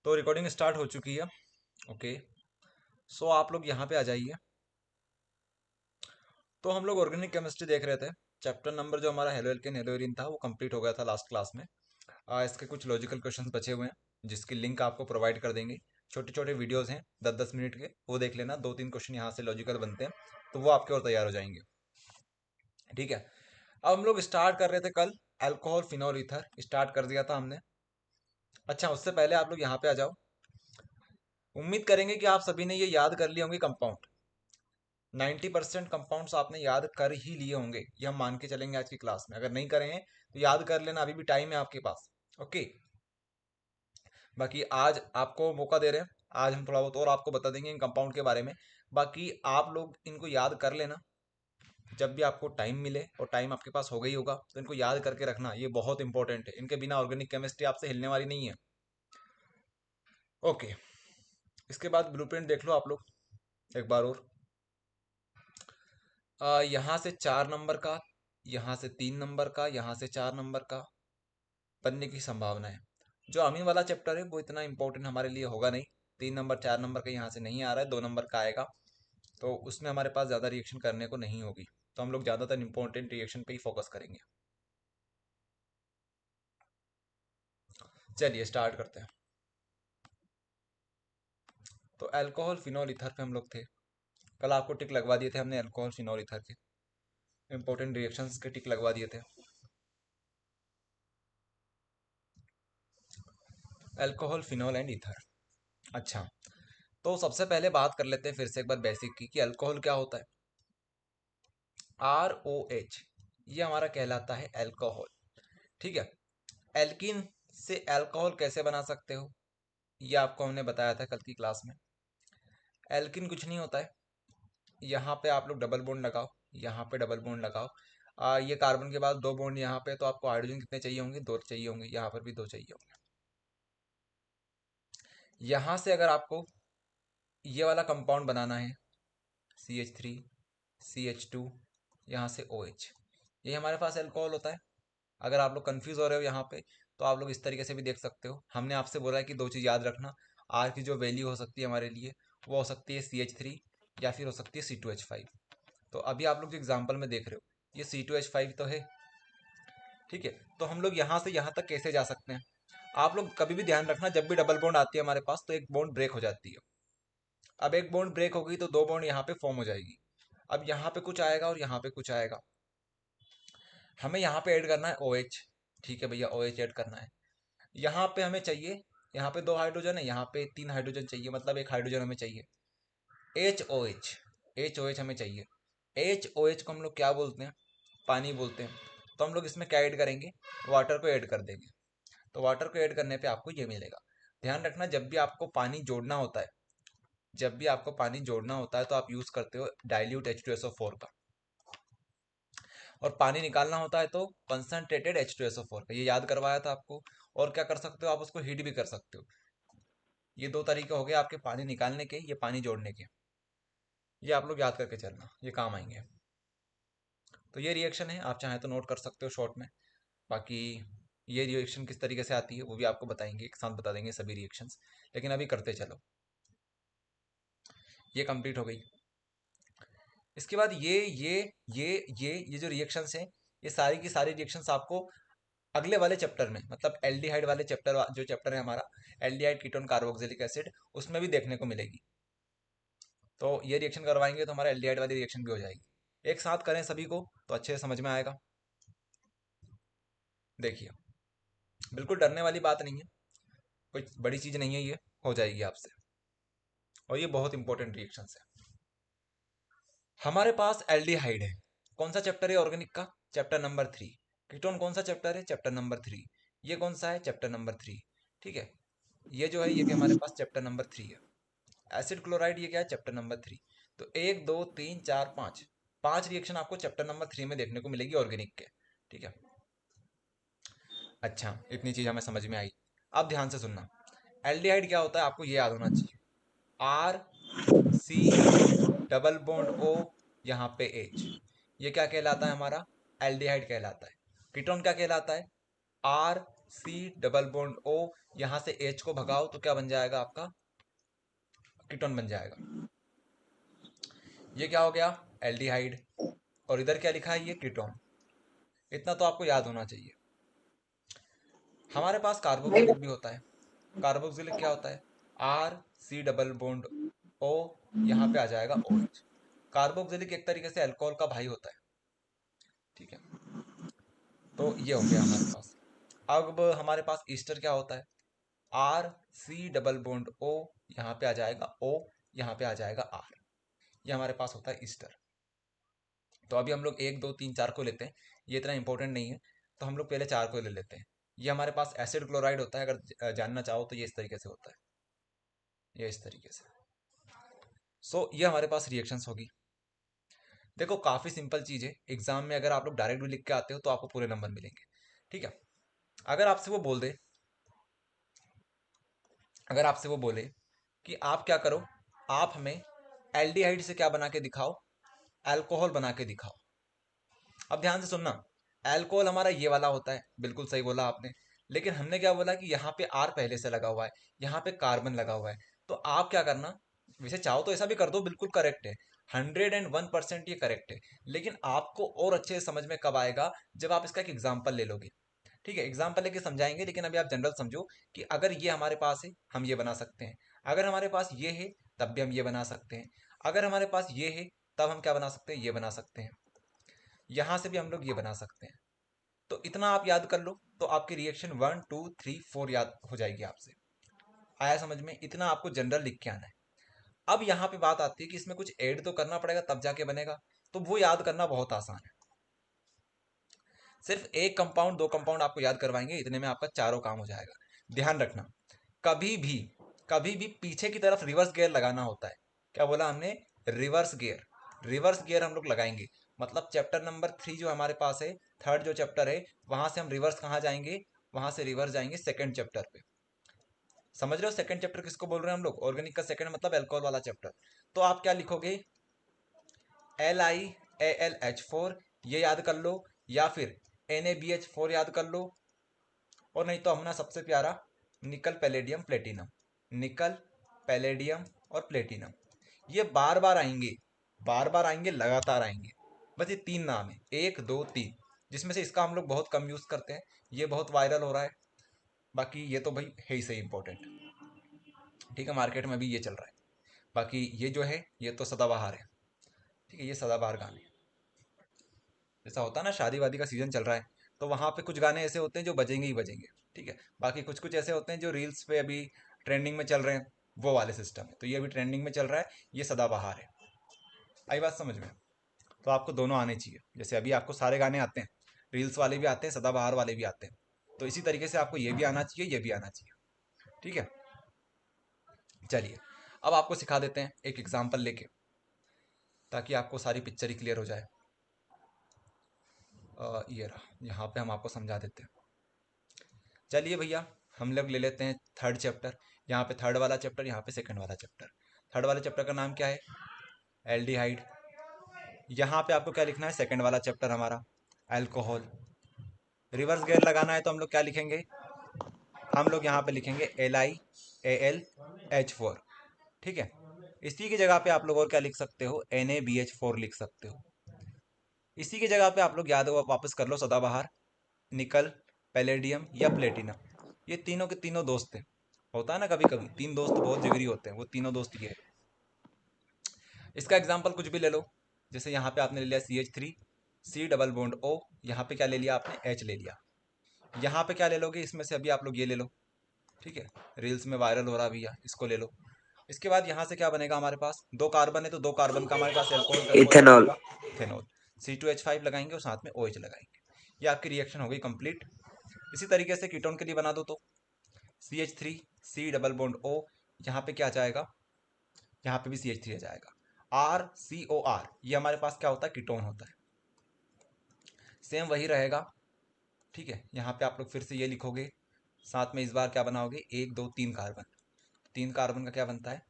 तो recording start हो चुकी है। ओके, सो आप लोग यहाँ पे आ जाइए। तो हम लोग ऑर्गेनिक केमिस्ट्री देख रहे थे। चैप्टर नंबर जो हमारा हेलो एल्केन हेलो एरीन था वो कंप्लीट हो गया था लास्ट क्लास में। इसके कुछ लॉजिकल क्वेश्चंस बचे हुए हैं जिसकी लिंक आपको प्रोवाइड कर देंगे। छोटे छोटे वीडियोस हैं 10-10 मिनट के, वो देख लेना। 2-3 क्वेश्चन यहाँ से लॉजिकल बनते हैं तो वो आपके और तैयार हो जाएंगे। ठीक है, अब हम लोग स्टार्ट कर रहे थे कल अल्कोहल फिनॉल ईथर स्टार्ट कर दिया था हमने। अच्छा, उससे पहले आप लोग यहाँ पे आ जाओ। उम्मीद करेंगे कि आप सभी ने ये याद कर लिए होंगे कंपाउंड। 90% कंपाउंड्स आपने याद कर ही लिए होंगे, ये हम मान के चलेंगे आज की क्लास में। अगर नहीं करे हैं तो याद कर लेना, अभी भी टाइम है आपके पास। ओके, बाकी आज आपको मौका दे रहे हैं। आज हम थोड़ा बहुत और आपको बता देंगे इन कंपाउंड के बारे में। बाकी आप लोग इनको याद कर लेना जब भी आपको टाइम मिले, और टाइम आपके पास हो गई होगा तो इनको याद करके रखना, ये बहुत इंपॉर्टेंट है। इनके बिना ऑर्गेनिक केमिस्ट्री आपसे हिलने वाली नहीं है। ओके, इसके बाद ब्लूप्रिंट देख लो आप लोग एक बार और। यहाँ से 4 नंबर का, यहाँ से 3 नंबर का, यहाँ से 4 नंबर का बनने की संभावना है। जो अमीन वाला चैप्टर है वो इतना इंपॉर्टेंट हमारे लिए होगा नहीं। 3 नंबर 4 नंबर का यहाँ से नहीं आ रहा है, 2 नंबर का आएगा, तो उसमें हमारे पास ज़्यादा रिएक्शन करने को नहीं होगी। तो हम लोग ज़्यादातर इंपॉर्टेंट रिएक्शन पे ही फोकस करेंगे। चलिए स्टार्ट करते हैं। तो अल्कोहल फिनॉल ईथर पे हम लोग थे। कल आपको टिक लगवा दिए थे हमने अल्कोहल फिनॉल ईथर के, इंपॉर्टेंट रिएक्शंस के टिक लगवा दिए थे। Alcohol phenol and ether. अच्छा, तो सबसे पहले बात कर लेते हैं फिर से एक बार बेसिक की, कि अल्कोहल क्या होता है। ROH, ये हमारा कहलाता है अल्कोहल। ठीक है, एल्किन से अल्कोहल कैसे बना सकते हो, ये आपको हमने बताया था कल की क्लास में। एल्किन कुछ नहीं होता है, यहाँ पे आप लोग डबल बॉन्ड लगाओ, यहाँ पे डबल बॉन्ड लगाओ। ये कार्बन के बाद 2 बॉन्ड यहाँ पे, तो आपको हाइड्रोजन कितने चाहिए होंगे, 2 चाहिए होंगे। यहाँ पर भी 2 चाहिए होंगे। यहाँ से अगर आपको ये वाला कंपाउंड बनाना है, CH3 CH2, यहाँ से OH, ये हमारे पास अल्कोहल होता है। अगर आप लोग कंफ्यूज हो रहे हो यहाँ पे, तो आप लोग इस तरीके से भी देख सकते हो। हमने आपसे बोला है कि 2 चीज़ याद रखना। आर की जो वैल्यू हो सकती है हमारे लिए, वो हो सकती है CH3 या फिर हो सकती है C2H5। तो अभी आप लोग जो एग्जाम्पल में देख रहे हो, ये C2H5 तो है। ठीक है, तो हम लोग यहाँ से यहाँ तक कैसे जा सकते हैं। आप लोग कभी भी ध्यान रखना, जब भी डबल बॉन्ड आती है हमारे पास तो एक बॉन्ड ब्रेक हो जाती है। अब एक बॉन्ड ब्रेक हो गई तो 2 बॉन्ड यहाँ पे फॉर्म हो जाएगी। अब यहाँ पे कुछ आएगा और यहाँ पे कुछ आएगा। हमें यहाँ पे ऐड करना है OH। ठीक है भैया, OH ऐड करना है। यहाँ पे हमें चाहिए, यहाँ पे 2 हाइड्रोजन है, यहाँ पे 3 हाइड्रोजन चाहिए, मतलब एक हाइड्रोजन हमें चाहिए। HOH, HOH हमें चाहिए। HOH को हम लोग क्या बोलते हैं, पानी बोलते हैं। तो हम लोग इसमें क्या ऐड करेंगे, वाटर को ऐड कर देंगे। तो वाटर को ऐड करने पे आपको ये मिलेगा। ध्यान रखना, जब भी आपको पानी जोड़ना होता है, जब भी आपको पानी जोड़ना होता है तो आप यूज करते हो डाइल्यूट H2SO4 का, और पानी निकालना होता है तो कंसनट्रेटेड H2SO4 का। ये याद करवाया था आपको। और क्या कर सकते हो, आप उसको हीट भी कर सकते हो। ये 2 तरीके हो गए आपके पानी निकालने के, ये पानी जोड़ने के। ये आप लोग याद करके चलना, ये काम आएंगे। तो ये रिएक्शन है, आप चाहें तो नोट कर सकते हो शॉर्ट में। बाकी ये रिएक्शन किस तरीके से आती है वो भी आपको बताएंगे, एक साथ बता देंगे सभी रिएक्शंस। लेकिन अभी करते चलो। ये कंप्लीट हो गई। इसके बाद ये जो रिएक्शंस हैं, ये सारी की सारी रिएक्शंस आपको अगले वाले चैप्टर में, मतलब एल्डिहाइड वाले चैप्टर, जो चैप्टर है हमारा एल्डिहाइड कीटोन कार्बोक्सिलिक एसिड, उसमें भी देखने को मिलेगी। तो ये रिएक्शन करवाएंगे तो हमारा एल्डिहाइड वाली रिएक्शन भी हो जाएगी। एक साथ करें सभी को तो अच्छे से समझ में आएगा। देखिए, बिल्कुल डरने वाली बात नहीं है, कोई बड़ी चीज नहीं है, ये हो जाएगी आपसे। और ये बहुत इंपॉर्टेंट रिएक्शन है। हमारे पास एल्डिहाइड है। कौन सा चैप्टर है ऑर्गेनिक का, चैप्टर नंबर 3। कीटोन कौन सा चैप्टर है, चैप्टर नंबर 3। ये कौन सा है, चैप्टर नंबर 3। ठीक है, ये जो है ये भी हमारे पास चैप्टर नंबर 3 है। एसिड क्लोराइड ये क्या है, चैप्टर नंबर 3। तो 1 2 3 4 5, 5 रिएक्शन आपको चैप्टर नंबर 3 में देखने को मिलेगी ऑर्गेनिक के। ठीक है, अच्छा इतनी चीज हमें समझ में आई। अब ध्यान से सुनना, एल्डिहाइड क्या होता है आपको ये याद होना चाहिए। R C double bond O, यहाँ पे H, ये क्या कहलाता है हमारा, एल्डिहाइड कहलाता है। कीटोन क्या कहलाता है, R C double bond O, यहाँ से H को भगाओ तो क्या बन जाएगा आपका, कीटोन बन जाएगा। ये क्या हो गया, एल्डिहाइड, और इधर क्या लिखा है, ये कीटोन। इतना तो आपको याद होना चाहिए। हमारे पास कार्बोक्सिलिक भी होता है। कार्बोक्सिलिक क्या होता है, R C double bond O, यहाँ पे आ जाएगा OH। कार्बोक्सिलिक एक तरीके से अल्कोहल का भाई होता है, ठीक है। तो ये हो गया हमारे पास। अब हमारे पास ईस्टर क्या होता है, R C double bond O, यहाँ पे आ जाएगा O, यहाँ पे आ जाएगा R। ये हमारे पास होता है ईस्टर। तो अभी हम लोग 1 2 3 4 को लेते हैं, ये इतना इंपॉर्टेंट नहीं है, तो हम लोग पहले 4 को ले लेते हैं। ये हमारे पास एसिड क्लोराइड होता है, अगर जानना चाहो तो ये इस तरीके से होता है, ये इस तरीके से। ये हमारे पास रिएक्शंस होगी। देखो काफ़ी सिंपल चीज़ है, एग्जाम में अगर आप लोग डायरेक्ट भी लिख के आते हो तो आपको पूरे नंबर मिलेंगे, ठीक है। अगर आपसे वो बोल दे, अगर आपसे वो बोले कि आप क्या करो, आप हमें एल्डिहाइड से क्या बना के दिखाओ, अल्कोहल बना के दिखाओ। अब ध्यान से सुनना, अल्कोहल हमारा ये वाला होता है, बिल्कुल सही बोला आपने। लेकिन हमने क्या बोला कि यहाँ पे आर पहले से लगा हुआ है, यहाँ पे कार्बन लगा हुआ है। तो आप क्या करना, वैसे चाहो तो ऐसा भी कर दो, बिल्कुल करेक्ट है, 101% ये करेक्ट है। लेकिन आपको और अच्छे से समझ में कब आएगा, जब आप इसका एक एग्जाम्पल ले लोगे, ठीक है। एग्जाम्पल लेके समझाएंगे, लेकिन अभी आप जनरल समझो कि अगर ये हमारे पास है हम ये बना सकते हैं, अगर हमारे पास ये है तब भी हम ये बना सकते हैं, अगर हमारे पास ये है तब हम क्या बना सकते हैं, ये बना सकते हैं, यहां से भी हम लोग ये बना सकते हैं। तो इतना आप याद कर लो तो आपकी रिएक्शन 1 2 3 4 याद हो जाएगी आपसे। आया समझ में, इतना आपको जनरल लिख के आना है। अब यहाँ पे बात आती है कि इसमें कुछ ऐड तो करना पड़ेगा तब जाके बनेगा, तो वो याद करना बहुत आसान है। सिर्फ एक कंपाउंड 2 कंपाउंड आपको याद करवाएंगे, इतने में आपका चारों काम हो जाएगा। ध्यान रखना, कभी भी कभी भी पीछे की तरफ रिवर्स गियर लगाना होता है। क्या बोला हमने, रिवर्स गियर। रिवर्स गियर हम लोग लगाएंगे, मतलब चैप्टर नंबर 3 जो हमारे पास है, थर्ड जो चैप्टर है, वहां से हम रिवर्स कहाँ जाएंगे, वहां से रिवर्स जाएंगे सेकंड चैप्टर पे। समझ रहे हो सेकंड चैप्टर किसको बोल रहे हैं हम लोग, ऑर्गेनिक का सेकंड मतलब अल्कोहल वाला चैप्टर। तो आप क्या लिखोगे, LiAlH4, ये याद कर लो, या फिर NaBH4 याद कर लो, और नहीं तो अपना सबसे प्यारा निकल पैलेडियम प्लेटिनम। निकल पैलेडियम और प्लेटिनम, ये बार बार आएंगे, बार बार आएंगे, लगातार आएंगे। बस ये 3 नाम है, 1 2 3, जिसमें से इसका हम लोग बहुत कम यूज करते हैं, ये बहुत वायरल हो रहा है। बाकी ये तो भाई है ही सही इंपॉर्टेंट, ठीक है, मार्केट में भी ये चल रहा है। बाकी ये जो है ये तो सदाबहार है, ठीक है, ये सदाबहार गाने। जैसा होता है ना, शादी वादी का सीजन चल रहा है, तो वहाँ पे कुछ गाने ऐसे होते हैं जो बजेंगे ही बजेंगे, ठीक है। बाकी कुछ कुछ ऐसे होते हैं जो रील्स पे अभी ट्रेंडिंग में चल रहे हैं, वो वाले सिस्टम है। तो ये अभी ट्रेंडिंग में चल रहा है, ये सदाबहार है। आई बात समझ में, तो आपको दोनों आने चाहिए। जैसे अभी आपको सारे गाने आते हैं, रील्स वाले भी आते हैं, सदाबहार वाले भी आते हैं, तो इसी तरीके से आपको ये भी आना चाहिए, ये भी आना चाहिए, ठीक है। चलिए, अब आपको सिखा देते हैं एक एग्जाम्पल लेके, ताकि आपको सारी पिक्चर ही क्लियर हो जाए। ये रहा, यहाँ पे हम आपको समझा देते हैं। चलिए भैया, हम लोग ले लेते हैं थर्ड चैप्टर। यहाँ पे थर्ड वाला चैप्टर, यहाँ पे सेकंड वाला चैप्टर। थर्ड वाले चैप्टर का नाम क्या है, एल्डिहाइड। यहाँ पे आपको क्या लिखना है, सेकंड वाला चैप्टर हमारा अल्कोहल। रिवर्स गेयर लगाना है तो हम लोग क्या लिखेंगे, हम लोग यहाँ पे लिखेंगे LiAlH4, ठीक है। इसी की जगह पे आप लोग और क्या लिख सकते हो, NaBH4 लिख सकते हो। इसी की जगह पे आप लोग याद वापस कर लो, सदाबहार, निकल, पैलेडियम या प्लेटिनम, ये तीनों के तीनों दोस्त हैं। होता है ना कभी कभी, 3 दोस्त बहुत जिगरी होते हैं, वो तीनों दोस्त ये है। इसका एग्जाम्पल कुछ भी ले लो, जैसे यहाँ पे आपने ले लिया CH3, C double bond O, यहाँ पे क्या ले लिया आपने, H ले लिया। यहाँ पे क्या ले लोगे, इसमें से अभी आप लोग ये ले लो, ठीक है, रील्स में वायरल हो रहा भैया, इसको ले लो। इसके बाद यहाँ से क्या बनेगा, हमारे पास 2 कार्बन है, तो 2 कार्बन का हमारे पास एल्कोहल का एल्कोहल क्या इथेनॉल। बनेगा, इथेनॉल। C2H5 लगाएंगे और साथ में OH लगाएंगे, ये आपकी रिएक्शन हो गई कंप्लीट। इसी तरीके से कीटोन के लिए बना दो, तो CH3, C double bond O, यहाँ पे क्या आ जाएगा, यहाँ पे भी CH3 आ जाएगा। RCOR, ये हमारे पास क्या होता है, कीटोन होता है, सेम वही रहेगा, ठीक है। यहाँ पे आप लोग फिर से ये लिखोगे, साथ में इस बार क्या बनाओगे, 1 2 3 कार्बन, 3 कार्बन का क्या बनता है,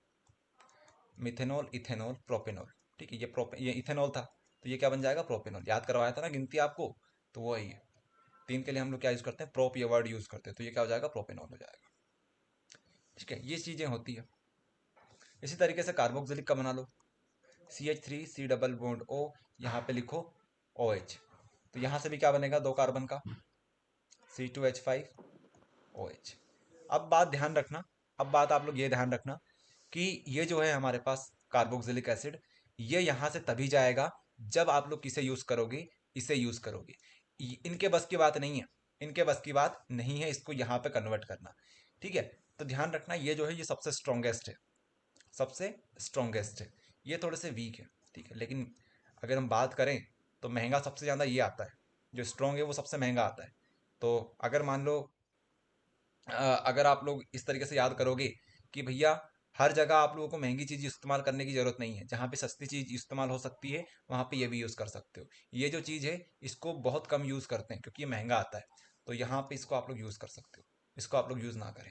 मिथेनॉल, इथेनॉल, प्रोपेनॉल, ठीक है। ये इथेनॉल था, तो ये क्या बन जाएगा, प्रोपेनॉल। याद करवाया था ना गिनती आपको, तो वो है ये 3 के लिए हम लोग क्या यूज़ करते हैं, प्रोप, ये वर्ड यूज़ करते हैं, तो ये क्या हो जाएगा, प्रोपेनॉल हो जाएगा। ठीक है, ये चीज़ें होती है। इसी तरीके से कार्बोक्सिलिक का बना लो, CH3 C double bond O, यहाँ पे लिखो OH, तो यहाँ से भी क्या बनेगा, 2 कार्बन का C2H5 OH। अब बात ध्यान रखना, अब बात आप लोग ये ध्यान रखना कि ये जो है हमारे पास कार्बोक्सिलिक एसिड, ये यहाँ से तभी जाएगा जब आप लोग किसे यूज़ करोगे, इसे यूज़ करोगे। इनके बस की बात नहीं है, इनके बस की बात नहीं है इसको यहाँ पे कन्वर्ट करना। ठीक है, तो ध्यान रखना ये जो है ये सबसे स्ट्रॉन्गेस्ट है, सबसे स्ट्रॉन्गेस्ट है। ये थोड़े से वीक है, ठीक है, लेकिन अगर हम बात करें तो महंगा सबसे ज़्यादा ये आता है, जो स्ट्रॉन्ग है वो सबसे महंगा आता है। तो अगर मान लो अगर आप लोग इस तरीके से याद करोगे कि भैया हर जगह आप लोगों को महंगी चीज़ इस्तेमाल करने की ज़रूरत नहीं है, जहाँ पे सस्ती चीज़ इस्तेमाल हो सकती है वहाँ पे ये भी यूज़ कर सकते हो। ये जो चीज़ है इसको बहुत कम यूज़ करते हैं क्योंकि ये महंगा आता है, तो यहाँ पे इसको आप लोग यूज़ कर सकते हो, इसको आप लोग यूज़ ना करें।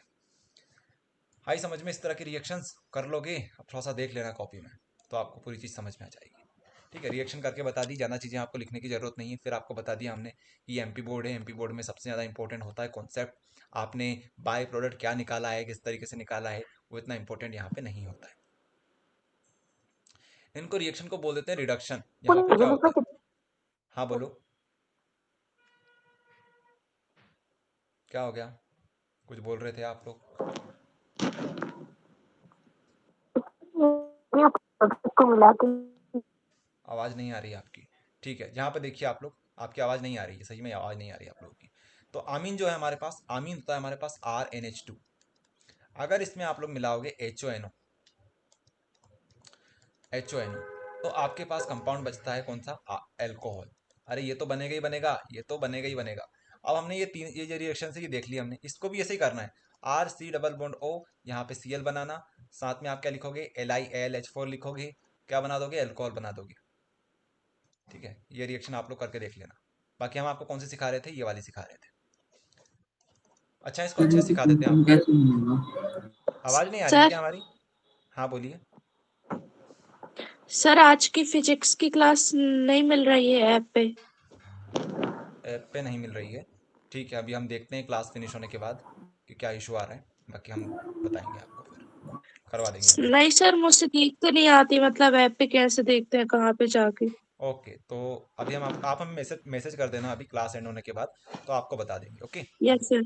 आई समझ में? इस तरह के रिएक्शंस कर लोगे, अब थोड़ा सा देख लेना कॉपी में, तो आपको पूरी चीज़ समझ में आ जाएगी। ठीक है, रिएक्शन करके बता दी, ज़्यादा चीज़ें आपको लिखने की ज़रूरत नहीं है। फिर आपको बता दिया हमने कि एमपी बोर्ड है, एमपी बोर्ड में सबसे ज़्यादा इंपॉर्टेंट होता है कॉन्सेप्ट। आपने बाय प्रोडक्ट क्या निकाला है, किस तरीके से निकाला है, वो इतना इंपॉर्टेंट यहाँ पे नहीं होता है। इनको रिएक्शन को बोल देते हैं रिडक्शन। यहाँ पे क्या होता है, हाँ बोलो क्या हो गया, कुछ बोल रहे थे आप लोग? आवाज़ नहीं आ रही है आपकी। ठीक है, यहाँ पे देखिए आप लोग, आपकी आवाज़ नहीं आ रही है, सही में आवाज़ नहीं आ रही है आप लोगों की। तो आमीन जो है हमारे पास, आमीन होता है हमारे पास RNH2। अगर इसमें आप लोग मिलाओगे HONO तो आपके पास कंपाउंड बचता है कौन सा, एल्कोहल। अरे ये तो बनेगा ही बनेगा, ये तो बनेगा ही बनेगा। अब हमने ये जो रिएक्शन से ये देख लिया हमने, इसको भी ऐसे ही करना है। RC डबल बॉन्ड O, यहाँ पे Cl बनाना, साथ में आप क्या लिखोगे, LiAlH4 लिखोगे, क्या बना दोगे, एल्कोहल बना दोगे। ठीक है, ये रिएक्शन आप लोग करके देख लेना। बाकी हम आपको कौन सी सिखा रहे थे, ये वाली सिखा रहे थे। अच्छा, इसको अच्छे से सिखा देते हैं आपको। आवाज़ नहीं आ रही है सर क्या हमारी? हाँ बोलिए। सर आज की फिजिक्स की क्लास नहीं मिल रही है ऐप पे। ऐप पे नहीं मिल रही है? ठीक है, अभी हम देखते हैं क्लास फिनिश होने के बाद कि क्या इशू आ रहा है, बाकी हम बताएंगे आपको, फिर करवा देंगे अभी। नहीं सर, मुझसे देख तो नहीं आती, मतलब ऐप पे कैसे देखते हैं, कहाँ पे जाके? ओके, तो अभी हम आप हमें मैसेज मैसेज कर देना अभी क्लास एंड होने के बाद, तो आपको बता देंगे। Okay yes sir.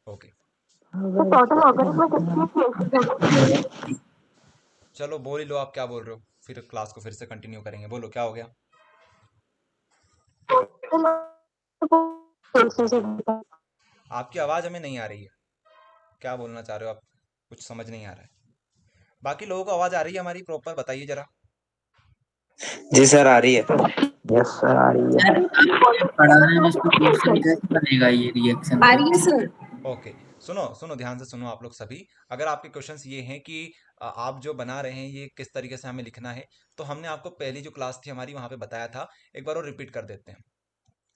ओके। चलो बोल ही लो, आप क्या बोल रहे हो, फिर क्लास को फिर से कंटिन्यू करेंगे। बोलो क्या हो गया। आपकी आवाज़ हमें नहीं आ रही है, क्या बोलना चाह रहे हो आप, कुछ समझ नहीं आ रहा है। बाकी लोगों को आवाज़ आ रही है हमारी प्रॉपर, बताइए जरा। जी सर आ रही है। यस सर आ रही है। सर आपने पढ़ा रहे हैं उसको क्वेश्चन कैसे बनेगा ये रिएक्शन आ पे? रही है सर। ओके, सुनो सुनो ध्यान से सुनो आप लोग सभी। अगर आपके क्वेश्चंस ये हैं कि आप जो बना रहे हैं ये किस तरीके से हमें लिखना है, तो हमने आपको पहली जो क्लास थी हमारी वहाँ पे बताया था, एक बार और रिपीट कर देते हैं,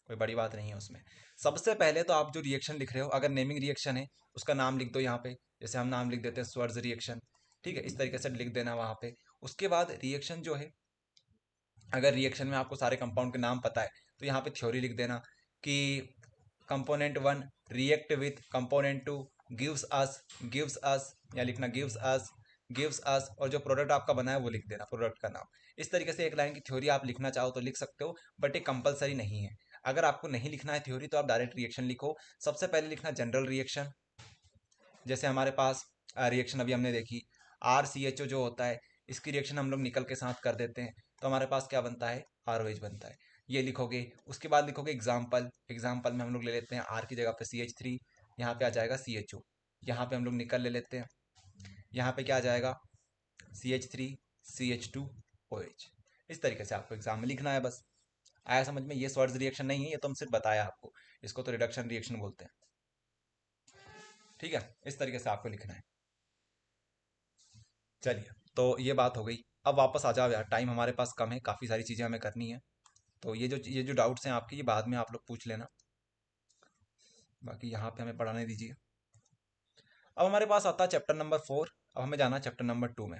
कोई बड़ी बात नहीं है उसमें। सबसे पहले तो आप जो रिएक्शन लिख रहे हो, अगर नेमिंग रिएक्शन है उसका नाम लिख दो यहाँ पे, जैसे हम नाम लिख देते हैं स्वर्ज रिएक्शन। ठीक है, इस तरीके से लिख देना वहाँ पे। उसके बाद रिएक्शन जो है, अगर रिएक्शन में आपको सारे कंपाउंड के नाम पता है तो यहाँ पे थ्योरी लिख देना कि component 1 react with component 2 gives us, या लिखना गिव्स अस, और जो प्रोडक्ट आपका बना है वो लिख देना, प्रोडक्ट का नाम। इस तरीके से एक लाइन की थ्योरी आप लिखना चाहो तो लिख सकते हो, बट ये कंपलसरी नहीं है। अगर आपको नहीं लिखना है थ्योरी तो आप डायरेक्ट रिएक्शन लिखो। सबसे पहले लिखना जनरल रिएक्शन, जैसे हमारे पास रिएक्शन अभी हमने देखी RCHO जो होता है, इसकी रिएक्शन हम लोग निकल के साथ कर देते हैं, तो हमारे पास क्या बनता है, ROH बनता है। ये लिखोगे, उसके बाद लिखोगे एग्जाम्पल। एग्जाम्पल में हम लोग ले लेते हैं R की जगह पे CH3, यहाँ पे आ जाएगा CHO, यहाँ पे हम लोग निकल ले लेते हैं, यहाँ पे क्या आ जाएगा CH3 CH2 OH। इस तरीके से आपको एग्जाम में लिखना है बस। आया समझ में? ये स्वर्ज रिएक्शन नहीं है, ये तो हम सिर्फ बताया आपको, इसको तो रिडक्शन रिएक्शन बोलते हैं। ठीक है, इस तरीके से आपको लिखना है। चलिए, तो ये बात हो गई। अब वापस आ जाओ यार, टाइम हमारे पास कम है, काफ़ी सारी चीज़ें हमें करनी है। तो ये जो डाउट्स हैं आपके, ये बाद में आप लोग पूछ लेना, बाकी यहाँ पे हमें पढ़ाने दीजिए। अब हमारे पास आता है चैप्टर नंबर 4। अब हमें जाना है चैप्टर नंबर 2 में।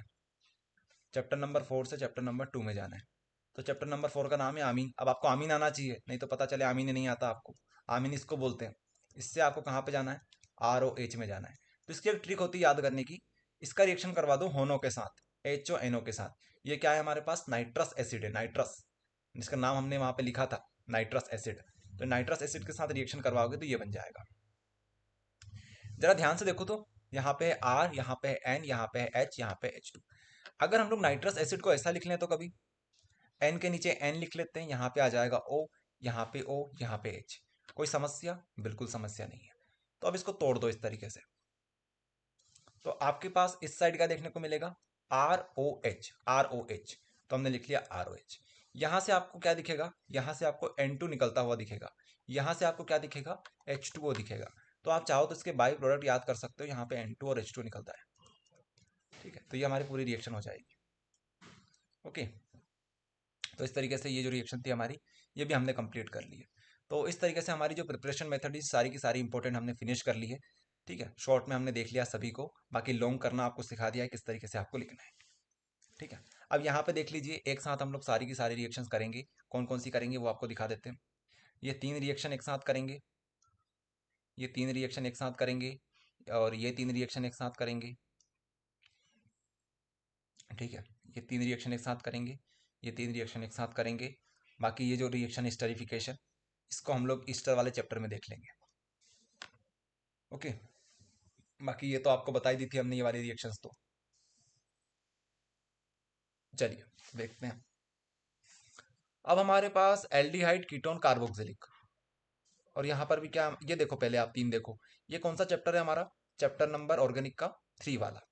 चैप्टर नंबर 4 से चैप्टर नंबर 2 में जाना है। तो चैप्टर नंबर 4 का नाम है आमीन। अब आपको आमीन आना चाहिए, नहीं तो पता चले आमीन ही नहीं आता आपको। आमीन इसको बोलते हैं। इससे आपको कहाँ पे जाना है, ROH में जाना है। तो इसकी एक ट्रिक होती है याद करने की, इसका रिएक्शन करवा दो होनो के साथ, HONO के साथ। ये क्या है हमारे पास, नाइट्रस एसिड है, नाइट्रस, जिसका नाम हमने वहां पे लिखा था नाइट्रस एसिड। तो नाइट्रस एसिड के साथ रिएक्शन करवाओगे तो ये बन जाएगा। जरा ध्यान से देखो तो, यहाँ पे है R, यहाँ पे है N, यहाँ पे है H, यहाँ पे H2। अगर हम लोग नाइट्रस एसिड को ऐसा लिख लें तो कभी N के नीचे N लिख लेते हैं, यहाँ पे आ जाएगा O, यहाँ पे O, यहाँ पे H। कोई समस्या? बिल्कुल समस्या नहीं है। तो अब इसको तोड़ दो इस तरीके से, तो आपके पास इस साइड क्या देखने को मिलेगा, ROH, ROH। तो हमने लिख लिया ROH। यहां से आपको क्या दिखेगा, यहां से आपको N2 निकलता हुआ दिखेगा, यहां से आपको क्या दिखेगा, H2O दिखेगा। तो आप चाहो तो इसके बाई प्रोडक्ट याद कर सकते हो, यहाँ पे N2 और H2 निकलता है। ठीक है, तो ये हमारी पूरी रिएक्शन हो जाएगी। ओके, तो इस तरीके से ये जो रिएक्शन थी हमारी, ये भी हमने कंप्लीट कर ली है। तो इस तरीके से हमारी जो प्रिपरेशन मेथड है सारी की सारी इंपॉर्टेंट हमने फिनिश कर ली है। ठीक है, शॉर्ट में हमने देख लिया सभी को, बाकी लॉन्ग करना आपको सिखा दिया है किस तरीके से आपको लिखना है। ठीक है, अब यहाँ पे देख लीजिए, एक साथ हम लोग सारी की सारी रिएक्शंस करेंगे। कौन कौन सी करेंगे वो आपको दिखा देते हैं। ये 3 रिएक्शन एक साथ करेंगे, ये 3 रिएक्शन एक साथ करेंगे, और ये 3 रिएक्शन एक साथ करेंगे। ठीक है, ये 3 रिएक्शन एक साथ करेंगे, ये 3 रिएक्शन एक साथ करेंगे। बाकी ये जो रिएक्शन स्टरीफिकेशन, इसको हम लोग ईस्टर वाले चैप्टर में देख लेंगे। ओके, बाकी ये तो आपको बताई दी थी हमने ये वाली रिएक्शंस। तो चलिए देखते हैं। अब हमारे पास एल्डिहाइड कीटोन कार्बोक्सिलिक, और यहाँ पर भी क्या, ये देखो पहले आप 3 देखो, ये कौन सा चैप्टर है हमारा, चैप्टर नंबर ऑर्गेनिक का 3 वाला।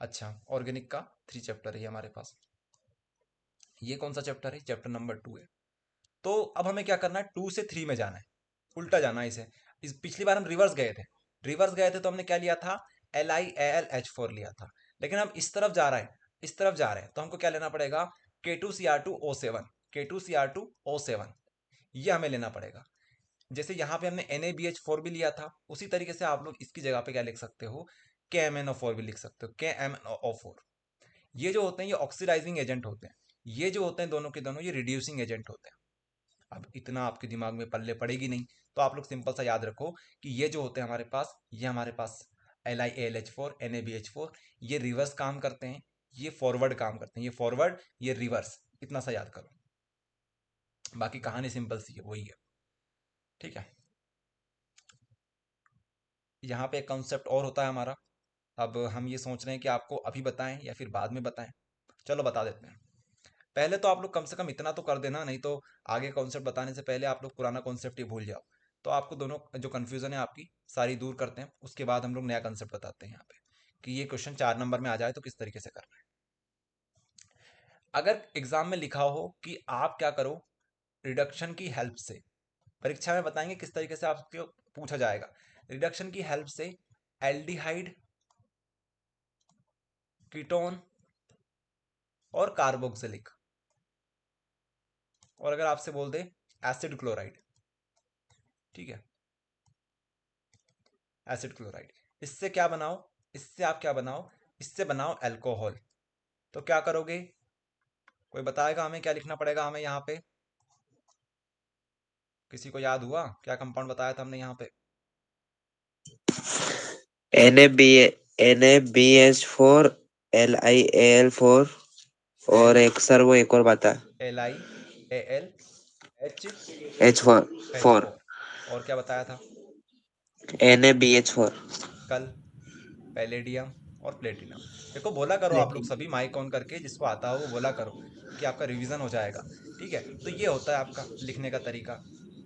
अच्छा, ऑर्गेनिक का 3 चैप्टर है ये हमारे पास। ये कौन सा चैप्टर है, चैप्टर नंबर 2 है। तो अब हमें क्या करना है, 2 से 3 में जाना है, उल्टा जाना है इसे। इस पिछली बार हम रिवर्स गए थे, रिवर्स गए थे तो हमने क्या लिया था, LiAlH4 लिया था। लेकिन अब इस तरफ जा रहा है, इस तरफ जा रहे हैं, तो हमको क्या लेना पड़ेगा, K2Cr2O7, K2Cr2O7, ये हमें लेना पड़ेगा। जैसे यहाँ पे हमने NaBH4 भी लिया था, उसी तरीके से आप लोग इसकी जगह पे क्या लिख सकते हो, KMnO4 भी लिख सकते हो, KMnO4। ये जो होते हैं ये ऑक्सीडाइजिंग एजेंट होते हैं, ये जो होते हैं दोनों के दोनों ये रिड्यूसिंग एजेंट होते हैं। अब इतना आपके दिमाग में पल्ले पड़ेगी नहीं, तो आप लोग सिंपल सा याद रखो कि ये जो होते हैं हमारे पास, ये हमारे पास LiAlH4, NaBH4, ये रिवर्स काम करते हैं, ये फॉरवर्ड काम करते हैं, ये फॉरवर्ड, ये रिवर्स, इतना सा याद करो। बाकी कहानी सिंपल सी है, वही है। ठीक है, यहाँ पे एक कॉन्सेप्ट और होता है हमारा। अब हम ये सोच रहे हैं कि आपको अभी बताएं या फिर बाद में बताएं। चलो बता देते हैं। पहले तो आप लोग कम से कम इतना तो कर देना, नहीं तो आगे कॉन्सेप्ट बताने से पहले आप लोग पुराना कॉन्सेप्ट ही भूल जाओ। तो आपको दोनों जो कन्फ्यूजन है आपकी सारी दूर करते हैं, उसके बाद हम लोग नया कॉन्सेप्ट बताते हैं यहाँ पे कि ये क्वेश्चन 4 नंबर में आ जाए तो किस तरीके से करना है। अगर एग्जाम में लिखा हो कि आप क्या करो, रिडक्शन की हेल्प से, परीक्षा में बताएंगे किस तरीके से आपको पूछा जाएगा, रिडक्शन की हेल्प से एल्डिहाइड, कीटोन और कार्बोक्सिलिक, और अगर आपसे बोल दे एसिड क्लोराइड, ठीक है, एसिड क्लोराइड, इससे क्या बनाओ, इससे आप क्या बनाओ, इससे बनाओ अल्कोहल। तो क्या करोगे, कोई बताएगा हमें क्या लिखना पड़ेगा हमें यहाँ पे, किसी को याद हुआ क्या कंपाउंड बताया था हमने यहाँ पे, NaBH4, LiAl4 और एक सर वो एक और बता, LiAlH H4 4 H4, और क्या बताया था NaBH4। कल, पैलेडियम और प्लेटिनम। देखो बोला करो आप लोग सभी माइक ऑन करके, जिसको आता हो वो बोला करो, क्योंकि आपका रिवीजन हो जाएगा। ठीक है, तो ये होता है आपका लिखने का तरीका।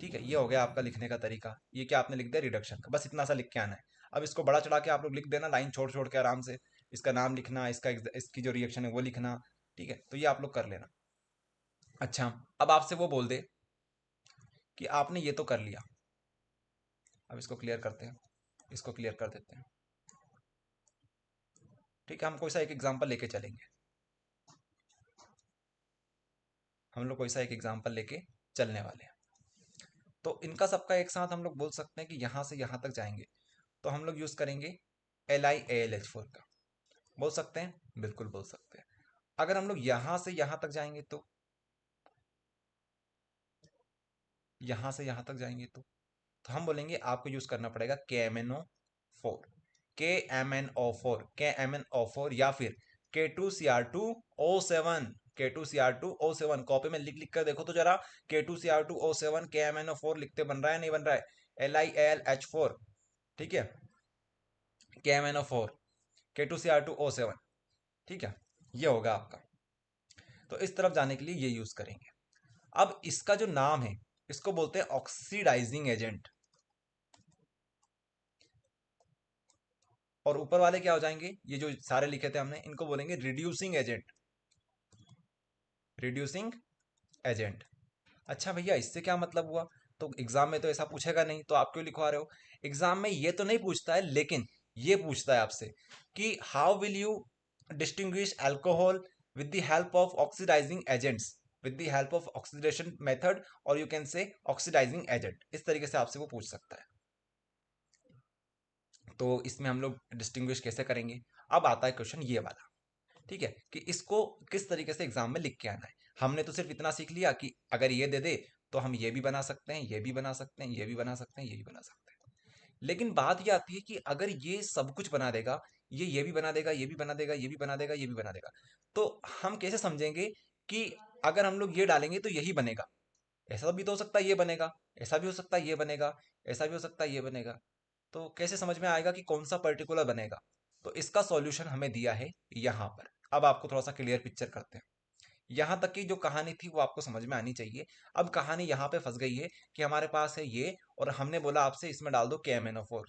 ठीक है, ये हो गया आपका लिखने का तरीका। ये क्या आपने लिख दिया, रिडक्शन का, बस इतना सा लिख के आना है। अब इसको बड़ा चढ़ा के आप लोग लिख देना, लाइन छोड़ छोड़ के आराम से, इसका नाम लिखना, इसकी जो रिएक्शन है वो लिखना। ठीक है, तो ये आप लोग कर लेना। अच्छा, अब आपसे वो बोल दे कि आपने ये तो कर लिया, अब इसको क्लियर करते हैं, इसको क्लियर कर देते हैं। ठीक है, हम कोई सा एक एग्जांपल लेके चलेंगे, हम लोग कोई सा एक एग्जांपल लेके चलने वाले हैं। तो इनका सबका एक साथ हम लोग बोल सकते हैं कि यहाँ से यहाँ तक जाएंगे तो हम लोग यूज़ करेंगे LiAlH4 का। बोल सकते हैं, बिल्कुल बोल सकते हैं। अगर हम लोग यहाँ से यहाँ तक जाएंगे तो, यहाँ से यहाँ तक जाएंगे तो हम बोलेंगे आपको यूज़ करना पड़ेगा KMnO4। KMnO4 KMnO4 या फिर K2Cr2O7 K2Cr2O7 कॉपी में लिख लिख कर देखो तो जरा K2Cr2O7 KMnO4 लिखते बन रहा है नहीं बन रहा है LiAlH4 ठीक है KMnO4 K2Cr2O7 ठीक है ये होगा आपका। तो इस तरफ जाने के लिए ये यूज करेंगे। अब इसका जो नाम है इसको बोलते हैं ऑक्सीडाइजिंग एजेंट और ऊपर वाले क्या हो जाएंगे ये जो सारे लिखे थे हमने इनको बोलेंगे रिड्यूसिंग एजेंट रिड्यूसिंग एजेंट। अच्छा भैया इससे क्या मतलब हुआ? तो एग्जाम में तो ऐसा पूछेगा नहीं तो आप क्यों लिखवा रहे हो? एग्जाम में ये तो नहीं पूछता है लेकिन ये पूछता है आपसे कि how will you distinguish alcohol with the help of oxidizing agents with the help of oxidation method और you can say oxidizing agent. इस तरीके से आपसे वो पूछ सकता है। तो इसमें हम लोग डिस्टिंग्विश कैसे करेंगे? अब आता है क्वेश्चन ये वाला ठीक है कि इसको किस तरीके से एग्जाम में लिख के आना है। हमने तो सिर्फ इतना सीख लिया कि अगर ये दे दे तो हम ये भी बना सकते हैं ये भी बना सकते हैं ये भी बना सकते हैं ये भी बना सकते हैं। लेकिन बात ये आती है कि अगर ये सब कुछ बना देगा ये भी बना देगा ये भी बना देगा ये भी बना देगा ये भी बना देगा तो हम कैसे समझेंगे कि अगर हम लोग ये डालेंगे तो यही बनेगा? ऐसा भी तो हो सकता है ये बनेगा ऐसा भी हो सकता है ये बनेगा ऐसा भी हो सकता है ये बनेगा। तो कैसे समझ में आएगा कि कौन सा पर्टिकुलर बनेगा? तो इसका सॉल्यूशन हमें दिया है यहाँ पर। अब आपको थोड़ा सा क्लियर पिक्चर करते हैं। यहाँ तक की जो कहानी थी वो आपको समझ में आनी चाहिए। अब कहानी यहाँ पे फंस गई है कि हमारे पास है ये और हमने बोला आपसे इसमें डाल दो KMnO4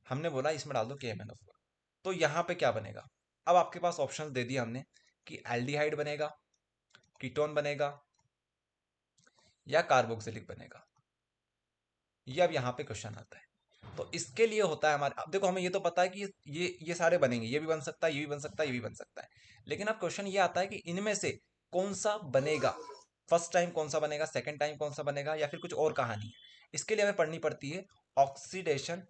हमने बोला इसमें डाल दो KMnO4 तो यहाँ पे क्या बनेगा? अब आपके पास ऑप्शंस दे दिए हमने कि एल्डिहाइड बनेगा कीटोन बनेगा या कार्बोक्सिलिक बनेगा। ये अब यहाँ पे क्वेश्चन आता है। तो इसके लिए होता है हमारे अब देखो हमें ये तो पता है कि ये सारे बनेंगे ये भी बन सकता है ये भी बन सकता है ये भी बन सकता है। लेकिन अब क्वेश्चन ये आता है कि इनमें से कौन सा बनेगा? फर्स्ट टाइम कौन सा बनेगा सेकंड टाइम कौन सा बनेगा या फिर कुछ और कहानी है? इसके लिए हमें पढ़नी पड़ती है ऑक्सीडेशन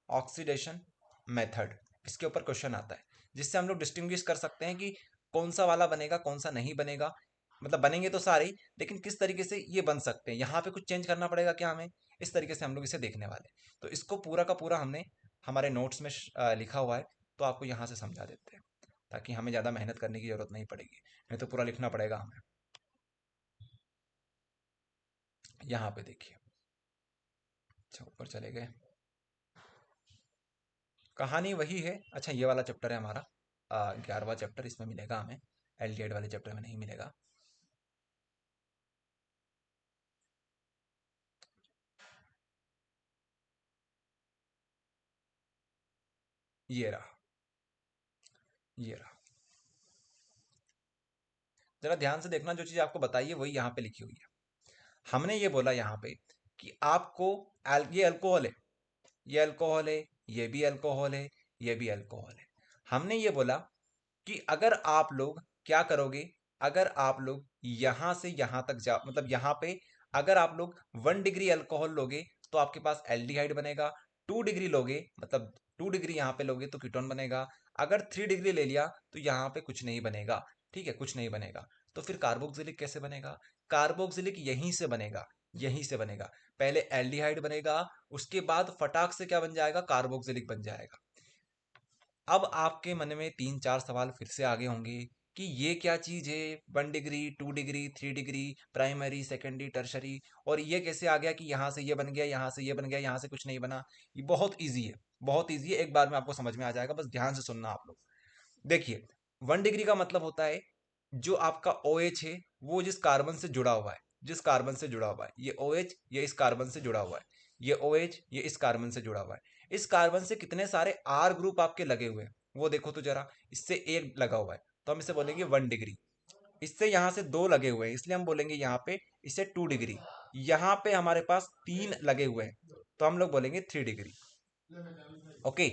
ऑक्सीडेशन मेथड। इसके ऊपर क्वेश्चन आता है जिससे हम लोग डिस्टिंग्विश कर सकते हैं कि कौन सा वाला बनेगा कौन सा नहीं बनेगा। मतलब बनेंगे तो सारे ही लेकिन किस तरीके से ये बन सकते हैं यहाँ पे कुछ चेंज करना पड़ेगा क्या हमें? इस तरीके से हम लोग इसे देखने वाले हैं। तो इसको पूरा का पूरा हमने हमारे नोट्स में लिखा हुआ है तो आपको यहाँ से समझा देते हैं ताकि हमें ज़्यादा मेहनत करने की जरूरत नहीं पड़ेगी नहीं तो पूरा लिखना पड़ेगा हमें। यहाँ पे देखिए अच्छा ऊपर चले गए कहानी वही है। अच्छा ये वाला चैप्टर है हमारा 11वां चैप्टर इसमें मिलेगा हमें एल्डिहाइड वाले चैप्टर में नहीं मिलेगा। ये रहा ये रहा जरा ध्यान से देखना जो चीज़ आपको बताइए वही यहाँ पे लिखी हुई है। हमने ये बोला यहाँ पे कि आपको ये अल्कोहल है ये अल्कोहल है ये भी अल्कोहल है ये भी अल्कोहल है। हमने ये बोला कि अगर आप लोग क्या करोगे अगर आप लोग यहाँ से यहाँ तक जा मतलब यहाँ पे अगर आप लोग 1 डिग्री अल्कोहल लोगे तो आपके पास एल्डिहाइड बनेगा। 2 डिग्री लोगे मतलब 2 डिग्री यहाँ पे लोगे तो कीटोन बनेगा। अगर 3 डिग्री ले लिया तो यहाँ पे कुछ नहीं बनेगा ठीक है कुछ नहीं बनेगा। तो फिर कार्बोक्सिलिक कैसे बनेगा? कार्बोक्सिलिक यहीं से बनेगा यहीं से बनेगा। पहले एल्डिहाइड बनेगा उसके बाद फटाक से क्या बन जाएगा कार्बोक्सिलिक बन जाएगा। अब आपके मन में 3-4 सवाल फिर से आगे होंगे कि ये क्या चीज है 1 degree 2 degree 3 degree primary secondary tertiary और ये कैसे आ गया कि यहाँ से ये बन गया यहाँ से ये बन गया यहाँ से कुछ नहीं बना। ये बहुत ईजी है बहुत ईजी है एक बार में आपको समझ में आ जाएगा बस ध्यान से सुनना आप लोग। देखिए 1 डिग्री का मतलब होता है जो आपका OH है वो जिस कार्बन से जुड़ा हुआ है जिस कार्बन से जुड़ा हुआ है ये OH ये इस कार्बन से जुड़ा हुआ है ये OH ये इस कार्बन से जुड़ा हुआ है। इस कार्बन से कितने सारे R ग्रुप आपके लगे हुए हैं वो देखो तो जरा। इससे एक लगा हुआ है तो हम इसे बोलेंगे 1 डिग्री। इससे यहाँ से 2 लगे हुए हैं इसलिए हम बोलेंगे यहाँ पे इसे 2 डिग्री। यहाँ पे हमारे पास 3 लगे हुए हैं तो हम लोग बोलेंगे 3 डिग्री। ओके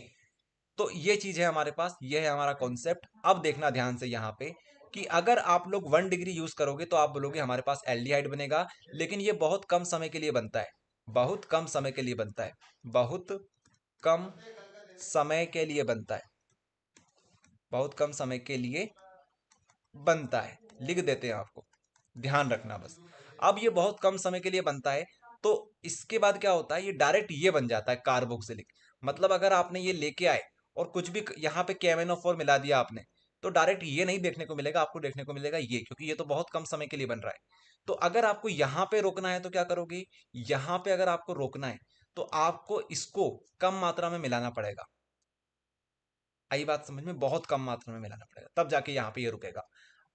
तो ये चीज है हमारे पास ये है हमारा कॉन्सेप्ट। अब देखना ध्यान से यहाँ पे कि अगर आप लोग 1 डिग्री यूज करोगे तो आप बोलोगे हमारे पास एल्डिहाइड बनेगा लेकिन ये बहुत कम समय के लिए बनता है बहुत कम समय के लिए बनता है बहुत कम समय के लिए बनता है बहुत कम समय के लिए बनता है। लिख देते हैं आपको ध्यान रखना बस। अब ये बहुत कम समय के लिए बनता है तो इसके बाद क्या होता है ये डायरेक्ट ये बन जाता है कार्बोक्सिलिक। मतलब अगर आपने ये लेके आए और कुछ भी यहाँ पे KMnO4 मिला दिया आपने, तो डायरेक्ट ये नहीं देखने को मिलेगा, आपको देखने को मिलेगा ये, क्योंकि ये तो बहुत कम समय के लिए बन रहा है। तो अगर आपको यहाँ पे रोकना है तो क्या करोगे, यहाँ पे अगर आपको रोकना है तो आपको इसको कम मात्रा में मिलाना पड़ेगा। आई बात समझ में, बहुत कम मात्रा में मिलाना पड़ेगा, तब जाके यहाँ पे ये रुकेगा।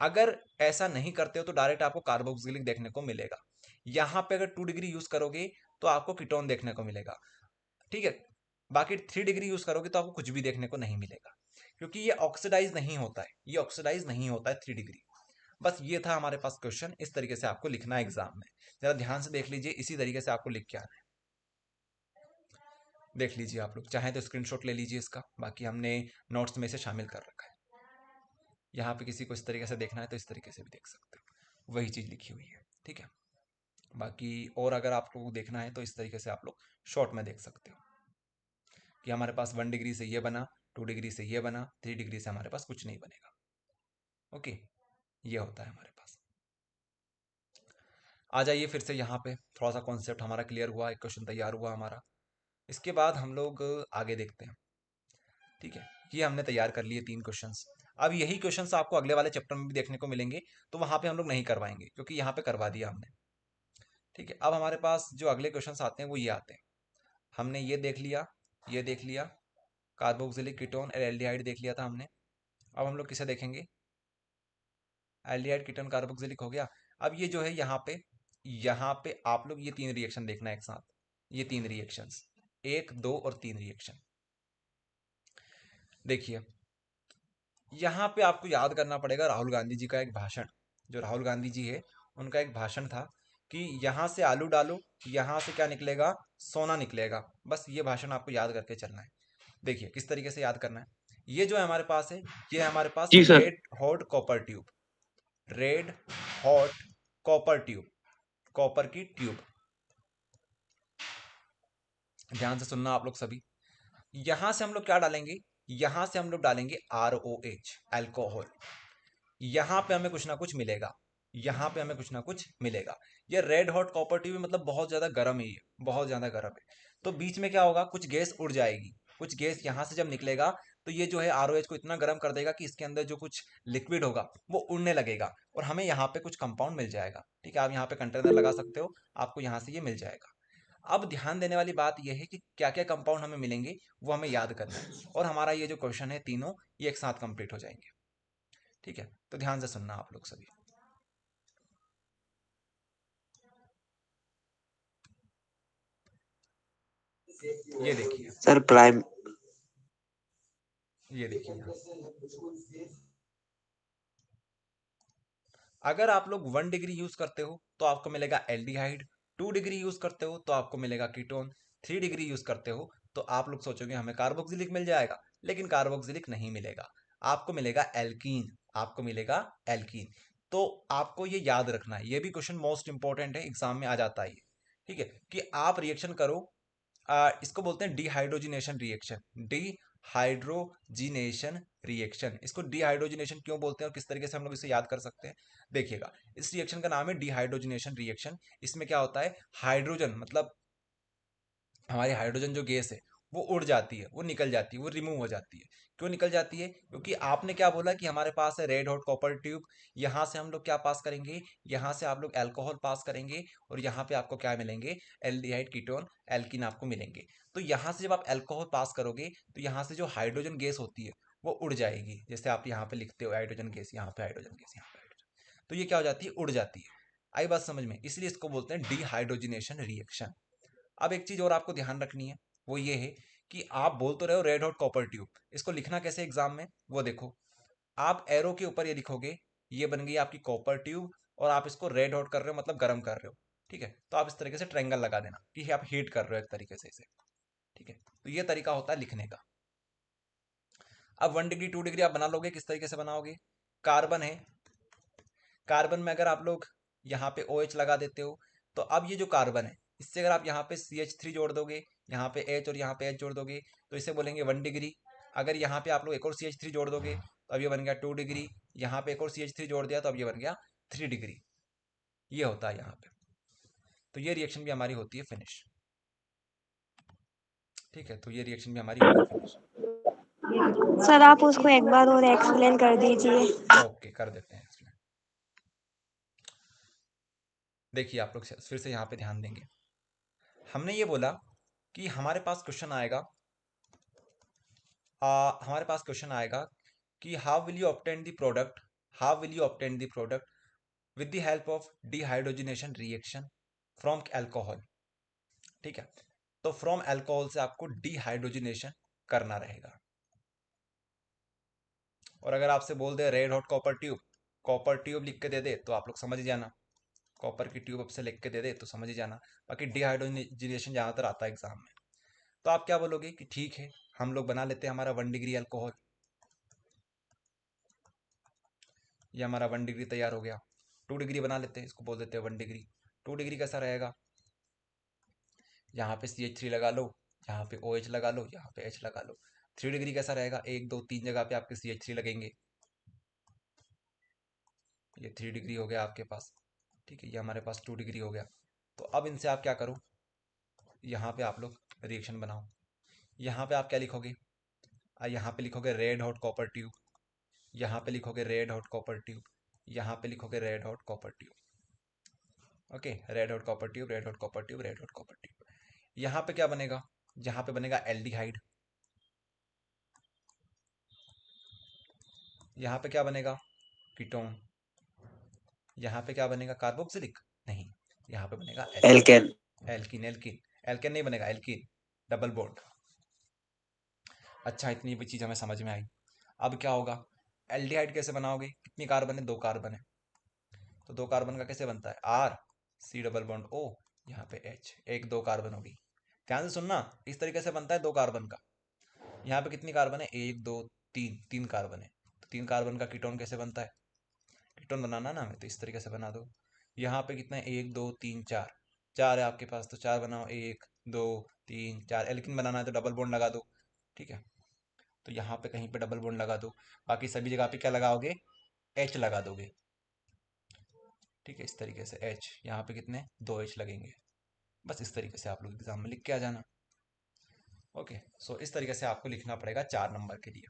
अगर ऐसा नहीं करते हो तो डायरेक्ट आपको कार्बोक्सिलिक देखने को मिलेगा। यहाँ पे अगर 2 डिग्री यूज करोगे तो आपको कीटोन देखने को मिलेगा, ठीक है। बाकी 3 डिग्री यूज करोगे तो आपको कुछ भी देखने को नहीं मिलेगा, क्योंकि ये ऑक्सीडाइज नहीं होता है, ये ऑक्सीडाइज नहीं होता है 3 डिग्री। बस ये था हमारे पास क्वेश्चन, इस तरीके से आपको लिखना है एग्जाम में। जरा ध्यान से देख लीजिए, इसी तरीके से आपको लिख के आना है। देख लीजिए आप लोग, चाहे तो स्क्रीनशॉट ले लीजिए इसका, बाकी हमने नोट्स में से शामिल कर रखा है। यहाँ पे किसी को इस तरीके से देखना है तो इस तरीके से भी देख सकते हो, वही चीज़ लिखी हुई है, ठीक है। बाकी और अगर आपको देखना है तो इस तरीके से आप लोग शॉर्ट में देख सकते हो कि हमारे पास 1 डिग्री से ये बना, 2 डिग्री से ये बना, 3 डिग्री से हमारे पास कुछ नहीं बनेगा। ओके, ये होता है हमारे पास। आ जाइए फिर से यहाँ पे, थोड़ा सा कॉन्सेप्ट हमारा क्लियर हुआ, एक क्वेश्चन तैयार हुआ हमारा। इसके बाद हम लोग आगे देखते हैं, ठीक है। ये हमने तैयार कर लिए 3 क्वेश्चंस। अब यही क्वेश्चंस आपको अगले वाले चैप्टर में भी देखने को मिलेंगे, तो वहाँ पे हम लोग नहीं करवाएंगे क्योंकि यहाँ पे करवा दिया हमने, ठीक है। अब हमारे पास जो अगले क्वेश्चंस आते हैं वो ये आते हैं। हमने ये देख लिया, ये देख लिया, कार्बोक्सिलिक कीटोन और एल्डिहाइड देख लिया था हमने। अब हम लोग किसे देखेंगे, एल्डिहाइड कीटोन कार्बोक्सिलिक हो गया। अब ये जो है यहाँ पे आप लोग ये 3 रिएक्शन देखना है एक साथ, ये 3 रिएक्शंस, 1, 2 और 3 रिएक्शन। देखिए यहाँ पे आपको याद करना पड़ेगा राहुल गांधी जी का एक भाषण, जो राहुल गांधी जी है उनका एक भाषण था कि यहाँ से आलू डालो, यहाँ से क्या निकलेगा, सोना निकलेगा। बस ये भाषण आपको याद करके चलना है। देखिए किस तरीके से याद करना है। ये जो है हमारे पास है, ये है हमारे पास जी sir. Red hot copper tube, red hot copper tube, copper की ट्यूब। ध्यान से सुनना आप लोग सभी। यहां से हम लोग क्या डालेंगे, यहां से हम लोग डालेंगे ROH, अल्कोहल। यहां पे हमें कुछ ना कुछ मिलेगा, यहां पे हमें कुछ ना कुछ मिलेगा। ये रेड हॉट कॉपर ट्यूब मतलब बहुत ज्यादा गर्म है, ये बहुत ज्यादा गर्म है। तो बीच में क्या होगा, कुछ गैस उड़ जाएगी, कुछ गैस यहां से जब निकलेगा तो ये जो है ROH को इतना गर्म कर देगा कि इसके अंदर जो कुछ लिक्विड होगा वो उड़ने लगेगा और हमें यहाँ पे कुछ कंपाउंड मिल जाएगा, ठीक है। आप यहाँ पे कंटेनर लगा सकते हो, आपको यहाँ से ये मिल जाएगा। अब ध्यान देने वाली बात यह है कि क्या क्या कंपाउंड हमें मिलेंगे वो हमें याद करना है, और हमारा ये जो क्वेश्चन है तीनों ये एक साथ कंप्लीट हो जाएंगे, ठीक है। तो ध्यान से सुनना आप लोग सभी। ये देखिए, सर प्राइम ये देखिए यहाँ, अगर आप लोग 1 डिग्री यूज करते हो तो आपको मिलेगा एल्डिहाइड, 2 डिग्री यूज करते हो तो आपको मिलेगा कीटोन, 3 डिग्री यूज करते हो तो आप लोग सोचोगे हमें कार्बोक्सिलिक मिल जाएगा, लेकिन कार्बोक्सिलिक नहीं मिलेगा, आपको मिलेगा एल्कीन, आपको मिलेगा एल्कीन। तो आपको ये याद रखना है, ये भी क्वेश्चन मोस्ट इंपॉर्टेंट है, एग्जाम में आ जाता है ये, ठीक है। कि आप रिएक्शन करो, इसको बोलते हैं डिहाइड्रोजिनेशन रिएक्शन, डिहाइड्रोजिनेशन रिएक्शन। इसको डिहाइड्रोजिनेशन क्यों बोलते हैं और किस तरीके से हम लोग इसे याद कर सकते हैं, देखिएगा। इस रिएक्शन का नाम है डिहाइड्रोजिनेशन रिएक्शन। इसमें क्या होता है, हाइड्रोजन मतलब हमारी हाइड्रोजन जो गैस है वो उड़ जाती है, वो निकल जाती है, वो रिमूव हो जाती है। क्यों निकल जाती है, क्योंकि आपने क्या बोला कि हमारे पास है रेड हॉट कॉपर ट्यूब, यहाँ से हम लोग क्या पास करेंगे, यहाँ से आप लोग अल्कोहल पास करेंगे और यहाँ पे आपको क्या मिलेंगे, एल्डिहाइड कीटोन एल्कीन आपको मिलेंगे। तो यहाँ से जब आप अल्कोहल पास करोगे तो यहाँ से जो हाइड्रोजन गैस होती है वो उड़ जाएगी, जैसे आप यहाँ पे लिखते हो हाइड्रोजन गैस, यहाँ पे हाइड्रोजन गैस, यहाँ पे हाइड्रोजन, तो ये क्या हो जाती है, उड़ जाती है। आई बात समझ में, इसलिए इसको बोलते हैं डिहाइड्रोजिनेशन रिएक्शन। अब एक चीज और आपको ध्यान रखनी है, वो ये है कि आप बोल तो रहे हो रेड हॉट कॉपर ट्यूब, इसको लिखना कैसे एग्जाम में, वो देखो। आप एरो के ऊपर ये लिखोगे, ये बन गई आपकी कॉपर ट्यूब, और आप इसको रेड हॉट कर रहे हो मतलब गर्म कर रहे हो, ठीक है। तो आप इस तरीके से ट्रायंगल लगा देना कि आप हीट कर रहे हो एक तरीके से इसे, ठीक है। तो ये तरीका होता है लिखने का। अब 1 डिग्री 2 डिग्री आप बना लोगे, किस तरीके से बनाओगे, कार्बन है, कार्बन में अगर आप लोग यहाँ पे OH लगा देते हो, तो अब ये जो कार्बन है इससे अगर आप यहाँ पे CH3 जोड़ दोगे, यहाँ पे H और यहाँ पे H जोड़ दोगे, तो इसे बोलेंगे 1 डिग्री। अगर यहाँ पे आप लोग एक और CH3 जोड़ दोगे तो अब ये बन गया 2 डिग्री, यहाँ पे एक और CH3 जोड़ दिया तो अब ये बन गया 3 डिग्री। ये होता है यहाँ पे। तो ये रिएक्शन भी हमारी होती है फिनिश। ठीक है, तो ये रिएक्शन भी हमारी होगी फिनिश। सर आप उसको एक बार और एक्सप्लेन कर दीजिए। ओके, कर देते हैं एक्सप्लेन। देखिए आप लोग फिर से यहाँ पे ध्यान देंगे। हमने ये बोला कि हमारे पास क्वेश्चन आएगा कि how will you obtain the product with the help of dehydrogenation reaction from alcohol. ठीक है, तो फ्रॉम अल्कोहल से आपको डिहाइड्रोजनेशन करना रहेगा। और अगर आपसे बोल दे रेड हॉट कॉपर ट्यूब लिख के दे दे तो आप लोग समझ ही जाना, कॉपर की ट्यूब आपसे लिख के दे दे तो समझ ही जाना। बाकी डिहाइड्रोजनेशन ज़्यादातर आता है एग्जाम में, तो आप क्या बोलोगे कि ठीक है हम लोग बना लेते हैं हमारा 1 डिग्री अल्कोहल। ये हमारा 1 डिग्री तैयार हो गया। 2 डिग्री बना लेते हैं, इसको बोल देते हैं 1 डिग्री। 2 डिग्री कैसा रहेगा, यहाँ पे CH3 लगा लो, यहाँ पे OH लगा लो, यहाँ पे H लगा लो। 3 डिग्री कैसा रहेगा, 1 2 3 जगह पे आपके CH3 लगेंगे। ये 3 डिग्री हो गया आपके पास। ठीक है, ये हमारे पास 2 डिग्री हो गया। तो अब इनसे आप क्या करो, यहाँ पे आप लोग रिएक्शन बनाओ। यहाँ पे आप क्या लिखोगे, यहाँ पे लिखोगे रेड हॉट कॉपर ट्यूब, यहाँ पे लिखोगे रेड हॉट कॉपर ट्यूब, यहाँ पे लिखोगे red hot copper tube. Okay, red hot copper tube, red hot copper tube, red hot copper tube. यहाँ पे क्या बनेगा, यहाँ पे बनेगा एल्डिहाइड, यहाँ पे क्या बनेगा कीटोन, यहाँ पे क्या बनेगा कार्बोक्सिलिक, नहीं, यहाँ पे बनेगा एल्केन। एल्किन। एल्किन एल्केन नहीं बनेगा, एल्किन डबल बॉन्ड। अच्छा, इतनी भी चीज़ हमें समझ में आई। अब क्या होगा, एल्डिहाइड कैसे बनाओगे, कितनी कार्बन है, 2 कार्बन है, तो 2 कार्बन का कैसे बनता है, R, C double bond O, यहाँ पे H, 1 2 कार्बन होगी। ध्यान से सुनना, इस तरीके से बनता है 2 कार्बन का। यहाँ पे कितनी कार्बन है, 1 2 3, 3 कार्बन है, तो 3 कार्बन का कीटोन कैसे बनता है, कीटोन बनाना ना हमें, तो इस तरीके से बना दो। यहाँ पे कितना है, 1 2 3 4, 4 है आपके पास, तो 4 बनाओ, 1 2 3 4। एल्किन बनाना है तो डबल बॉन्ड लगा दो। ठीक है, तो यहाँ पे कहीं पे डबल बॉन्ड लगा दो, बाकी सभी जगह पे क्या लगाओगे, H लगा दोगे। ठीक है, इस तरीके से H, यहाँ पे कितने, 2 H लगेंगे। बस इस तरीके से आप लोग एग्जाम में लिख के आ जाना। ओके, सो इस तरीके से आपको लिखना पड़ेगा 4 नंबर के लिए,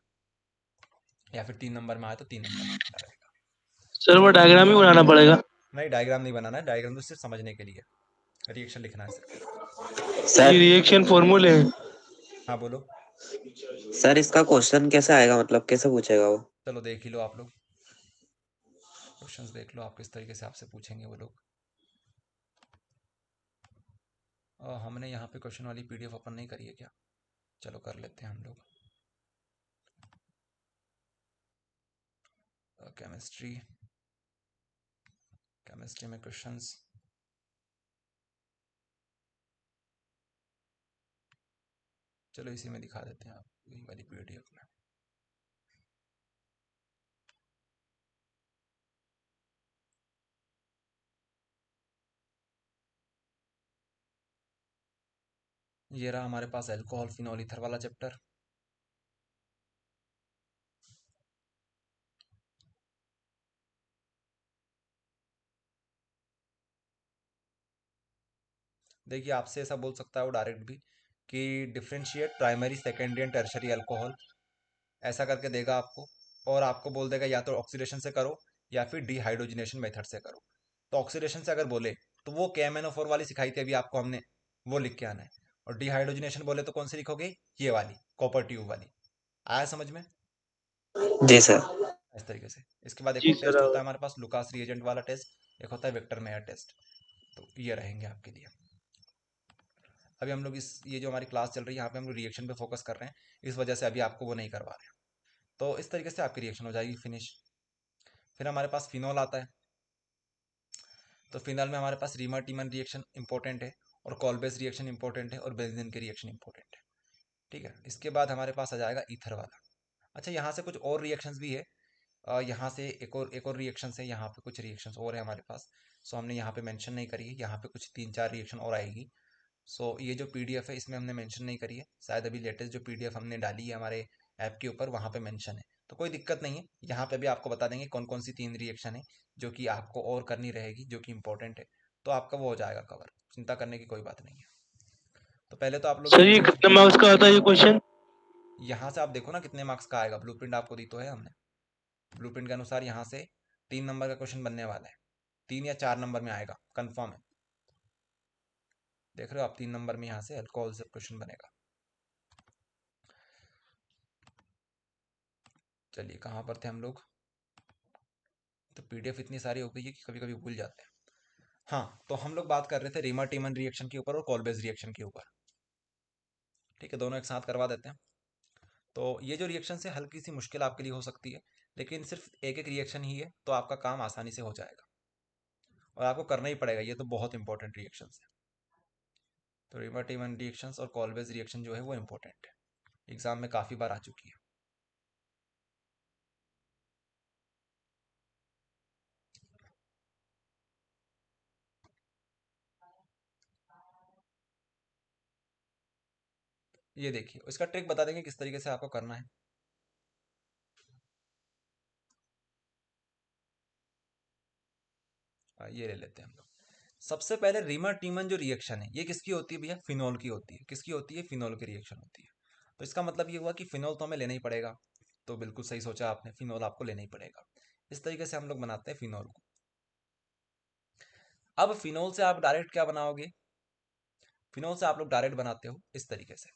या फिर 3 नंबर में आए तो 3 नंबर में लिखना रहेगा। सर वो डायग्राम ही बनाना पड़ेगा। नहीं, डायग्राम नहीं बनाना है, डायग्राम तो सिर्फ समझने के लिए, रिएक्शन लिखना है सिर्फ। सर ये रिएक्शन फॉर्मूले हैं। हाँ बोलो। सर इसका क्वेश्चन कैसे आएगा, मतलब कैसे पूछेगा वो? चलो देख ही लो आप लोग, क्वेश्चंस देख लो आप किस तरीके से आपसे पूछेंगे वो लोग। हमने यहाँ पे क्वेश्चन वाली PDF ओपन नहीं करी है क्या, चलो कर लेते हैं हम लोग। केमिस्ट्री में क्वेश्चंस, चलो इसी में दिखा देते हैं आप, यही वाली PDF में। ये रहा हमारे पास अल्कोहल फिनॉल ईथर वाला चैप्टर। देखिए आपसे ऐसा बोल सकता है वो डायरेक्ट भी कि differentiate primary secondary and tertiary alcohol, ऐसा करके देगा आपको, और आपको बोल देगा या तो ऑक्सीडेशन से करो या फिर डिहाइड्रोजनेशन मेथड से करो। तो ऑक्सीडेशन से अगर बोले तो वो KMnO4 वाली सिखाई थी अभी आपको हमने, वो लिख के आना है। और डिहाइड्रोजनेशन बोले तो कौन सी लिखोगे, ये वाली कॉपर ट्यूब वाली। आया समझ में, जी सर। इस तरीके से। इसके बाद एक जी और सर। टेस्ट होता है हमारे पास, लुकास रिएजेंट वाला टेस्ट, एक होता है वेक्टर मेयर टेस्ट। तो ये रहेंगे आपके लिए। अभी हम लोग ये जो हमारी क्लास चल रही है यहाँ पे हम लोग रिएक्शन पे फोकस कर रहे हैं, इस वजह से अभी आपको वो नहीं करवा रहे हैं। तो इस तरीके से आपकी रिएक्शन हो जाएगी फिनिश। फिर हमारे पास फिनॉल आता है, तो फिनॉल में हमारे पास रीमर टीमन रिएक्शन इंपॉर्टेंट है, और कॉलबेस रिएक्शन इंपॉर्टेंट है, और बेंजीन के रिएक्शन इंपॉर्टेंट है। ठीक है, इसके बाद हमारे पास आ जाएगा ईथर वाला। अच्छा, यहाँ से कुछ और रिएक्शंस भी है, यहाँ से एक और रिएक्शन है, यहाँ पे कुछ रिएक्शंस और है हमारे पास। सो हमने यहाँ पे मेंशन नहीं करी है, यहाँ पे कुछ 3 4 रिएक्शन और आएगी। सो ये जो PDF है इसमें हमने मेंशन नहीं करी है, शायद अभी लेटेस्ट जो PDF हमने डाली है हमारे ऐप के ऊपर वहाँ पे मेंशन है, तो कोई दिक्कत नहीं है। यहाँ पे भी आपको बता देंगे कौन कौन सी 3 रिएक्शन है जो कि आपको और करनी रहेगी, जो कि इंपॉर्टेंट है, तो आपका वो हो जाएगा कवर, चिंता करने की कोई बात नहीं है। तो पहले तो आप लोग सर ये कितने मार्क्स का आता है ये क्वेश्चन? यहाँ से आप देखो ना कितने मार्क्स का आएगा, ब्लूप्रिंट आपको दी तो है हमने। ब्लूप्रिंट के अनुसार यहाँ से 3 नंबर का क्वेश्चन बनने वाला है, 3 या 4 नंबर में आएगा, कंफर्म है। देख रहे हो आप, 3 नंबर में यहाँ से अल्कोहल से क्वेश्चन बनेगा। चलिए कहाँ पर थे हम लोग? तो पीडीएफ इतनी सारी हो गई है कि कभी कभी भूल जाते हैं। हाँ, तो हम लोग बात कर रहे थे रीमर टीमन रिएक्शन के ऊपर और कॉलबेज रिएक्शन के ऊपर। ठीक है, दोनों एक साथ करवा देते हैं। तो ये जो रिएक्शन है हल्की सी मुश्किल आपके लिए हो सकती है, लेकिन सिर्फ एक एक रिएक्शन ही है तो आपका काम आसानी से हो जाएगा और आपको करना ही पड़ेगा, ये तो बहुत इंपॉर्टेंट रिएक्शन है। तो रीमर टीमन रिएक्शंस और कॉलबेज रिएक्शन जो है वो इंपॉर्टेंट है, एग्जाम में काफ़ी बार आ चुकी है। ये देखिए, इसका ट्रिक बता देंगे किस तरीके से आपको करना है। ये ले लेते हैं हम लोग। सबसे पहले रीमर टीमन जो रिएक्शन है ये किसकी होती है भैया? फिनॉल की होती है। किसकी होती है? फिनॉल की रिएक्शन होती है। तो इसका मतलब ये हुआ कि फिनॉल तो हमें लेना ही पड़ेगा। तो बिल्कुल सही सोचा आपने, फिनॉल आपको लेना ही पड़ेगा। इस तरीके से हम लोग बनाते हैं फिनॉल को। अब फिनॉल से आप डायरेक्ट क्या बनाओगे? फिनॉल से आप लोग डायरेक्ट बनाते हो इस तरीके से,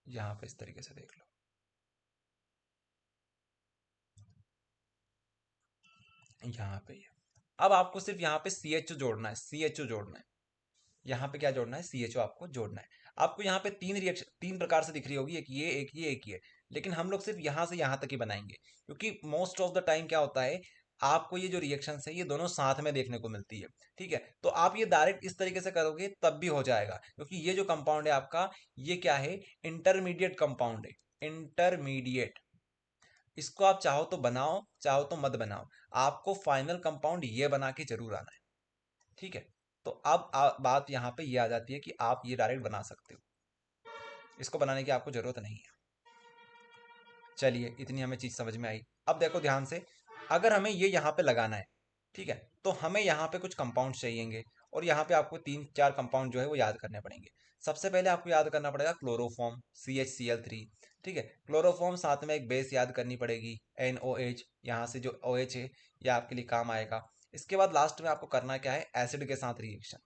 यहाँ पे इस तरीके से देख लो, यहाँ पे ये। अब आपको सिर्फ यहाँ पे CHO जोड़ना है, CHO जोड़ना है। यहाँ पे क्या जोड़ना है? CHO आपको जोड़ना है। आपको यहाँ पे 3 रिएक्शन 3 प्रकार से दिख रही होगी, एक ये, एक ये, एक ये। लेकिन हम लोग सिर्फ यहाँ से यहाँ तक ही बनाएंगे, क्योंकि मोस्ट ऑफ द टाइम क्या होता है, आपको ये जो रिएक्शन है ये दोनों साथ में देखने को मिलती है। ठीक है, तो आप ये डायरेक्ट इस तरीके से करोगे तब भी हो जाएगा, क्योंकि ये जो कंपाउंड है आपका, ये क्या है? इंटरमीडिएट कंपाउंड है, इंटरमीडिएट। इसको आप चाहो तो बनाओ, चाहो तो मत बनाओ, आपको फाइनल कंपाउंड ये बना के जरूर आना है। ठीक है, तो अब बात यहाँ पे ये आ जाती है कि आप ये डायरेक्ट बना सकते हो, इसको बनाने की आपको जरूरत नहीं है। चलिए, इतनी हमें चीज समझ में आई। अब देखो ध्यान से, अगर हमें ये यहाँ पे लगाना है, ठीक है, तो हमें यहाँ पे कुछ कंपाउंड चाहिएंगे और यहाँ पे आपको 3-4 कंपाउंड जो है वो याद करने पड़ेंगे। सबसे पहले आपको याद करना पड़ेगा क्लोरोफॉर्म, CHCl3। ठीक है, क्लोरोफॉर्म, साथ में एक बेस याद करनी पड़ेगी NOH। यहाँ से जो OH है ये आपके लिए काम आएगा। इसके बाद लास्ट में आपको करना क्या है? एसिड के साथ रिएक्शन।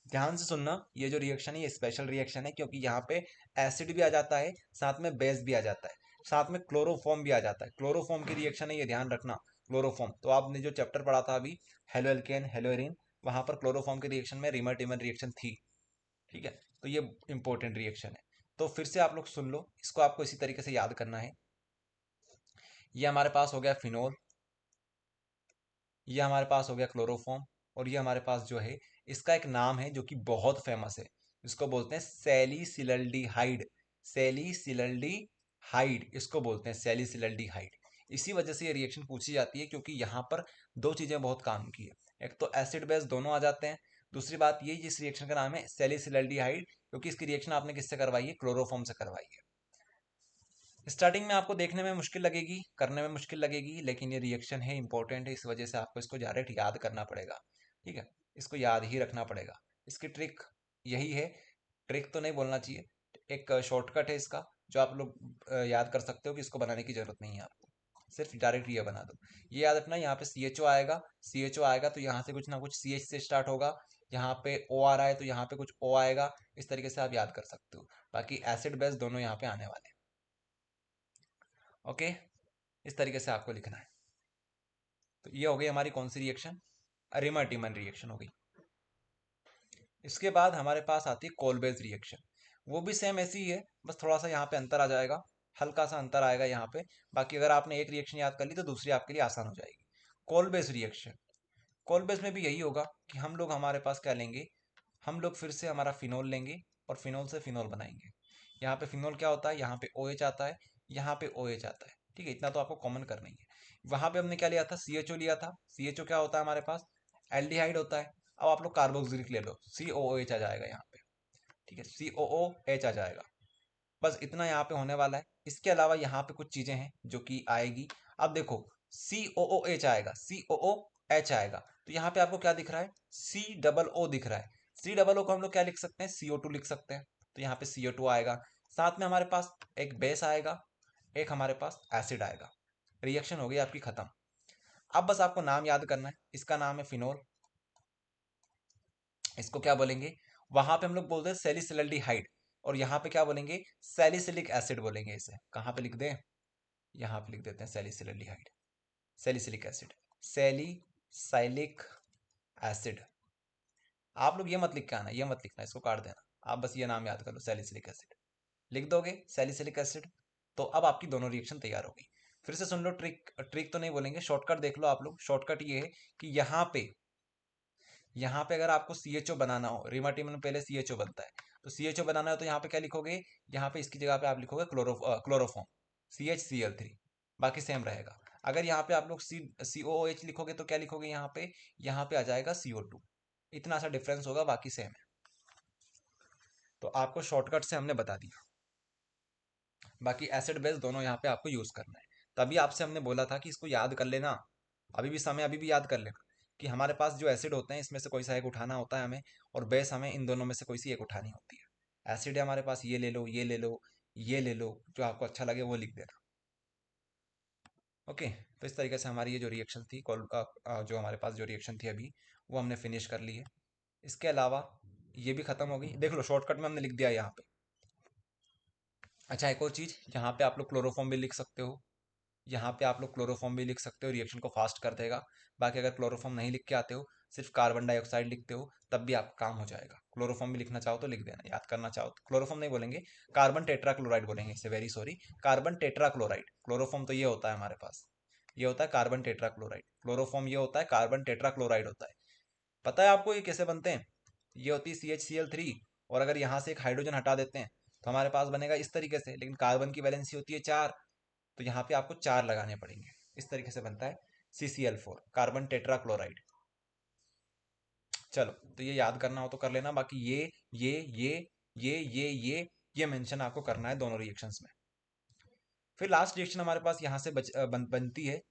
ध्यान से सुनना, ये जो रिएक्शन है ये स्पेशल रिएक्शन है, क्योंकि यहाँ पे एसिड भी आ जाता है, साथ में बेस भी आ जाता है, साथ में क्लोरोफॉर्म भी आ जाता है। क्लोरोफॉर्म की रिएक्शन है ये, ध्यान रखना। क्लोरोफॉर्म तो आपने जो चैप्टर पढ़ा था अभी, हेलो एल्केन हेलो एरीन, वहां पर क्लोरोफॉर्म की रिएक्शन में रीमर टीमर रिएक्शन थी। ठीक है, तो ये इंपॉर्टेंट रिएक्शन है। तो फिर से आप लोग सुन लो, इसको आपको इसी तरीके से याद करना है। ये हमारे पास हो गया फिनोल, ये हमारे पास हो गया क्लोरोफॉर्म, और ये हमारे पास जो है इसका एक नाम है जो कि बहुत फेमस है, इसको बोलते हैं सैलिसिलल्डिहाइड। सैलिसिलल्डिहाइड इसको बोलते हैं, सैलिसिलल्डिहाइड। इसी वजह से ये रिएक्शन पूछी जाती है, क्योंकि यहाँ पर दो चीजें बहुत काम की है, एक तो एसिड बेस दोनों आ जाते हैं, दूसरी बात ये जिस रिएक्शन का नाम है सैलिसिलल्डिहाइड, क्योंकि इसकी रिएक्शन आपने किससे करवाई है? क्लोरोफॉर्म से करवाई है। स्टार्टिंग में आपको देखने में मुश्किल लगेगी, करने में मुश्किल लगेगी, लेकिन ये रिएक्शन है, इंपॉर्टेंट है, इस वजह से आपको इसको डायरेक्ट याद करना पड़ेगा। ठीक है, इसको याद ही रखना पड़ेगा। इसकी ट्रिक यही है, ट्रिक तो नहीं बोलना चाहिए, एक शॉर्टकट है इसका जो आप लोग याद कर सकते हो कि इसको बनाने की जरूरत नहीं है आपको, सिर्फ डायरेक्ट ये बना दो। ये याद रखना, यहाँ पे CHO आएगा, CHO आएगा तो यहाँ से कुछ ना कुछ CH से स्टार्ट होगा, यहाँ पे O आ रहा है तो यहाँ पे कुछ O आएगा, इस तरीके से आप याद कर सकते हो। बाकी एसिड बेस दोनों यहाँ पे आने वाले हैं। ओके, इस तरीके से आपको लिखना है। तो ये हो गई हमारी कौन सी रिएक्शन? रीमर टीमन रिएक्शन हो गई। इसके बाद हमारे पास आती है कोलबेज रिएक्शन। वो भी सेम ऐसी ही है, बस थोड़ा सा यहाँ पे अंतर आ जाएगा, हल्का सा अंतर आएगा यहाँ पे। बाकी अगर आपने एक रिएक्शन याद कर ली तो दूसरी आपके लिए आसान हो जाएगी। कोलबेज रिएक्शन, कोलबेज में भी यही होगा कि हम लोग हमारे पास क्या लेंगे, हम लोग फिर से हमारा फिनोल लेंगे और फिनोल से फिनोल बनाएंगे। यहाँ पे फिनोल क्या होता है? यहाँ पे OH आता है, यहाँ पे OH आता है। ठीक है, इतना तो आपको कॉमन करना ही है। वहां पे हमने क्या लिया था? CHO लिया था। CHO क्या होता है हमारे पास? एल्डिहाइड होता है। अब आप लोग कार्बोक्सिलिक ले लो, COOH आ जाएगा यहाँ पे। ठीक है, COOH आ जाएगा। बस इतना यहाँ पे होने वाला है। इसके अलावा यहाँ पे कुछ चीजें हैं जो कि आएगी। अब देखो, COOH आएगा, COOH आएगा, तो यहाँ पे आपको क्या दिख रहा है? COO दिख रहा है। COO को हम लोग क्या लिख सकते हैं, CO2 लिख सकते हैं, तो यहाँ पे CO2 आएगा। साथ में हमारे पास एक बेस आएगा, एक हमारे पास एसिड आएगा। रिएक्शन हो गई आपकी खत्म। अब बस आपको नाम याद करना है। इसका नाम है फिनोल, इसको क्या बोलेंगे, वहां पे हम लोग बोलते हैं सैलिसिल्डिहाइड, और यहाँ पे क्या बोलेंगे, सैलिसिलिक एसिड बोलेंगे। इसे कहाँ पे लिख दें, यहाँ पे लिख देते हैं सैलिसिल्डिहाइड, सैलिसिलिक एसिड, सैलिसिलिक एसिड। आप लोग ये मत लिख के आना, ये मत लिखना, इसको काट देना, आप बस ये नाम याद कर लो, सैलिसिलिक एसिड लिख दोगे, सैलिसिलिक एसिड। तो अब आपकी दोनों रिएक्शन तैयार होगी। फिर से सुन लो, ट्रिक तो नहीं बोलेंगे, शॉर्टकट देख लो आप लोग। शॉर्टकट ये है कि यहाँ पे अगर आपको CHO बनाना हो, रीमाटिम में पहले CHO बनता है, तो CHO बनाना है तो यहाँ पे क्या लिखोगे, यहाँ पे इसकी जगह पे आप लिखोगे क्लोरोफॉर्म, CHCl3, बाकी सेम रहेगा। अगर यहाँ पे आप लोग COOH लिखोगे तो क्या लिखोगे, यहाँ पे आ जाएगा CO2। इतना सा डिफरेंस होगा, बाकी सेम है। तो आपको शॉर्टकट से हमने बता दिया, बाकी एसिड बेस दोनों यहाँ पे आपको यूज करना है। तभी आपसे हमने बोला था कि इसको याद कर लेना, अभी भी समय, अभी भी याद कर लेना कि हमारे पास जो एसिड होते हैं इसमें से कोई सा एक उठाना होता है हमें, और बेस हमें इन दोनों में से कोई सी एक उठानी होती है। एसिड है हमारे पास, ये ले लो, ये ले लो, ये ले लो, जो आपको अच्छा लगे वो लिख देना। ओके, तो इस तरीके से हमारी ये जो रिएक्शन थी, जो हमारे पास जो रिएक्शन थी अभी, वो हमने फिनिश कर ली है। इसके अलावा ये भी खत्म हो गई, देख लो शॉर्टकट में हमने लिख दिया यहाँ पे। अच्छा, एक और चीज, यहाँ पे आप लोग क्लोरोफॉर्म भी लिख सकते हो, यहाँ पे आप लोग क्लोरोफॉर्म भी लिख सकते हो, रिएक्शन को फास्ट कर देगा। बाकी अगर क्लोरोफॉर्म नहीं लिख के आते हो, सिर्फ कार्बन डाइऑक्साइड लिखते हो, तब भी आपका काम हो जाएगा। क्लोरोफॉर्म भी लिखना चाहो तो लिख देना, याद करना चाहो तो। क्लोरोफॉर्म नहीं बोलेंगे, कार्बन टेट्राक्लोराइड बोलेंगे इसे, very sorry, carbon tetrachloride. Chloroform तो ये होता है हमारे पास, ये होता है कार्बन टेट्राक्लोराइड। क्लोरोफॉर्म ये होता है कार्बन टेट्राक्लोराइड होता है। पता है आपको ये कैसे बनते हैं, ये होती है CHCl3, और अगर यहाँ से एक हाइड्रोजन हटा देते हैं तो हमारे पास बनेगा इस तरीके से, लेकिन कार्बन की वैलेंसी होती है 4, तो यहाँ पे आपको 4 लगाने पड़ेंगे। इस तरीके से बनता है CCl4, कार्बन टेट्राक्लोराइड। चलो, तो ये याद करना हो तो कर लेना, बाकी ये मेंशन आपको करना है दोनों रिएक्शंस में। फिर लास्ट रिएक्शन हमारे पास यहाँ से बनती है,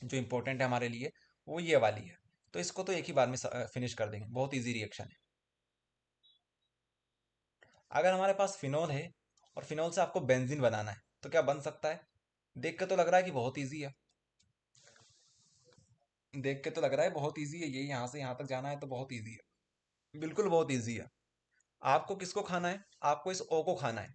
जो इंपॉर्टेंट है हमारे लिए, वो ये वाली है। तो इसको तो एक ही बार में फिनिश कर देंगे, बहुत ईजी रिएक्शन है। अगर हमारे पास फिनोल है और फिनोल से आपको बेंजीन बनाना है, तो क्या बन सकता है, देख के तो लग रहा है कि बहुत ईजी है, देख के तो लग रहा है बहुत ईजी है, ये यहाँ से यहाँ तक जाना है तो बहुत ईजी है, बिल्कुल बहुत ईजी है। आपको किसको खाना है, आपको इस O को खाना है,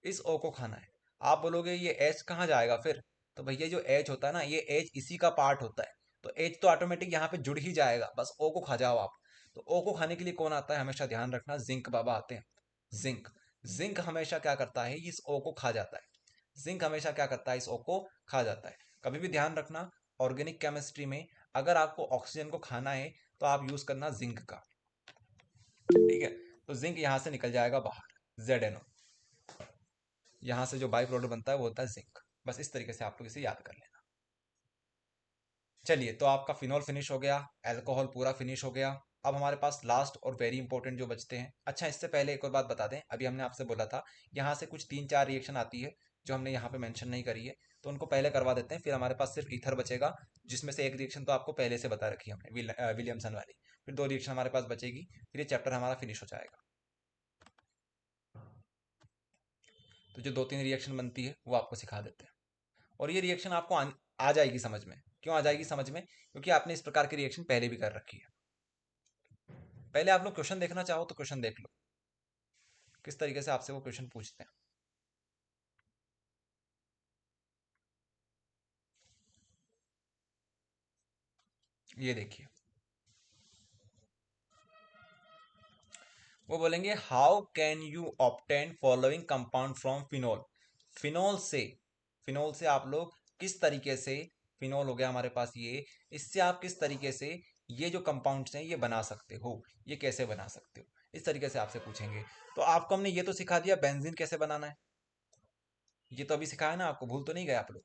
इस O को खाना है। आप बोलोगे ये H कहाँ जाएगा फिर, तो भैया जो H होता है ना, ये H इसी का पार्ट होता है, तो H तो ऑटोमेटिक यहाँ पे जुड़ ही जाएगा, बस O को खा जाओ आप। तो O को खाने के लिए कौन आता है, हमेशा ध्यान रखना, जिंक बाबा आते हैं। जिंक, जिंक हमेशा क्या करता है, इस O को खा जाता है। जिंक हमेशा क्या करता है, इस O को खा जाता है। कभी भी ध्यान रखना, ऑर्गेनिक केमिस्ट्री में अगर आपको ऑक्सीजन को खाना है तो आप यूज करना जिंक का, ठीक है। तो जिंक यहाँ से निकल जाएगा बाहर, ZNO, यहाँ से जो बाई प्रोडक्ट बनता है वो होता है जिंक। बस इस तरीके से आप लोग इसे याद कर लेना। चलिए, तो आपका फिनोल फिनिश हो गया, अल्कोहल पूरा फिनिश हो गया। अब हमारे पास लास्ट और वेरी इंपॉर्टेंट जो बचते हैं। अच्छा, इससे पहले एक और बात बता दें, अभी हमने आपसे बोला था यहाँ से कुछ 3-4 रिएक्शन आती है जो हमने यहाँ पे मेंशन नहीं करी है, तो उनको पहले करवा देते हैं, फिर हमारे पास सिर्फ ईथर बचेगा, जिसमें से एक रिएक्शन तो आपको पहले से बता रखी है हमने, विलियमसन वाली। फिर 2 रिएक्शन हमारे पास बचेगी, फिर ये चैप्टर हमारा फिनिश हो जाएगा। तो जो 2-3 रिएक्शन बनती है वो आपको सिखा देते हैं, और ये रिएक्शन आपको आ जाएगी समझ में। क्यों आ जाएगी समझ में, क्योंकि आपने इस प्रकार की रिएक्शन पहले भी कर रखी है। पहले आप लोग क्वेश्चन देखना चाहो तो क्वेश्चन देख लो, किस तरीके से आपसे वो क्वेश्चन पूछते हैं। ये देखिए, वो बोलेंगे how can you obtain following compound from phenol. Phenol से आप लोग किस तरीके से, फिनोल हो गया हमारे पास ये, इससे आप किस तरीके से ये जो कंपाउंड्स हैं ये बना सकते हो, ये कैसे बना सकते हो, इस तरीके से आपसे पूछेंगे। तो आपको हमने ये तो सिखा दिया बेंजीन कैसे बनाना है, ये तो अभी सिखाया ना आपको, भूल तो नहीं गए आप लोग,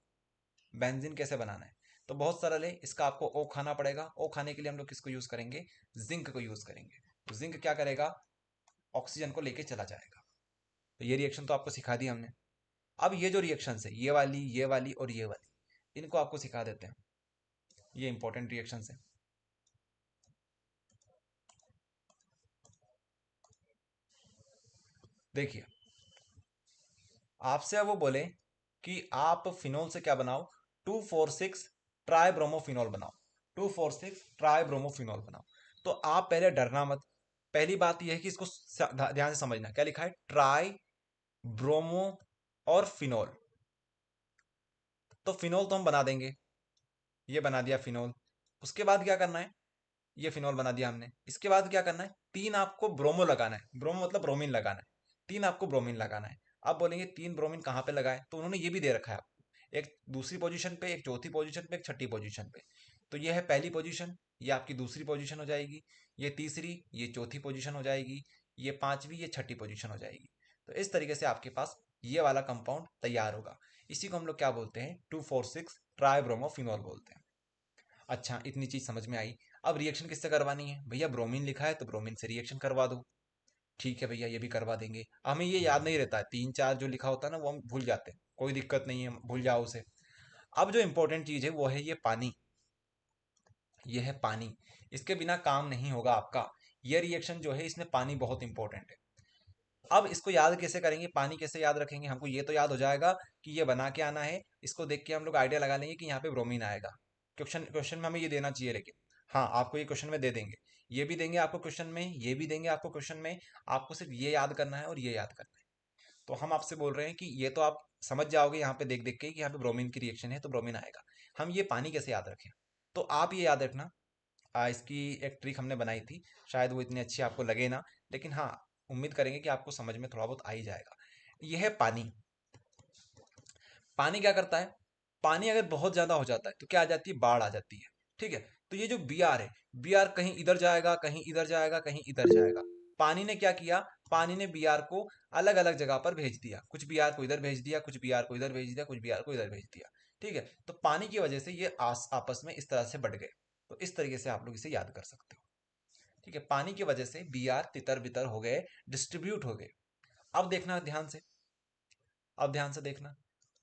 बेंजीन कैसे बनाना है। तो बहुत सरल है, इसका आपको ओ खाना पड़ेगा। ओ खाने के लिए हम लोग किसको यूज करेंगे, जिंक को यूज करेंगे। तो जिंक क्या करेगा, ऑक्सीजन को लेके चला जाएगा। तो ये रिएक्शन तो आपको सिखा दी हमने। अब ये जो रिएक्शन है, ये वाली और ये वाली, इनको आपको सिखा देते हैं। ये इंपॉर्टेंट रिएक्शन है। देखिए, आपसे वो बोले कि आप फिनोल से क्या बनाओ, 2,4,6 ट्राई ब्रोमोफिनोल बनाओ, 2,4,6 ट्राई ब्रोमोफिनोल बनाओ। तो आप पहले डरना मत। पहली बात यह है कि इसको ध्यान से समझना, क्या लिखा है, ट्राई ब्रोमो और फिनोल। तो फिनोल तो हम बना देंगे, ये बना दिया फिनोल। उसके बाद क्या करना है, ये फिनोल बना दिया हमने। इसके बाद क्या करना है, 3 आपको ब्रोमो लगाना है, ब्रोमो मतलब ब्रोमीन लगाना है, 3 आपको ब्रोमीन लगाना है। आप बोलेंगे 3 ब्रोमीन कहाँ पे लगाए, तो उन्होंने ये भी दे रखा है आपको, एक दूसरी पोजीशन पे, एक चौथी पोजीशन पे, एक छठी पोजीशन पे। तो ये है पहली पोजीशन, ये आपकी दूसरी पोजीशन हो जाएगी, ये तीसरी, ये चौथी पोजीशन हो जाएगी, ये पांचवी, ये छठी पोजीशन हो जाएगी। तो इस तरीके से आपके पास ये वाला कंपाउंड तैयार होगा। इसी को हम लोग क्या बोलते हैं, 2,4,6 ट्राइब्रोमोफिनॉल बोलते हैं। अच्छा, इतनी चीज समझ में आई। अब रिएक्शन किससे करवानी है, भैया ब्रोमीन लिखा है तो ब्रोमीन से रिएक्शन करवा दो। ठीक है भैया, ये भी करवा देंगे। हमें ये याद नहीं रहता है, 3-4 जो लिखा होता है ना वो हम भूल जाते हैं, कोई दिक्कत नहीं है, भूल जाओ उसे। अब जो इंपॉर्टेंट चीज है वो है ये पानी। ये है पानी, इसके बिना काम नहीं होगा आपका। ये रिएक्शन जो है इसमें पानी बहुत इंपॉर्टेंट है। अब इसको याद कैसे करेंगे, पानी कैसे याद रखेंगे, हमको ये तो याद हो जाएगा कि ये बना के आना है। इसको देख के हम लोग आइडिया लगा लेंगे कि यहाँ पे ब्रोमीन आएगा। क्वेश्चन क्वेश्चन में हमें ये देना चाहिए, लेकिन हाँ आपको ये क्वेश्चन में दे देंगे, ये भी देंगे आपको क्वेश्चन में, ये भी देंगे आपको क्वेश्चन में। आपको सिर्फ ये याद करना है और ये याद करना है। तो हम आपसे बोल रहे हैं कि ये तो आप समझ जाओगे यहाँ पे देख देख के कि यहाँ पे ब्रोमीन की रिएक्शन है तो ब्रोमीन आएगा। हम ये पानी कैसे याद रखें, तो आप ये याद रखना। इसकी एक ट्रिक हमने बनाई थी, शायद वो इतनी अच्छी आपको लगे ना, लेकिन हाँ उम्मीद करेंगे कि आपको समझ में थोड़ा बहुत आ ही जाएगा। यह है पानी। पानी क्या करता है, पानी अगर बहुत ज्यादा हो जाता है तो क्या आ जाती है, बाढ़ आ जाती है। ठीक है, तो ये जो बी आर है, बी आर कहीं इधर जाएगा, कहीं इधर जाएगा, कहीं इधर जाएगा। पानी ने क्या किया, पानी ने बी आर को अलग अलग जगह पर भेज दिया, कुछ बी आर को इधर भेज दिया, कुछ बी आर को इधर भेज दिया, कुछ बी आर को इधर भेज दिया। ठीक है, तो पानी की वजह से ये आपस में इस तरह से बढ़ गए। तो इस तरीके से आप लोग इसे याद कर सकते हो। ठीक है, पानी की वजह से बी आर तितर बितर हो गए, डिस्ट्रीब्यूट हो गए। अब देखना ध्यान से, अब ध्यान से देखना।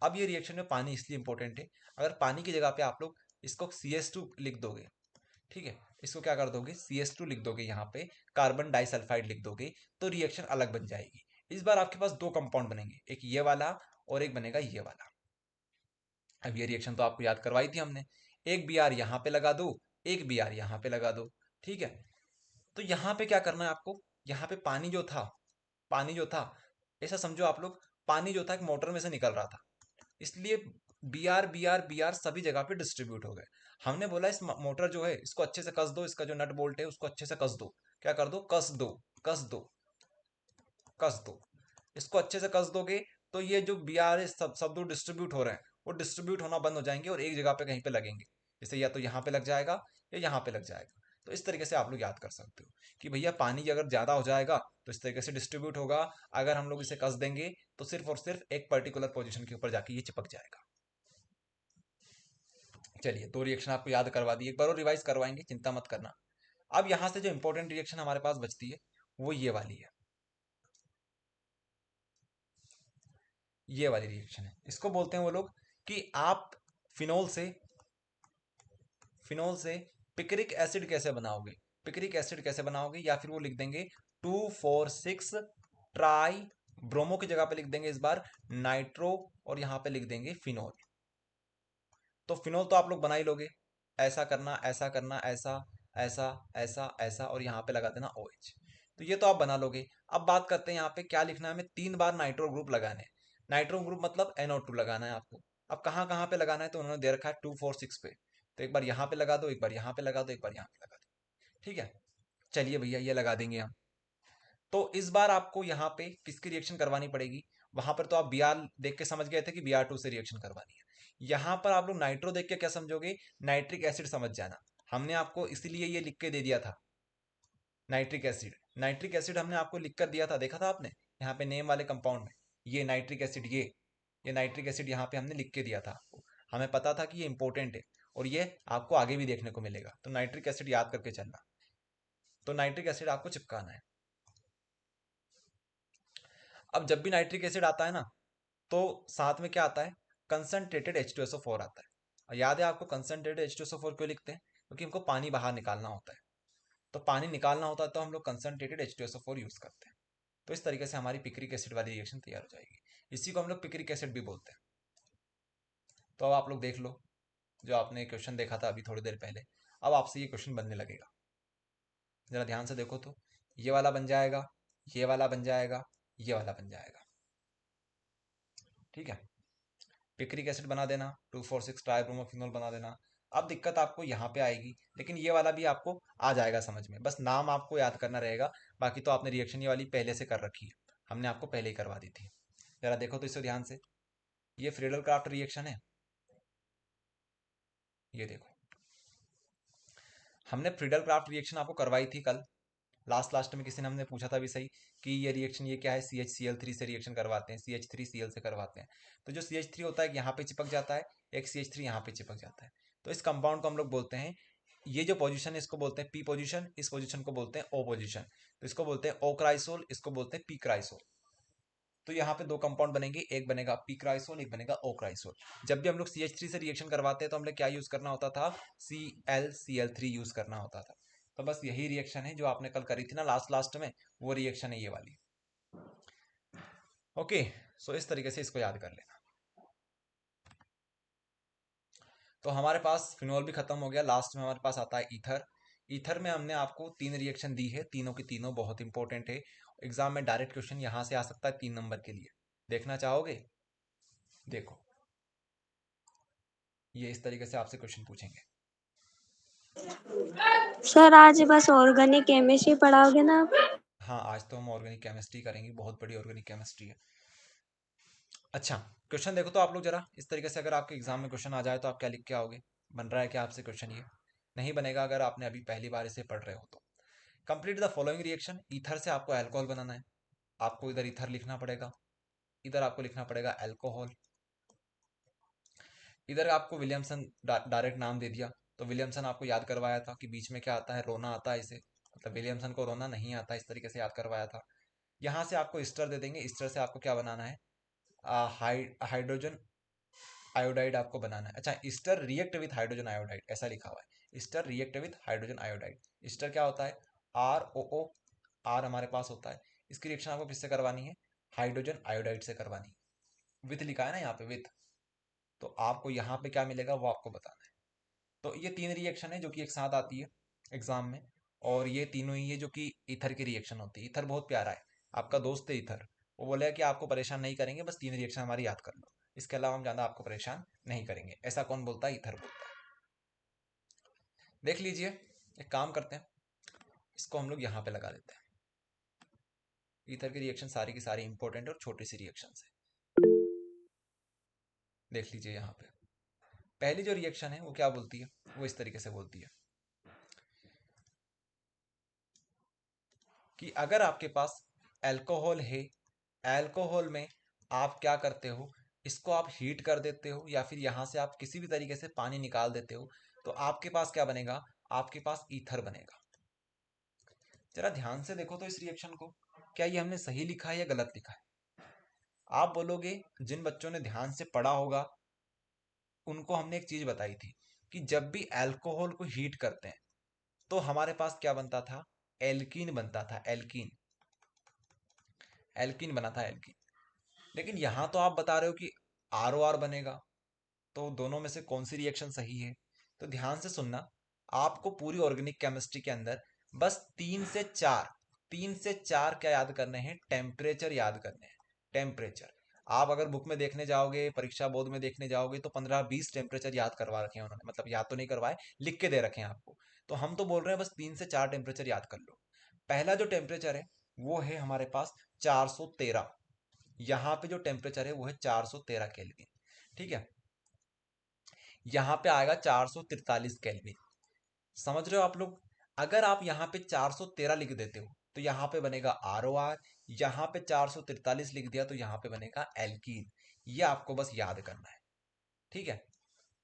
अब ये रिएक्शन में पानी इसलिए इंपॉर्टेंट है, अगर पानी की जगह पे आप लोग इसको CS2 लिख दोगे, ठीक है, इसको क्या कर दोगे, CS2 लिख दोगे, यहाँ पे कार्बन डाइसल्फाइड लिख दोगे, तो रिएक्शन अलग बन जाएगी। इस बार आपके पास 2 कंपाउंड बनेंगे, एक ये वाला और एक बनेगा ये वाला। अब ये रिएक्शन तो आपको याद करवाई थी हमने, एक बी आर यहाँ पे लगा दो, एक बी आर यहाँ पे लगा दो। ठीक है, तो यहाँ पे क्या करना है आपको, यहाँ पे पानी जो था, पानी जो था, ऐसा समझो आप लोग, पानी जो था एक मोटर में से निकल रहा था, इसलिए B R B R B R सभी जगह पे डिस्ट्रीब्यूट हो गए। हमने बोला इस मोटर जो है इसको अच्छे से कस दो, इसका जो नट बोल्ट है उसको अच्छे से कस दो। क्या कर दो, कस दो, कस दो, कस दो। इसको अच्छे से कस दोगे तो ये जो बी आर है सब सब दो डिस्ट्रीब्यूट हो रहे हैं, वो डिस्ट्रीब्यूट होना बंद हो जाएंगे और एक जगह पे कहीं पे लगेंगे। जैसे या तो यहाँ पे लग जाएगा या यहाँ पे लग जाएगा। तो इस तरीके से आप लोग याद कर सकते हो कि भैया पानी अगर ज्यादा हो जाएगा तो इस तरीके से डिस्ट्रीब्यूट होगा, अगर हम लोग इसे कस देंगे तो सिर्फ और सिर्फ एक पर्टिकुलर पोजीशन के ऊपर जाके ये चिपक जाएगा। चलिए, 2 रिएक्शन आपको याद करवा दी, एक बार और रिवाइज करवाएंगे, चिंता मत करना। अब यहां से जो इंपॉर्टेंट रिएक्शन हमारे पास बचती है वो ये वाली है, ये वाली रिएक्शन है। इसको बोलते हैं वो लोग कि आप फिनोल से, फिनोल से पिक्रिक एसिड कैसे बनाओगे, पिक्रिक एसिड कैसे बनाओगे, या फिर वो लिख देंगे 2,4,6 ट्राई ब्रोमो की जगह पे लिख देंगे इस बार नाइट्रो, और यहां पे लिख देंगे फिनोल। तो फिनोल तो आप लोग बना ही लोगे, ऐसा करना, ऐसा करना, ऐसा ऐसा ऐसा ऐसा, और यहाँ पे लगा देना OH। तो ये तो आप बना लोगे। अब बात करते हैं यहाँ पे क्या लिखना है, हमें 3 बार नाइट्रो ग्रुप लगाने हैं। नाइट्रो ग्रुप मतलब NO2 लगाना है आपको। अब कहाँ कहाँ पे लगाना है, तो उन्होंने दे रखा है 2,4,6 पे, तो एक बार यहाँ पे लगा दो, एक बार यहाँ पे लगा दो, एक बार यहाँ पे लगा दो। ठीक है, चलिए भैया ये लगा देंगे हम। तो इस बार आपको यहाँ पे किसकी रिएक्शन करवानी पड़ेगी, वहां पर तो आप Br देख के समझ गए थे कि Br2 से रिएक्शन करवानी है। यहाँ पर आप लोग नाइट्रो देख के क्या समझोगे, नाइट्रिक एसिड समझ जाना। हमने आपको इसीलिए ये लिख के दे दिया था, नाइट्रिक एसिड, नाइट्रिक एसिड हमने आपको लिख कर दिया था, देखा था आपने यहाँ पे नेम वाले कंपाउंड में, ये नाइट्रिक एसिड, ये नाइट्रिक एसिड यहाँ पे हमने लिख के दिया था आपको। हमें पता था कि ये इंपॉर्टेंट है और ये आपको आगे भी देखने को मिलेगा, तो नाइट्रिक एसिड याद करके चलना। तो नाइट्रिक एसिड आपको चिपकाना है। अब जब भी नाइट्रिक एसिड आता है ना, तो साथ में क्या आता है, कंसंट्रेटेड H2SO4 आता है। और याद है आपको कंसंट्रेटेड H2SO4 क्यों लिखते हैं, क्योंकि हमको पानी बाहर निकालना होता है। तो पानी निकालना होता है तो हम लोग कंसंट्रेटेड H2SO4 यूज करते हैं। तो इस तरीके से हमारी पिक्रिक एसिड वाली रिएक्शन तैयार हो जाएगी। इसी को हम लोग पिक्रिक एसिड भी बोलते हैं। तो अब आप लोग देख लो, जो आपने क्वेश्चन देखा था अभी थोड़ी देर पहले, अब आपसे ये क्वेश्चन बनने लगेगा। जरा ध्यान से देखो तो, ये वाला बन जाएगा, ये वाला बन जाएगा, ये वाला बन जाएगा। ठीक है, पिक्रिक एसिड बना देना, 2,4,6 ट्राइब्रोमोफिनॉल बना देना। अब दिक्कत आपको यहाँ पे आएगी, लेकिन ये वाला भी आपको आ जाएगा समझ में, बस नाम आपको याद करना रहेगा। बाकी तो आपने रिएक्शन ये वाली पहले से कर रखी है, हमने आपको पहले ही करवा दी थी। जरा देखो तो इसे ध्यान से, ये फ्रीडल क्राफ्ट रिएक्शन है। ये देखो, हमने फ्रीडल क्राफ्ट रिएक्शन आपको करवाई थी कल, लास्ट में किसी ने हमने पूछा था भी सही कि ये रिएक्शन ये क्या है, CHCl3 से रिएक्शन करवाते हैं, CH3Cl से करवाते हैं। तो जो CH3 होता है यहाँ पे चिपक जाता है, एक CH3 यहाँ पे चिपक जाता है। तो इस कंपाउंड को हम लोग बोलते हैं, ये जो पोजीशन है इसको बोलते हैं P पोजीशन, इस पोजीशन को बोलते हैं O पोजीशन। तो इसको बोलते हैं O क्राइसोल, इसको बोलते हैं P क्राइसोल। तो यहाँ पे दो कंपाउंड बनेंगे, एक बनेगा P क्राइसोल, एक बनेगा O क्राइसोल। जब भी हम लोग CH3 से रिएक्शन करवाते हैं तो हम लोग क्या यूज करना होता था, ClCl3 यूज करना होता था। तो बस यही रिएक्शन है जो आपने कल करी थी ना लास्ट में, वो रिएक्शन है ये वाली। ओके, सो इस तरीके से इसको याद कर लेना। तो हमारे पास फिनोल भी खत्म हो गया, लास्ट में हमारे पास आता है ईथर। ईथर में हमने आपको 3 रिएक्शन दी है, तीनों की तीनों बहुत इंपॉर्टेंट है। एग्जाम में डायरेक्ट क्वेश्चन यहां से आ सकता है 3 नंबर के लिए, देखना चाहोगे? देखो, ये इस तरीके से आपसे क्वेश्चन पूछेंगे। सर आज बस ऑर्गेनिक केमिस्ट्री पढ़ाओगे ना आप? हाँ, आज तो हम ऑर्गेनिक केमिस्ट्री करेंगे, बहुत बड़ी ऑर्गेनिक केमिस्ट्री है। अच्छा, क्वेश्चन देखो तो आप लोग जरा इस तरीके से, अगर आपके एग्जाम में क्वेश्चन आ जाए तो आप क्या लिख के आओगे? बन रहा है क्या आपसे क्वेश्चन? ये नहीं बनेगा अगर आपने अभी पहली बार इसे पढ़ रहे हो तो। Complete the following reaction, ether से आपको अल्कोहल बनाना है। आपको इधर ईथर लिखना पड़ेगा, इधर आपको लिखना पड़ेगा अल्कोहल। इधर आपको विलियमसन डायरेक्ट नाम दे दिया, तो विलियमसन आपको याद करवाया था कि बीच में क्या आता है, रोना आता है इसे, मतलब विलियमसन को रोना नहीं आता, इस तरीके से याद करवाया था। यहाँ से आपको ईस्टर दे देंगे, ईस्टर से आपको क्या बनाना है, हाइड्रोजन आयोडाइड आपको बनाना है। अच्छा, Easter react with hydrogen iodide ऐसा लिखा हुआ है, Easter react with hydrogen iodide. Easter क्या होता है, ROO, R हमारे पास होता है। इसकी रिएक्शन आपको किससे करवानी है, हाइड्रोजन आयोडाइड से करवानी है। विथ लिखा है ना यहाँ पे, विथ, तो आपको यहाँ पे क्या मिलेगा वो आपको बताना है। तो ये 3 रिएक्शन है जो कि एक साथ आती है एग्जाम में, और ये तीनों ही है जो कि ईथर की रिएक्शन होती है। ईथर बहुत प्यारा है, आपका दोस्त है ईथर, वो बोलेगा कि आपको परेशान नहीं करेंगे, बस 3 रिएक्शन हमारी याद कर लो, इसके अलावा हम ज़्यादा आपको परेशान नहीं करेंगे। ऐसा कौन बोलता है? ईथर बोलता है। देख लीजिए, एक काम करते हैं, इसको हम लोग यहाँ पे लगा देते हैं। ईथर की रिएक्शन सारी की सारी इंपॉर्टेंट और छोटी सी रिएक्शन है। देख लीजिए यहाँ पे पहली जो रिएक्शन है वो क्या बोलती है, वो इस तरीके से बोलती है कि अगर आपके पास अल्कोहल है, अल्कोहल में आप क्या करते हो, इसको आप हीट कर देते हो या फिर यहाँ से आप किसी भी तरीके से पानी निकाल देते हो, तो आपके पास क्या बनेगा, आपके पास ईथर बनेगा। जरा ध्यान से देखो तो इस रिएक्शन को, क्या ये हमने सही लिखा है या गलत लिखा है? आप बोलोगे, जिन बच्चों ने ध्यान से पढ़ा होगा उनको हमने एक चीज बताई थी कि जब भी अल्कोहल को हीट करते हैं तो हमारे पास क्या बनता था, एल्कीन बनता था, एल्कीन, एल्कीन बना था, एल्कीन। लेकिन यहां तो आप बता रहे हो कि ROR बनेगा, तो दोनों में से कौन सी रिएक्शन सही है? तो ध्यान से सुनना, आपको पूरी ऑर्गेनिक केमिस्ट्री के अंदर बस 3 से 4 क्या याद करने हैं, टेम्परेचर याद करने हैं, टेम्परेचर। आप अगर बुक में देखने जाओगे, परीक्षा बोर्ड में देखने जाओगे तो 15-20 टेम्परेचर याद करवा रखे हैं उन्होंने, मतलब याद तो नहीं करवाए, लिख के दे रखे हैं आपको। तो हम तो बोल रहे हैं बस 3 से 4 टेम्परेचर याद कर लो। पहला जो टेम्परेचर है वो है हमारे पास 413, यहाँ पे जो टेम्परेचर है वो है 413 केल्विन। ठीक है, यहाँ पे आएगा 443 केल्विन। समझ रहे हो आप लोग? अगर आप यहाँ पे 413 लिख देते हो तो यहाँ पे बनेगा ROR, यहाँ पे 443 लिख दिया तो यहाँ पे बनेगा एल्कीन। ये आपको बस याद करना है, ठीक है।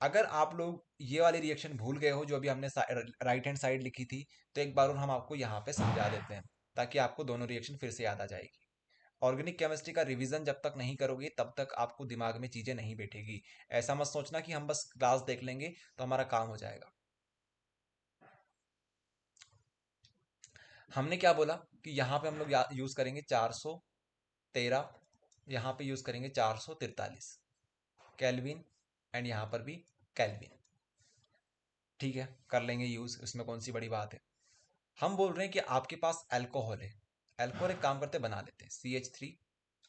अगर आप लोग ये वाली रिएक्शन भूल गए हो जो अभी हमने राइट हैंड साइड लिखी थी, तो एक बार और हम आपको यहाँ पे समझा देते हैं ताकि आपको दोनों रिएक्शन फिर से याद आ जाएगी। ऑर्गेनिक केमिस्ट्री का रिवीजन जब तक नहीं करोगे तब तक आपको दिमाग में चीजें नहीं बैठेगी। ऐसा मत सोचना कि हम बस क्लास देख लेंगे तो हमारा काम हो जाएगा। हमने क्या बोला कि यहाँ पे हम लोग यूज करेंगे 413, यहाँ पे यूज करेंगे 443 केल्विन, एंड यहाँ पर भी केल्विन। ठीक है, कर लेंगे यूज, इसमें कौन सी बड़ी बात है। हम बोल रहे हैं कि आपके पास अल्कोहल है, अल्कोहल एक काम करते बना लेते हैं CH3,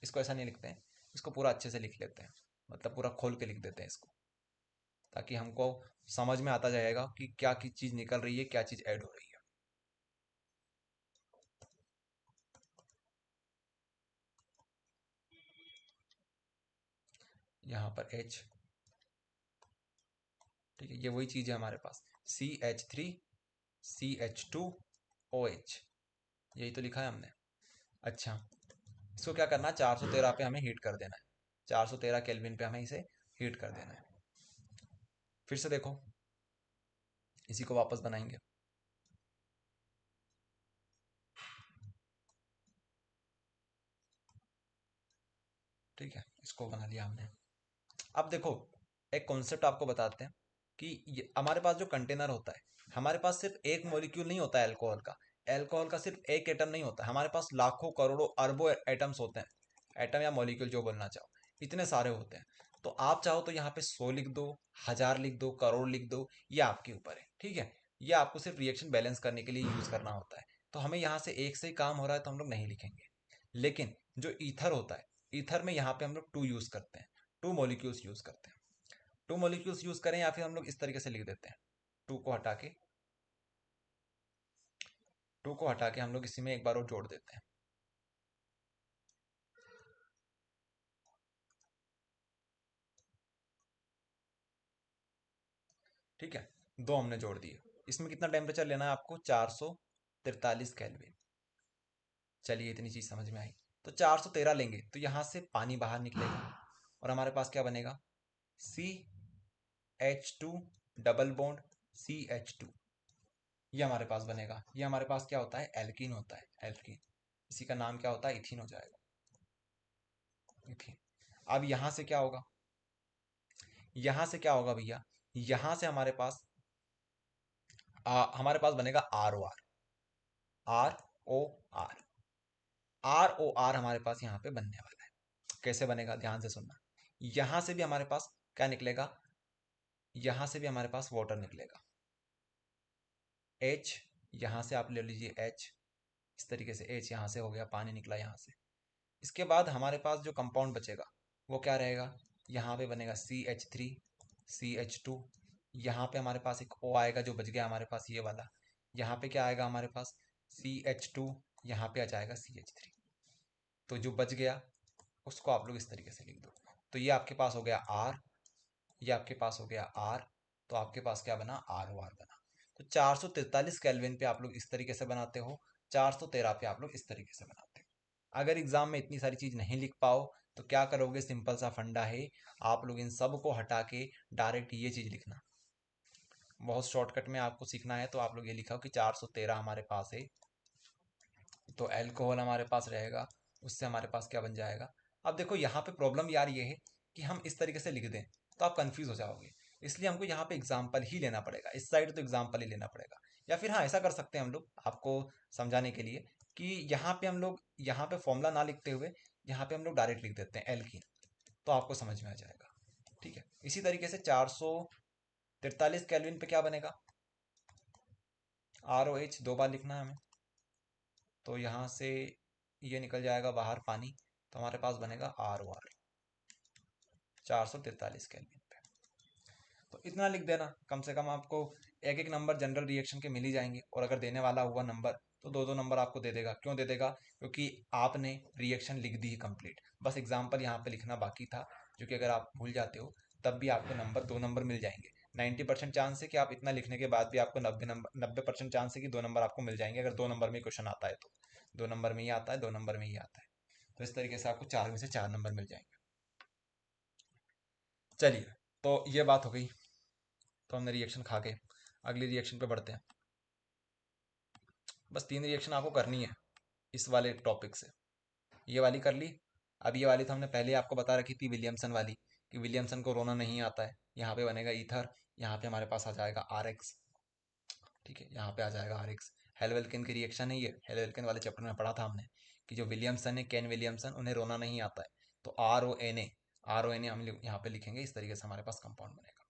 इसको ऐसा नहीं लिखते हैं, इसको पूरा अच्छे से लिख लेते हैं, मतलब पूरा खोल के लिख देते हैं इसको, ताकि हमको समझ में आता जाएगा कि क्या की चीज निकल रही है, क्या चीज ऐड हो रही है। यहाँ पर H, ठीक है, ये वही चीज है हमारे पास, CH3 CH2OH, यही तो लिखा है हमने। अच्छा, इसको क्या करना है, 413 पे हमें हीट कर देना है, 413 केल्विन पे हमें इसे हीट कर देना है। फिर से देखो, इसी को वापस बनाएंगे। ठीक है, इसको बना लिया हमने। अब देखो, एक कॉन्सेप्ट आपको बताते हैं कि हमारे पास जो कंटेनर होता है, हमारे पास सिर्फ एक मॉलिक्यूल नहीं होता है अल्कोहल का, अल्कोहल का सिर्फ एक एटम नहीं होता, हमारे पास लाखों करोड़ों अरबों एटम्स होते हैं, एटम या मॉलिक्यूल जो बोलना चाहो, इतने सारे होते हैं। तो आप चाहो तो यहाँ पे 100 लिख दो, 1000 लिख दो, करोड़ लिख दो, ये आपके ऊपर है। ठीक है, ये आपको सिर्फ रिएक्शन बैलेंस करने के लिए यूज करना होता है। तो हमें यहाँ से एक से ही काम हो रहा है तो हम लोग नहीं लिखेंगे। लेकिन जो ईथर होता है, ईथर में यहाँ पे हम लोग 2 यूज करते हैं, 2 मॉलिक्यूल्स यूज करते हैं। 2 मॉलिक्यूल्स यूज करें, या फिर हम लोग इस तरीके से लिख देते हैं, 2 को हटा के, 2 को हटा के हम लोग इसी में एक बार और जोड़ देते हैं। ठीक है, 2 हमने जोड़ दिए। इसमें कितना टेम्परेचर लेना है आपको, 443 केल्विन। चलिए, इतनी चीज समझ में आई। तो 413 लेंगे तो यहां से पानी बाहर निकलेगा, और हमारे पास क्या बनेगा, CH2 डबल बॉन्ड CH2, ये हमारे पास बनेगा। ये हमारे पास क्या होता है, एल्कीन होता है, एल्कीन। इसी का नाम क्या होता है, इथीन हो जाएगा, इथीन। अब यहां से क्या होगा, यहां से क्या होगा भैया, यहां से हमारे पास बनेगा ROR, ROR, ROR हमारे पास यहाँ पे बनने वाला है। कैसे बनेगा, ध्यान से सुनना। यहां से भी हमारे पास क्या निकलेगा, यहां से भी हमारे पास वाटर निकलेगा, H, यहां से आप ले लीजिए H, इस तरीके से H यहां से हो गया, पानी निकला यहां से। इसके बाद हमारे पास जो कंपाउंड बचेगा वो क्या रहेगा, यहाँ पे बनेगा CH3 CH2, यहाँ पे हमारे पास एक O आएगा जो बच गया हमारे पास, ये वाला। यहाँ पे क्या आएगा हमारे पास, CH2, यहाँ पे आ जाएगा CH3। तो जो बच गया उसको आप लोग इस तरीके से लिख दो। तो ये आपके पास हो गया R, ये आपके पास हो गया R, तो आपके पास क्या बना, ROR बना। तो 443 केल्विन पे आप लोग इस तरीके से बनाते हो, 413 पे आप लोग इस तरीके से बनाते हो। अगर एग्जाम में इतनी सारी चीज नहीं लिख पाओ तो क्या करोगे, सिंपल सा फंडा है, आप लोग इन सब को हटा के डायरेक्ट ये चीज लिखना। बहुत शॉर्टकट में आपको सीखना है तो आप लोग ये लिखा हो कि 413 हमारे पास है, तो अल्कोहल हमारे पास रहेगा, उससे हमारे पास क्या बन जाएगा। अब देखो यहाँ पे प्रॉब्लम यार ये है कि हम इस तरीके से लिख दें तो आप कंफ्यूज हो जाओगे, इसलिए हमको यहाँ पे एग्जाम्पल ही लेना पड़ेगा, इस साइड तो एग्जाम्पल ही लेना पड़ेगा। या फिर हाँ, ऐसा कर सकते हैं हम लोग आपको समझाने के लिए कि यहाँ पे हम लोग, यहाँ पे फॉर्मूला ना लिखते हुए यहाँ पे हम लोग डायरेक्ट लिख देते हैं एल्कीन, तो आपको समझ में आ जाएगा। ठीक है, इसी तरीके से 443 केल्विन पे क्या बनेगा, ROH 2 बार लिखना है हमें, तो यहाँ से ये निकल जाएगा बाहर पानी, तो हमारे पास बनेगा ROR 443 केल्विन पे। तो इतना लिख देना, कम से कम आपको एक एक नंबर जनरल रिएक्शन के मिल ही जाएंगे, और अगर देने वाला हुआ नंबर तो 2-2 नंबर आपको दे देगा। क्यों दे देगा, क्योंकि आपने रिएक्शन लिख दी ही कंप्लीट, बस एग्जाम्पल यहाँ पे लिखना बाकी था, जो कि अगर आप भूल जाते हो तब भी आपको 2 नंबर मिल जाएंगे। 90% चांस है कि आप इतना लिखने के बाद भी आपको 90% चांस है कि 2 नंबर आपको मिल जाएंगे, अगर 2 नंबर में क्वेश्चन आता है तो। 2 नंबर में ही आता है, 2 नंबर में ही आता है, तो इस तरीके से आपको 4 में से 4 नंबर मिल जाएंगे। चलिए, तो ये बात हो गई, तो हमने रिएक्शन खा के अगली रिएक्शन पे बढ़ते हैं। बस 3 रिएक्शन आपको करनी है इस वाले टॉपिक से, ये वाली कर ली। अब ये वाली तो हमने पहले आपको बता रखी थी, विलियमसन वाली, कि विलियमसन को रोना नहीं आता है। यहाँ पे बनेगा ईथर, यहाँ पे हमारे पास आ जाएगा RX, ठीक है, यहाँ पे आ जाएगा RX, हेलो एल्केन की रिएक्शन है ये। हेलो एल्केन वाले चैप्टर में पढ़ा था हमने कि जो विलियमसन है, केन विलियमसन, उन्हें रोना नहीं आता है, तो RONA हम यहाँ पे लिखेंगे। इस तरीके से हमारे पास कंपाउंड बनेगा।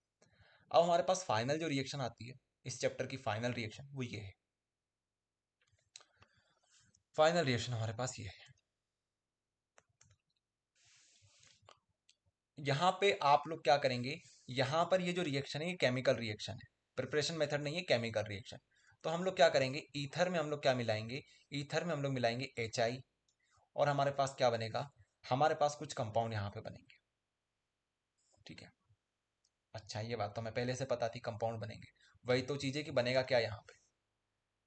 अब हमारे पास फाइनल जो रिएक्शन आती है इस चैप्टर की, फाइनल रिएक्शन वो ये है। फाइनल रिएक्शन हमारे पास ये है। यहाँ पे आप लोग क्या करेंगे, यहाँ पर ये जो रिएक्शन है ये केमिकल रिएक्शन है, प्रिपरेशन मेथड नहीं है, केमिकल रिएक्शन। तो हम लोग क्या करेंगे, ईथर में हम लोग क्या मिलाएंगे, ईथर में हम लोग मिलाएंगे HI, और हमारे पास क्या बनेगा, हमारे पास कुछ कंपाउंड यहाँ पे बनेंगे। ठीक है, अच्छा ये बात तो हमें पहले से पता थी, कंपाउंड बनेंगे। वही तो चीज़ है कि बनेगा क्या यहाँ पे,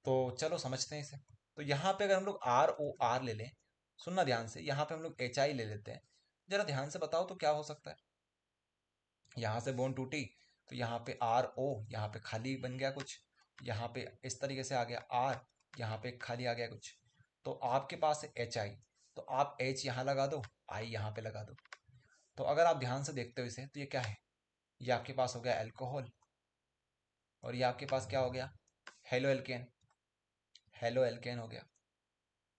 तो चलो समझते हैं इसे। तो यहाँ पे अगर हम लोग ROR ले लें, सुनना ध्यान से, यहाँ पे हम लोग HI ले लेते हैं, जरा ध्यान से बताओ तो क्या हो सकता है। यहाँ से बॉन्ड टूटी तो यहाँ पे RO, यहाँ पे खाली बन गया कुछ, यहाँ पे इस तरीके से आ गया R, यहाँ पे खाली आ गया कुछ। तो आपके पास है HI, तो आप H यहाँ लगा दो, I यहाँ पे लगा दो। तो अगर आप ध्यान से देखते हो इसे तो ये क्या है, ये आपके पास हो गया अल्कोहल, और ये आपके पास क्या हो गया, हेलो एल्केन, हेलो एल्केन हो गया।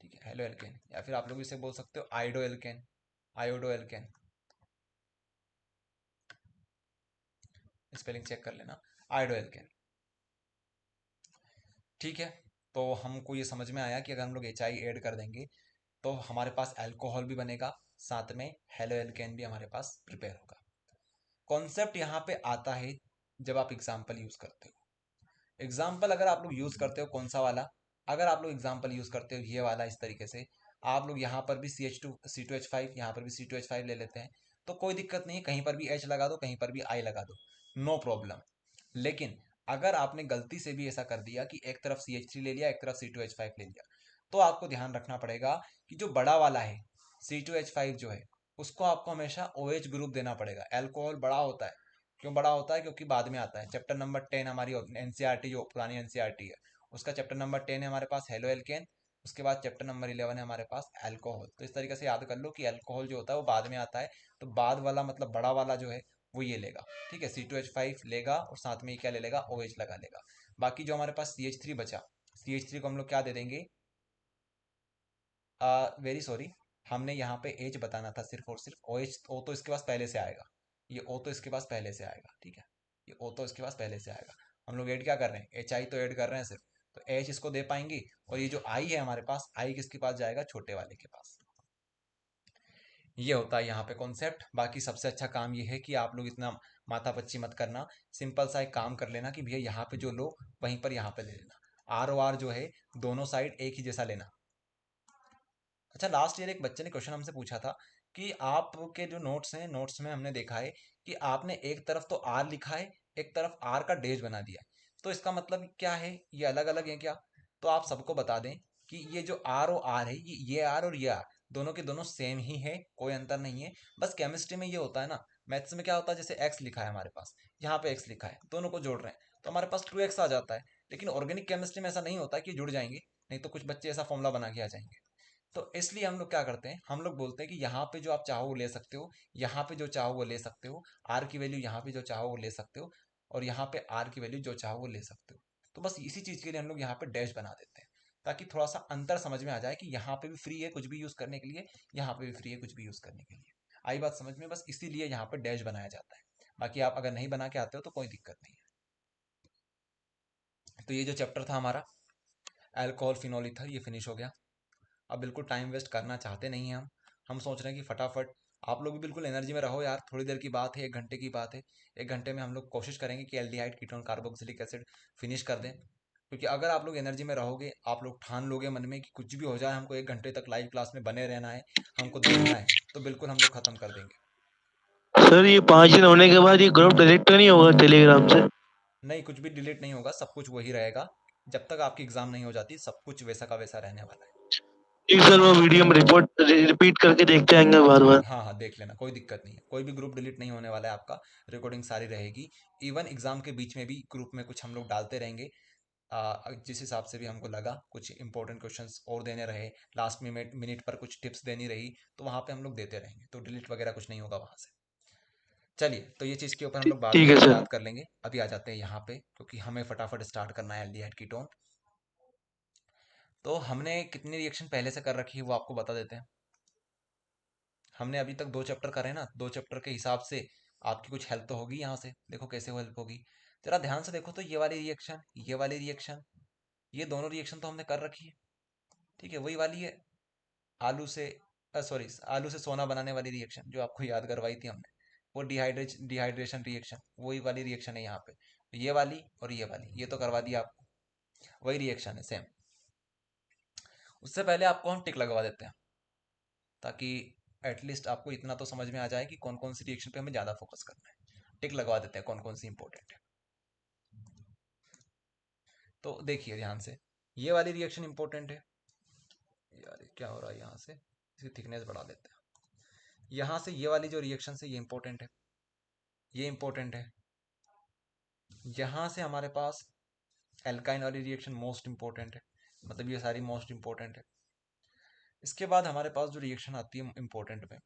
ठीक है, हेलो एल्केन, या फिर आप लोग इसे बोल सकते हो iodo alkane, iodo alkane, spelling check कर लेना, आयोडो एल्केन। ठीक है, तो हमको ये समझ में आया कि अगर हम लोग HI ऐड कर देंगे तो हमारे पास अल्कोहल भी बनेगा, साथ में हेलो एल्केन भी हमारे पास प्रिपेयर होगा। कॉन्सेप्ट यहाँ पे आता है जब आप एग्जाम्पल यूज करते हो। एग्जाम्पल अगर आप लोग यूज करते हो कौन सा वाला, अगर आप लोग एग्जाम्पल यूज करते हो ये वाला, इस तरीके से आप लोग यहाँ पर भी C2H5, यहाँ पर भी C2H5 ले लेते हैं, तो कोई दिक्कत नहीं है, कहीं पर भी H लगा दो, कहीं पर भी I लगा दो, नो प्रॉब्लम। लेकिन अगर आपने गलती से भी ऐसा कर दिया कि एक तरफ CH3 ले लिया, एक तरफ C2H5 ले लिया, तो आपको ध्यान रखना पड़ेगा कि जो बड़ा वाला है C2H5 जो है उसको आपको हमेशा OH ग्रुप देना पड़ेगा। अल्कोहल बड़ा होता है, क्यों बड़ा होता है, क्योंकि बाद में आता है। चैप्टर नंबर 10 हमारी NCERT, जो पुरानी NCERT है, उसका चैप्टर नंबर 10 है हमारे पास हेलो एल्केन, उसके बाद चैप्टर नंबर 11 है हमारे पास अल्कोहल। तो इस तरीके से याद कर लो कि अल्कोहल जो होता है वो बाद में आता है, तो बाद वाला मतलब बड़ा वाला जो है वो ये लेगा। ठीक है, C2H5 लेगा और साथ में ये क्या ले लेगा, OH लगा लेगा। बाकी जो हमारे पास CH3 बचा, CH3 को हम लोग क्या दे देंगे, वेरी सॉरी, हमने यहाँ पे H बताना था सिर्फ और सिर्फ, OH O तो इसके पास पहले से आएगा, ये O तो इसके पास पहले से आएगा। ठीक है, ये O तो इसके पास पहले से आएगा। हम लोग ऐड क्या कर रहे हैं, HI तो ऐड कर रहे हैं सिर्फ, तो H इसको दे पाएंगे, और ये जो I है हमारे पास, I किसके पास जाएगा, छोटे वाले के पास। ये होता है यहाँ पे कॉन्सेप्ट। बाकी सबसे अच्छा काम ये है कि आप लोग इतना माथा पच्ची मत करना, सिंपल सा एक काम कर लेना कि भैया यहाँ पे जो लो वहीं पर यहाँ पे ले लेना। ROR जो है दोनों साइड एक ही जैसा लेना। अच्छा, लास्ट ईयर एक बच्चे ने क्वेश्चन हमसे पूछा था कि आपके जो नोट्स हैं, नोट्स में हमने देखा है कि आपने एक तरफ तो R लिखा है, एक तरफ R का डैश बना दिया है, तो इसका मतलब क्या है, ये अलग अलग है क्या। तो आप सबको बता दें कि ये जो R और R है, ये R और ये R दोनों के दोनों सेम ही है, कोई अंतर नहीं है। बस केमिस्ट्री में ये होता है ना, मैथ्स में क्या होता है, जैसे x लिखा है हमारे पास, यहाँ पे x लिखा है, दोनों को जोड़ रहे हैं तो हमारे पास 2x आ जाता है। लेकिन ऑर्गेनिक केमिस्ट्री में ऐसा नहीं होता कि जुड़ जाएंगे, नहीं तो कुछ बच्चे ऐसा फॉर्मूला बना के आ जाएंगे। तो इसलिए हम लोग क्या करते हैं, हम लोग बोलते हैं कि यहाँ पे जो आप चाहो वो ले सकते हो, यहाँ पे जो चाहो वो ले सकते हो, आर की वैल्यू यहाँ पे जो चाहो वो ले सकते हो, और यहाँ पे आर की वैल्यू जो चाहो वो ले सकते हो। तो बस इसी चीज़ के लिए हम लोग यहाँ पे डैश बना देते हैं, ताकि थोड़ा सा अंतर समझ में आ जाए कि यहाँ पे भी फ्री है कुछ भी यूज़ करने के लिए, यहाँ पे भी फ्री है कुछ भी यूज़ करने के लिए। आई बात समझ में, बस इसीलिए यहाँ पे डैश बनाया जाता है। बाकी आप अगर नहीं बना के आते हो तो कोई दिक्कत नहीं है। तो ये जो चैप्टर था हमारा अल्कोहल फिनोल ईथर, ये फिनिश हो गया। अब बिल्कुल टाइम वेस्ट करना चाहते नहीं हैं हम सोच रहे हैं कि फटाफट आप लोग भी बिल्कुल एनर्जी में रहो यार, थोड़ी देर की बात है, 1 घंटे की बात है। 1 घंटे में हम लोग कोशिश करेंगे कि aldehyde ketone carboxylic acid finish कर दें, क्योंकि अगर आप लोग एनर्जी में रहोगे, आप लोग ठान लोगे मन में कि कुछ भी हो जाए हमको 1 घंटे तक लाइव क्लास में बने रहना है, हमको देखना है, तो बिल्कुल हम लोग खत्म कर देंगे। सर ये 5 दिन होने के बाद ये ग्रुप डिलीट तो नहीं होगा टेलीग्राम से? नहीं, कुछ भी डिलीट नहीं होगा, सब कुछ वही रहेगा। जब तक आपकी एग्जाम नहीं हो जाती सब कुछ वैसा का वैसा रहने वाला है। ठीक सर, वो वीडियो में रिपोर्ट रिपीट करके देखते आएंगे बार बार। हाँ हाँ, देख लेना, कोई दिक्कत नहीं है, कोई भी ग्रुप डिलीट नहीं होने वाला है आपका, रिकॉर्डिंग सारी रहेगी। इवन एग्जाम के बीच में भी ग्रुप में कुछ हम लोग डालते रहेंगे, जिस हिसाब से भी हमको लगा कुछ इंपॉर्टेंट क्वेश्चंस और देने रहे, लास्ट मिनट पर कुछ टिप्स देनी रही, तो वहाँ पे हम लोग देते रहेंगे, तो डिलीट वगैरह कुछ नहीं होगा वहाँ से। चलिए, तो ये चीज़ के ऊपर हम लोग बाद ठीक में है सर। बात कर लेंगे। अभी आ जाते हैं यहाँ पे, क्योंकि हमें फटाफट स्टार्ट करना है एल्डिहाइड कीटोन। तो हमने कितनी रिएक्शन पहले से कर रखी है वो आपको बता देते हैं। हमने अभी तक 2 चैप्टर करे ना, 2 चैप्टर के हिसाब से आपकी कुछ हेल्प तो होगी यहाँ से। देखो कैसे हेल्प होगी, जरा ध्यान से देखो तो ये वाली रिएक्शन, ये वाली रिएक्शन, ये दोनों रिएक्शन तो हमने कर रखी है। ठीक है, वही वाली है आलू से सॉरी आलू से सोना बनाने वाली रिएक्शन जो आपको याद करवाई थी हमने, वो डिहाइड्रेशन रिएक्शन, वही वाली रिएक्शन है यहाँ पे। ये वाली और ये तो करवा दिया आपको, वही रिएक्शन है सेम। उससे पहले आपको हम टिक लगवा देते हैं ताकि एटलीस्ट आपको इतना तो समझ में आ जाए कि कौन कौन सी रिएक्शन पे हमें ज़्यादा फोकस करना है। टिक लगवा देते हैं कौन कौन सी इंपॉर्टेंट है। तो देखिए ध्यान से, ये वाली रिएक्शन इंपॉर्टेंट है। यार ये क्या हो रहा है, यहाँ से इसकी थिकनेस बढ़ा देते हैं। यहाँ से ये वाली जो रिएक्शन है ये इंपॉर्टेंट है, ये इंपॉर्टेंट है। यहाँ से हमारे पास एल्काइन वाली रिएक्शन मोस्ट इंपॉर्टेंट है, मतलब ये सारी मोस्ट इंपॉर्टेंट है। इसके बाद हमारे पास जो रिएक्शन आती है इंपॉर्टेंट में,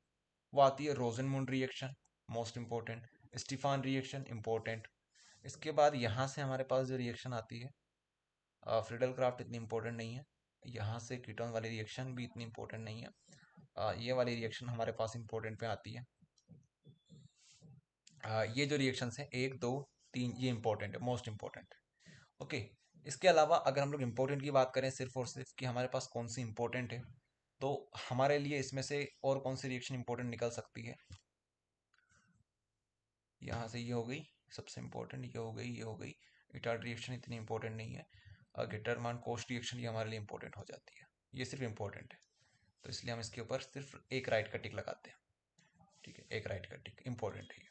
वो आती है Rosenmund reaction, most important. Stephen reaction important. इसके बाद यहाँ से हमारे पास जो रिएक्शन आती है फ्रीडल क्राफ्ट इतनी इंपॉर्टेंट नहीं है। यहाँ से कीटोन वाली रिएक्शन भी इतनी इंपॉर्टेंट नहीं है। ये वाली रिएक्शन हमारे पास इंपॉर्टेंट पे आती है। ये जो रिएक्शंस हैं 1 2 3 ये इंपॉर्टेंट है, मोस्ट इंपॉर्टेंट है। ओके, इसके अलावा अगर हम लोग इंपॉर्टेंट की बात करें सिर्फ और सिर्फ कि हमारे पास कौन सी इंपॉर्टेंट है, तो हमारे लिए इसमें से और कौन सी रिएक्शन इंपॉर्टेंट निकल सकती है। यहाँ से ये हो गई सबसे इंपॉर्टेंट, ये हो गई, ये हो गई। इटार्ड रिएक्शन इतनी इंपॉर्टेंट नहीं है। गिटरमान कोस्ट रिएक्शन ये हमारे लिए इंपॉर्टेंट हो जाती है, ये सिर्फ इंपॉर्टेंट है, तो इसलिए हम इसके ऊपर सिर्फ एक राइट का टिक लगाते हैं। ठीक है, एक राइट का टिक इंपॉर्टेंट है ये।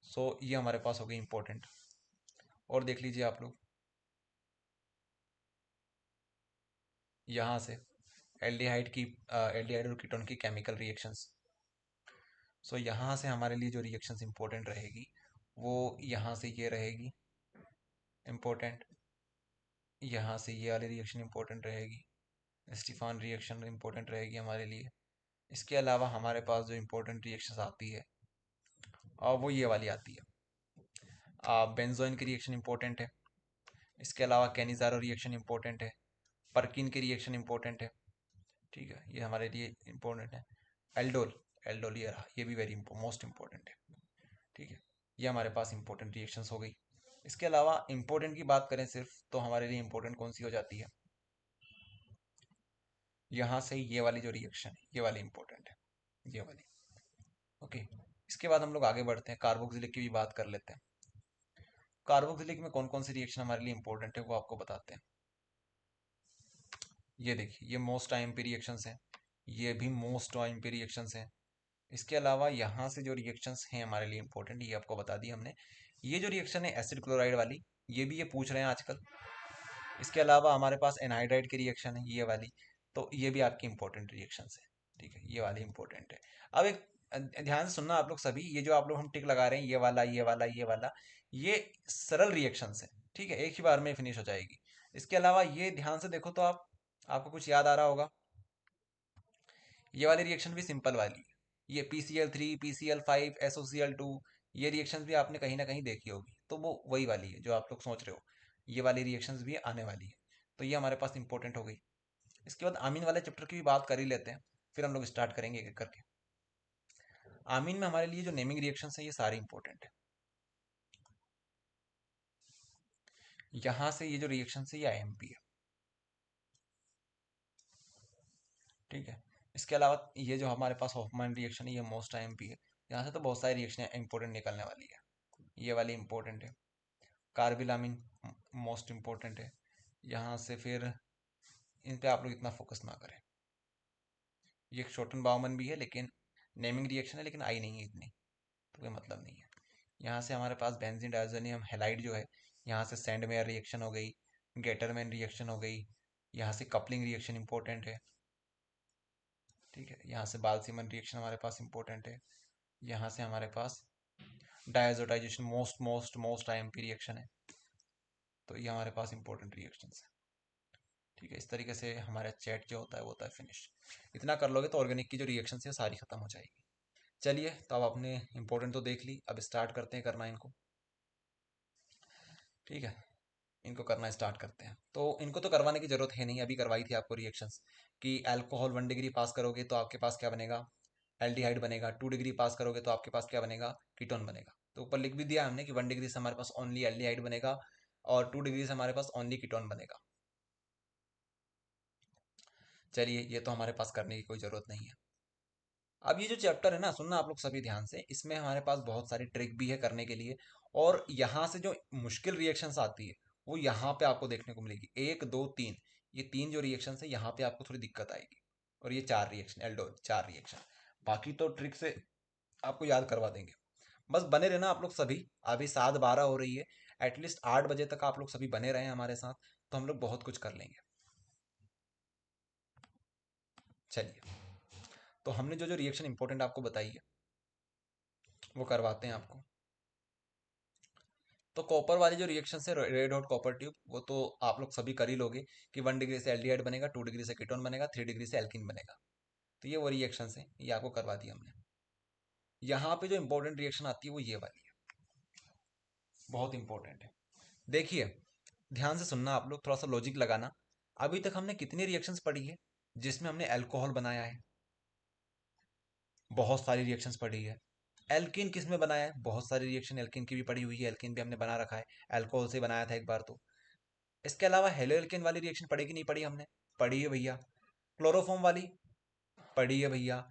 सो ये हमारे पास हो गई इंपॉर्टेंट। और देख लीजिए आप लोग, यहाँ से एल्डिहाइड और कीटोन की केमिकल रिएक्शंस। सो यहाँ से हमारे लिए जो रिएक्शंस इंपॉर्टेंट रहेगी वो यहाँ से ये रहेगी इंपॉर्टेंट, यहाँ से ये वाली रिएक्शन इंपॉर्टेंट रहेगी, स्टीफान रिएक्शन इंपॉर्टेंट रहेगी हमारे लिए। इसके अलावा हमारे पास जो इंपॉर्टेंट रिएक्शंस आती है वो ये वाली आती है। बेंजोइन की रिएक्शन इंपॉर्टेंट है। इसके अलावा कैनिजारो रिएक्शन इंपॉर्टेंट है। परकिन की रिएक्शन इंपॉर्टेंट है। ठीक है, ये हमारे लिए इंपॉर्टेंट है। एल्डोल, एल्डोल ये रहा, ये भी वेरी मोस्ट इंपॉर्टेंट है। ठीक है, ये हमारे पास इंपॉर्टेंट रिएक्शंस हो गई। इसके अलावा इंपॉर्टेंट की बात करें सिर्फ, तो हमारे लिए इंपॉर्टेंट कौन सी हो जाती है, यहाँ से ये वाली जो रिएक्शन है ये वाली इंपॉर्टेंट है, ये वाली। ओके, इसके बाद हम लोग आगे बढ़ते हैं, कार्बोक्सिलिक की भी बात कर लेते हैं। कार्बोक्सिलिक में कौन कौन सी रिएक्शन हमारे लिए इंपॉर्टेंट है वो आपको बताते हैं। ये देखिए, ये मोस्ट आईएमपी रिएक्शंस हैं, ये भी मोस्ट आईएमपी रिएक्शंस हैं। इसके अलावा यहाँ से जो रिएक्शंस हैं हमारे लिए इंपॉर्टेंट, ये आपको बता दी हमने। ये जो रिएक्शन है एसिड क्लोराइड वाली, ये भी ये पूछ रहे हैं आजकल। इसके अलावा हमारे पास एनहाइड्राइड की रिएक्शन है ये वाली, तो ये भी आपकी इंपॉर्टेंट रिएक्शंस है। ठीक है, ये वाली इंपॉर्टेंट है। अब एक ध्यान से सुनना आप लोग सभी, ये जो आप लोग हम टिक लगा रहे हैं ये वाला ये वाला ये वाला, ये सरल रिएक्शंस है। ठीक है, एक ही बार में फिनिश हो जाएगी। इसके अलावा ये ध्यान से देखो तो आपको कुछ याद आ रहा होगा, ये वाली रिएक्शन भी सिंपल वाली है। ये PCl3 PCl5 SOCl2, ये रिएक्शंस भी आपने कहीं ना कहीं देखी होगी, तो वो वही वाली है जो आप लोग सोच रहे हो, ये वाली रिएक्शंस भी आने वाली है। तो ये हमारे पास इंपॉर्टेंट हो गई। इसके बाद आमीन वाले चैप्टर की भी बात कर ही लेते हैं, फिर हम लोग स्टार्ट करेंगे एक एक करके। आमीन में हमारे लिए जो नेमिंग रिएक्शंस हैं ये सारी इंपॉर्टेंट है। यहाँ से ये जो रिएक्शन है ये IMP है। ठीक है, इसके अलावा ये जो हमारे पास हॉफमैन रिएक्शन है ये मोस्ट IMP है। यहाँ से तो बहुत सारी रिएक्शन इंपॉर्टेंट निकलने वाली है, ये वाली इंपॉर्टेंट है। कार्बिलामिन मोस्ट इंपॉर्टेंट है। यहाँ से फिर इन पे आप लोग इतना फोकस ना करें। ये शॉर्टन बाउमन भी है लेकिन नेमिंग रिएक्शन है, लेकिन आई नहीं है इतनी, तो कोई मतलब नहीं है। यहाँ से हमारे पास बेंजीन डायज़ोनियम हैलाइड जो है, यहाँ से सैंडमेयर रिएक्शन हो गई, गेटरमैन रिएक्शन हो गई, यहाँ से कपलिंग रिएक्शन इंपॉर्टेंट है। ठीक है, यहाँ से बाल्सीमन रिएक्शन हमारे पास इंपॉर्टेंट है। यहाँ से हमारे पास diazotization most most most IMP reaction है, तो ये हमारे पास इंपॉर्टेंट रिएक्शंस है। ठीक है, इस तरीके से हमारा चैट जो होता है वो होता है फिनिश। इतना कर लोगे तो ऑर्गेनिक की जो रिएक्शन है सारी खत्म हो जाएगी। चलिए, तो अब आपने इंपॉर्टेंट तो देख ली, अब स्टार्ट करते हैं करना इनको। ठीक है, इनको करना स्टार्ट करते हैं। तो इनको तो करवाने की जरूरत है नहीं, अभी करवाई थी आपको रिएक्शंस कि अल्कोहल 1 डिग्री पास करोगे तो आपके पास क्या बनेगा, एल्डिहाइड बनेगा। 2 डिग्री पास करोगे तो आपके पास क्या बनेगा, कीटोन बनेगा। तो ऊपर लिख भी दिया हमने कि 1 डिग्री से हमारे पास ओनली एल्डिहाइड बनेगा और 2 डिग्री से हमारे पास ओनली कीटोन बनेगा। चलिए, ये तो हमारे पास करने की कोई जरूरत नहीं है। अब ये जो चैप्टर है ना, सुनना आप लोग सभी ध्यान से, इसमें हमारे पास बहुत सारी ट्रिक भी है करने के लिए, और यहाँ से जो मुश्किल रिएक्शंस आती है वो यहाँ पे आपको देखने को मिलेगी। 1 2 3, ये 3 जो रिएक्शन है यहाँ पे आपको थोड़ी दिक्कत आएगी, और ये 4 रिएक्शन, एल्डोल 4 रिएक्शन। बाकी तो ट्रिक से आपको याद करवा देंगे, बस बने रहना आप लोग सभी। अभी 7:12 हो रही है, एटलीस्ट 8 बजे तक आप लोग सभी बने रहें हमारे साथ, तो हम लोग बहुत कुछ कर लेंगे। चलिए, तो हमने जो जो रिएक्शन इंपॉर्टेंट आपको बताई है वो करवाते हैं आपको। तो कॉपर वाली जो रिएक्शन है, रेड हॉट कॉपर ट्यूब, वो तो आप लोग सभी कर ही लोगे कि 1 डिग्री से एल्डिहाइड बनेगा, 2 डिग्री से कीटोन बनेगा, 3 डिग्री से एल्कीन बनेगा। तो ये वो रिएक्शन है, ये आपको करवा दी हमने। यहाँ पे जो इंपॉर्टेंट रिएक्शन आती है वो ये वाली है, बहुत इंपॉर्टेंट है। देखिए, ध्यान से सुनना आप लोग, थोड़ा सा लॉजिक लगाना। अभी तक हमने कितनी रिएक्शंस पढ़ी है जिसमें हमने अल्कोहल बनाया है, बहुत सारी रिएक्शंस पढ़ी है। एल्कीन किस में बनाया है, बहुत सारी रिएक्शन एल्कीन की भी पड़ी हुई है, एल्कीन भी हमने बना रखा है, अल्कोहल से बनाया था एक बार तो। इसके अलावा हेलो एल्कीन वाली रिएक्शन पढ़ी कि नहीं पढ़ी हमने, पढ़ी है भैया। क्लोरोफॉर्म वाली पढ़ी है भैया।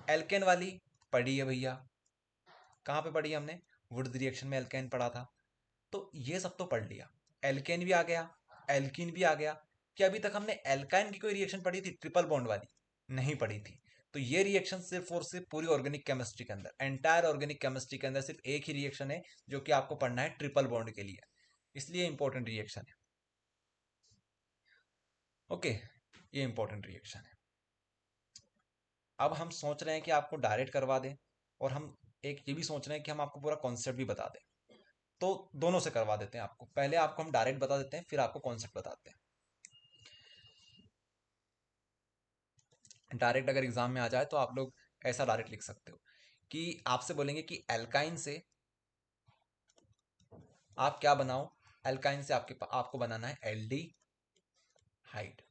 एल्केन वाली पढ़ी है भैया। कहाँ पे पढ़ी हमने, वुड्स रिएक्शन में एल्केन पढ़ा था। तो ये सब तो पढ़ लिया, एल्केन भी आ गया, एल्कीन भी आ गया। क्या अभी तक हमने एल्काइन की कोई रिएक्शन पढ़ी थी, ट्रिपल बॉन्ड वाली? नहीं पढ़ी थी। तो ये रिएक्शन सिर्फ और सिर्फ पूरी ऑर्गेनिक केमिस्ट्री के अंदर, एंटायर ऑर्गेनिक केमिस्ट्री के अंदर सिर्फ एक ही रिएक्शन है जो कि आपको पढ़ना है ट्रिपल बॉन्ड के लिए, इसलिए इंपॉर्टेंट रिएक्शन है। ओके, ये इंपॉर्टेंट रिएक्शन है। अब हम सोच रहे हैं कि आपको डायरेक्ट करवा दें, और हम एक ये भी सोच रहे हैं कि हम आपको पूरा कॉन्सेप्ट भी बता दें। तो दोनों से करवा देते हैं आपको, पहले आपको हम डायरेक्ट बता देते हैं, फिर आपको कॉन्सेप्ट बताते हैं। डायरेक्ट अगर एग्जाम में आ जाए तो आप लोग ऐसा डायरेक्ट लिख सकते हो कि आपसे बोलेंगे कि एल्काइन से आप क्या बनाओ, एल्काइन से आपको बनाना है एल्डिहाइड,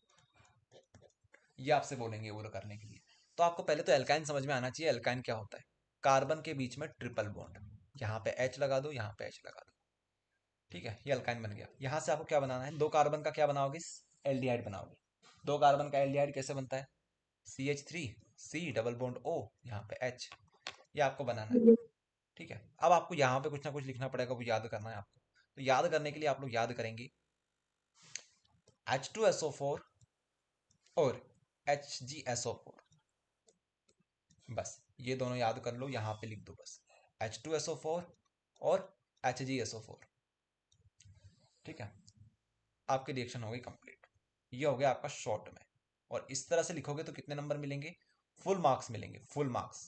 ये आपसे बोलेंगे वो करने के लिए। तो आपको पहले तो एल्काइन समझ में आना चाहिए। एल्काइन क्या होता है, कार्बन के बीच में ट्रिपल बॉन्ड, यहाँ पे H लगा दो, यहाँ पे H लगा दो, ठीक है, ये अल्काइन बन गया। यहाँ से आपको क्या बनाना है, 2 कार्बन का क्या बनाओगे, एल्डिहाइड बनाओगे। 2 कार्बन का एल्डिहाइड कैसे बनता है, CH3 C double bond O, यहाँ पे H, ये आपको बनाना है, ठीक है। अब आपको यहाँ पे कुछ ना कुछ लिखना पड़ेगा, वो याद करना है आपको। तो याद करने के लिए आप लोग याद करेंगे H2SO4 और HgSO4, बस ये दोनों याद कर लो, यहाँ पे लिख दो बस, H2SO4 और HgSO4, ठीक है। आपकी रिएक्शन हो गई कंप्लीट, ये हो गया आपका शॉर्ट में। और इस तरह से लिखोगे तो कितने नंबर मिलेंगे, फुल मार्क्स मिलेंगे, फुल मार्क्स।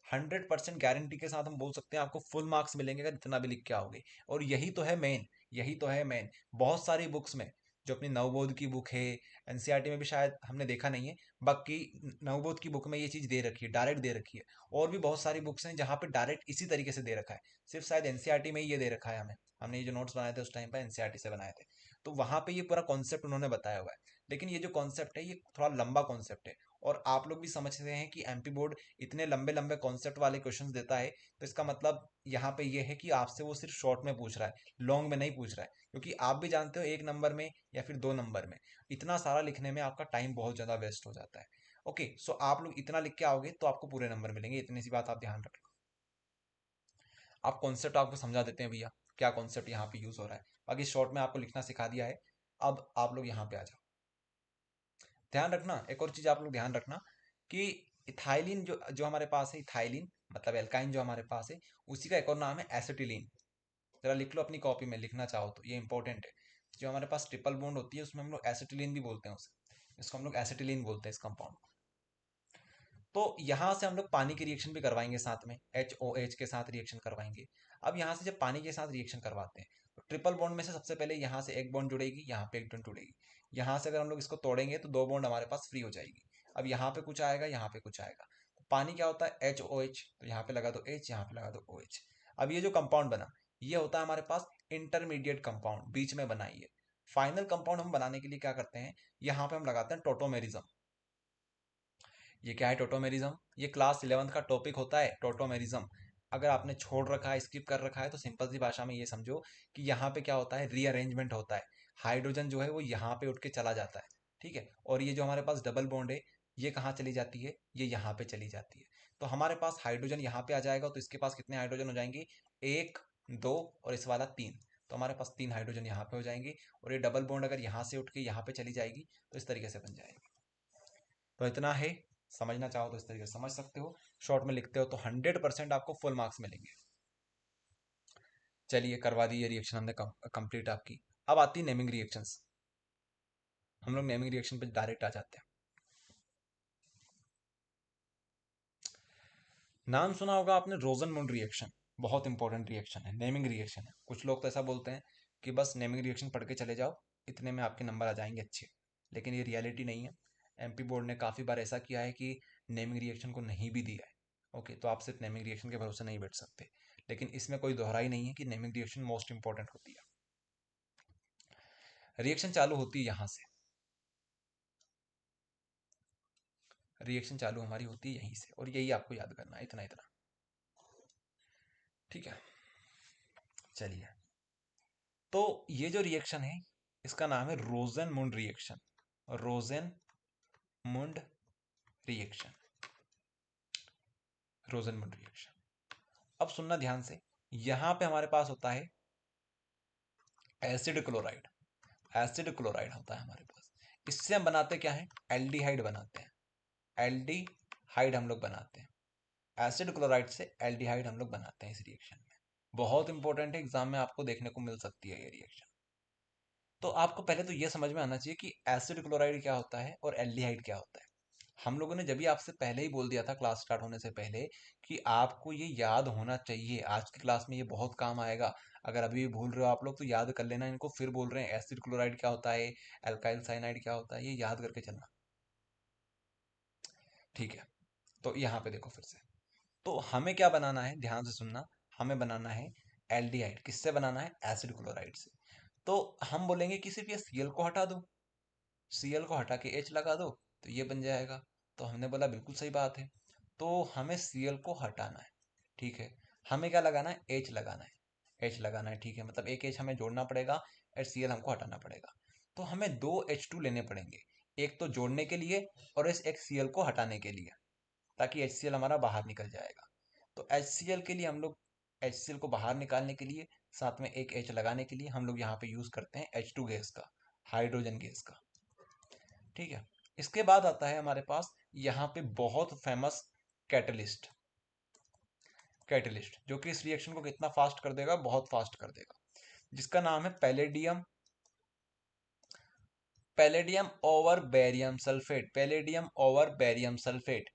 100% गारंटी के साथ हम बोल सकते हैं आपको फुल मार्क्स मिलेंगे अगर इतना भी लिख के आओगे। और यही तो है मेन, यही तो है मेन। बहुत सारी बुक्स में, जो अपनी नवबोध की बुक है, एनसीईआरटी में भी शायद हमने देखा नहीं है, बाकी नवबोध की बुक में ये चीज़ दे रखी है, डायरेक्ट दे रखी है। और भी बहुत सारी बुक्स हैं जहाँ पे डायरेक्ट इसी तरीके से दे रखा है, सिर्फ शायद एनसीईआरटी में ही ये दे रखा है हमें। हमने ये जो नोट्स बनाए थे उस टाइम पर एनसीईआरटी से बनाए थे, तो वहाँ पे ये पूरा कॉन्सेप्ट उन्होंने बताया हुआ है। लेकिन ये जो कॉन्सेप्ट है ये थोड़ा लंबा कॉन्सेप्ट है, और आप लोग भी समझते हैं कि एमपी बोर्ड इतने लंबे लंबे कॉन्सेप्ट वाले क्वेश्चंस देता है, तो इसका मतलब यहाँ पे ये है कि आपसे वो सिर्फ शॉर्ट में पूछ रहा है, लॉन्ग में नहीं पूछ रहा है। क्योंकि आप भी जानते हो 1 नंबर में या फिर 2 नंबर में इतना सारा लिखने में आपका टाइम बहुत ज़्यादा वेस्ट हो जाता है। ओके, सो आप लोग इतना लिख के आओगे तो आपको पूरे नंबर मिलेंगे, इतनी सी बात आप ध्यान रखना। आप कॉन्सेप्ट आपको समझा देते हैं भैया, क्या कॉन्सेप्ट यहाँ पे यूज हो रहा है, बाकी शॉर्ट में आपको लिखना सिखा दिया है। अब आप लोग यहाँ पे आ जाओ। ध्यान रखना, एक और चीज आप लोग ध्यान रखना कि इथाइलिन जो जो हमारे पास है, इथाइलिन मतलब एल्काइन जो हमारे पास है, उसी का एक और नाम है एसिटिलीन। जरा लिख लो अपनी कॉपी में, लिखना चाहो तो, ये इंपॉर्टेंट है। जो हमारे पास ट्रिपल बॉन्ड होती है उसमें हम लोग एसिटिलीन भी बोलते हैं उसे, इसको हम लोग एसिटिलीन बोलते हैं इस कंपाउंड। तो यहाँ से हम लोग पानी की रिएक्शन भी करवाएंगे साथ में, HOH के साथ रिएक्शन करवाएंगे। अब यहाँ से जब पानी के साथ रिएक्शन करवाते हैं तो ट्रिपल बॉन्ड में से सबसे पहले यहाँ से एक बॉन्ड जुड़ेगी, यहाँ पे एक बॉन्ड जुड़ेगी। यहाँ से अगर हम लोग इसको तोड़ेंगे तो 2 बॉन्ड हमारे पास फ्री हो जाएगी। अब यहाँ पे कुछ आएगा, यहाँ पे कुछ आएगा। तो पानी क्या होता है, HOH, तो यहाँ पे लगा दो H, यहाँ पे लगा दो OH। अब ये जो कंपाउंड बना, ये होता है हमारे पास इंटरमीडिएट कंपाउंड, बीच में बना, ये फाइनल कंपाउंड हम बनाने के लिए क्या करते हैं, यहाँ पे हम लगाते हैं टोटोमेरिज्म। ये क्या है टोटोमेरिज्म, ये क्लास 11th का टॉपिक होता है टोटोमेरिज्म। अगर आपने छोड़ रखा है, स्किप कर रखा है, तो सिंपल सी भाषा में ये समझो कि यहाँ पे क्या होता है, रीअरेंजमेंट होता है। हाइड्रोजन जो है वो यहाँ पे उठ के चला जाता है, ठीक है, और ये जो हमारे पास डबल बॉन्ड है ये कहाँ चली जाती है, ये यहाँ पे चली जाती है। तो हमारे पास हाइड्रोजन यहाँ पे आ जाएगा, तो इसके पास कितने हाइड्रोजन हो जाएंगे, 1 2 और इस वाला 3। तो हमारे पास 3 हाइड्रोजन यहाँ पे हो जाएंगे, और ये डबल बॉन्ड अगर यहाँ से उठ के यहाँ पे चली जाएगी तो इस तरीके से बन जाएगी। तो इतना है, समझना चाहो तो इस तरीके से समझ सकते हो, शॉर्ट में लिखते हो तो 100% आपको फुल मार्क्स मिलेंगे। चलिए करवा दी ये रिएक्शन हमने कंप्लीट आपकी। अब आती है नेमिंग रिएक्शंस। हम लोग नेमिंग रिएक्शन पे डायरेक्ट आ जाते हैं। नाम सुना होगा आपने रोजनमुंड रिएक्शन, बहुत इंपॉर्टेंट रिएक्शन है, नेमिंग रिएक्शन है। कुछ लोग तो ऐसा बोलते हैं कि बस नेमिंग रिएक्शन पढ़ के चले जाओ, इतने में आपके नंबर आ जाएंगे अच्छे, लेकिन ये रियलिटी नहीं है। एमपी बोर्ड ने काफ़ी बार ऐसा किया है कि नेमिंग रिएक्शन को नहीं भी दिया है। ओके, तो आप सिर्फ नेमिंग रिएक्शन के भरोसे नहीं बैठ सकते, लेकिन इसमें कोई दोहराई नहीं है कि नेमिंग रिएक्शन मोस्ट इंपॉर्टेंट होती है। रिएक्शन चालू होती है यहाँ से, रिएक्शन चालू हमारी होती है यहीं से, और यही आपको याद करना है, इतना इतना, ठीक है। चलिए, तो ये जो रिएक्शन है इसका नाम है रोजनमुंड रिएक्शन, रोजनमुंड रिएक्शन, रोजनमुंड रिएक्शन। अब सुनना ध्यान से, यहां पे हमारे पास होता है एसिड क्लोराइड, एसिड क्लोराइड होता है हमारे पास। इससे हम बनाते क्या है, एल्डिहाइड बनाते हैं, एल्डिहाइड हम लोग बनाते हैं। एसिड क्लोराइड से एल्डिहाइड हम लोग बनाते हैं इस रिएक्शन में। बहुत इंपॉर्टेंट है, एग्जाम में आपको देखने को मिल सकती है ये रिएक्शन। तो आपको पहले तो ये समझ में आना चाहिए कि एसिड क्लोराइड क्या होता है और एल्डिहाइड क्या होता है। हम लोगों ने जब भी आपसे पहले ही बोल दिया था क्लास स्टार्ट होने से पहले कि आपको ये याद होना चाहिए, आज की क्लास में ये बहुत काम आएगा। अगर अभी भी भूल रहे हो आप लोग तो याद कर लेना इनको, फिर बोल रहे हैं एसिड क्लोराइड क्या होता है, एल्काइल साइनाइड क्या होता है, ये याद करके चलना, ठीक है। तो यहाँ पे देखो फिर से, तो हमें क्या बनाना है, ध्यान से सुनना, हमें बनाना है एल्डिहाइड। किससे बनाना है, एसिड क्लोराइड से। तो हम बोलेंगे कि सिर्फ ये Cl को हटा दो, Cl को हटा के H लगा दो तो ये बन जाएगा। तो हमने बोला बिल्कुल सही बात है, तो हमें Cl को हटाना है, ठीक है। हमें क्या लगाना है, H लगाना है, H लगाना है, ठीक है, मतलब एक H हमें जोड़ना पड़ेगा और Cl हमको हटाना पड़ेगा। तो हमें 2 H2 लेने पड़ेंगे, एक तो जोड़ने के लिए और इस एक Cl को हटाने के लिए, ताकि HCl हमारा बाहर निकल जाएगा। तो HCl के लिए हम लोग, HCl को बाहर निकालने के लिए, साथ में एक H लगाने के लिए हम लोग यहाँ पे यूज करते हैं H2 गैस का, हाइड्रोजन गैस का, ठीक है। इसके बाद आता है हमारे पास यहाँ पे बहुत फेमस कैटलिस्ट, कैटलिस्ट जो कि इस रिएक्शन को कितना फास्ट कर देगा, बहुत फास्ट कर देगा, जिसका नाम है palladium, palladium over barium sulphate, palladium over barium sulphate,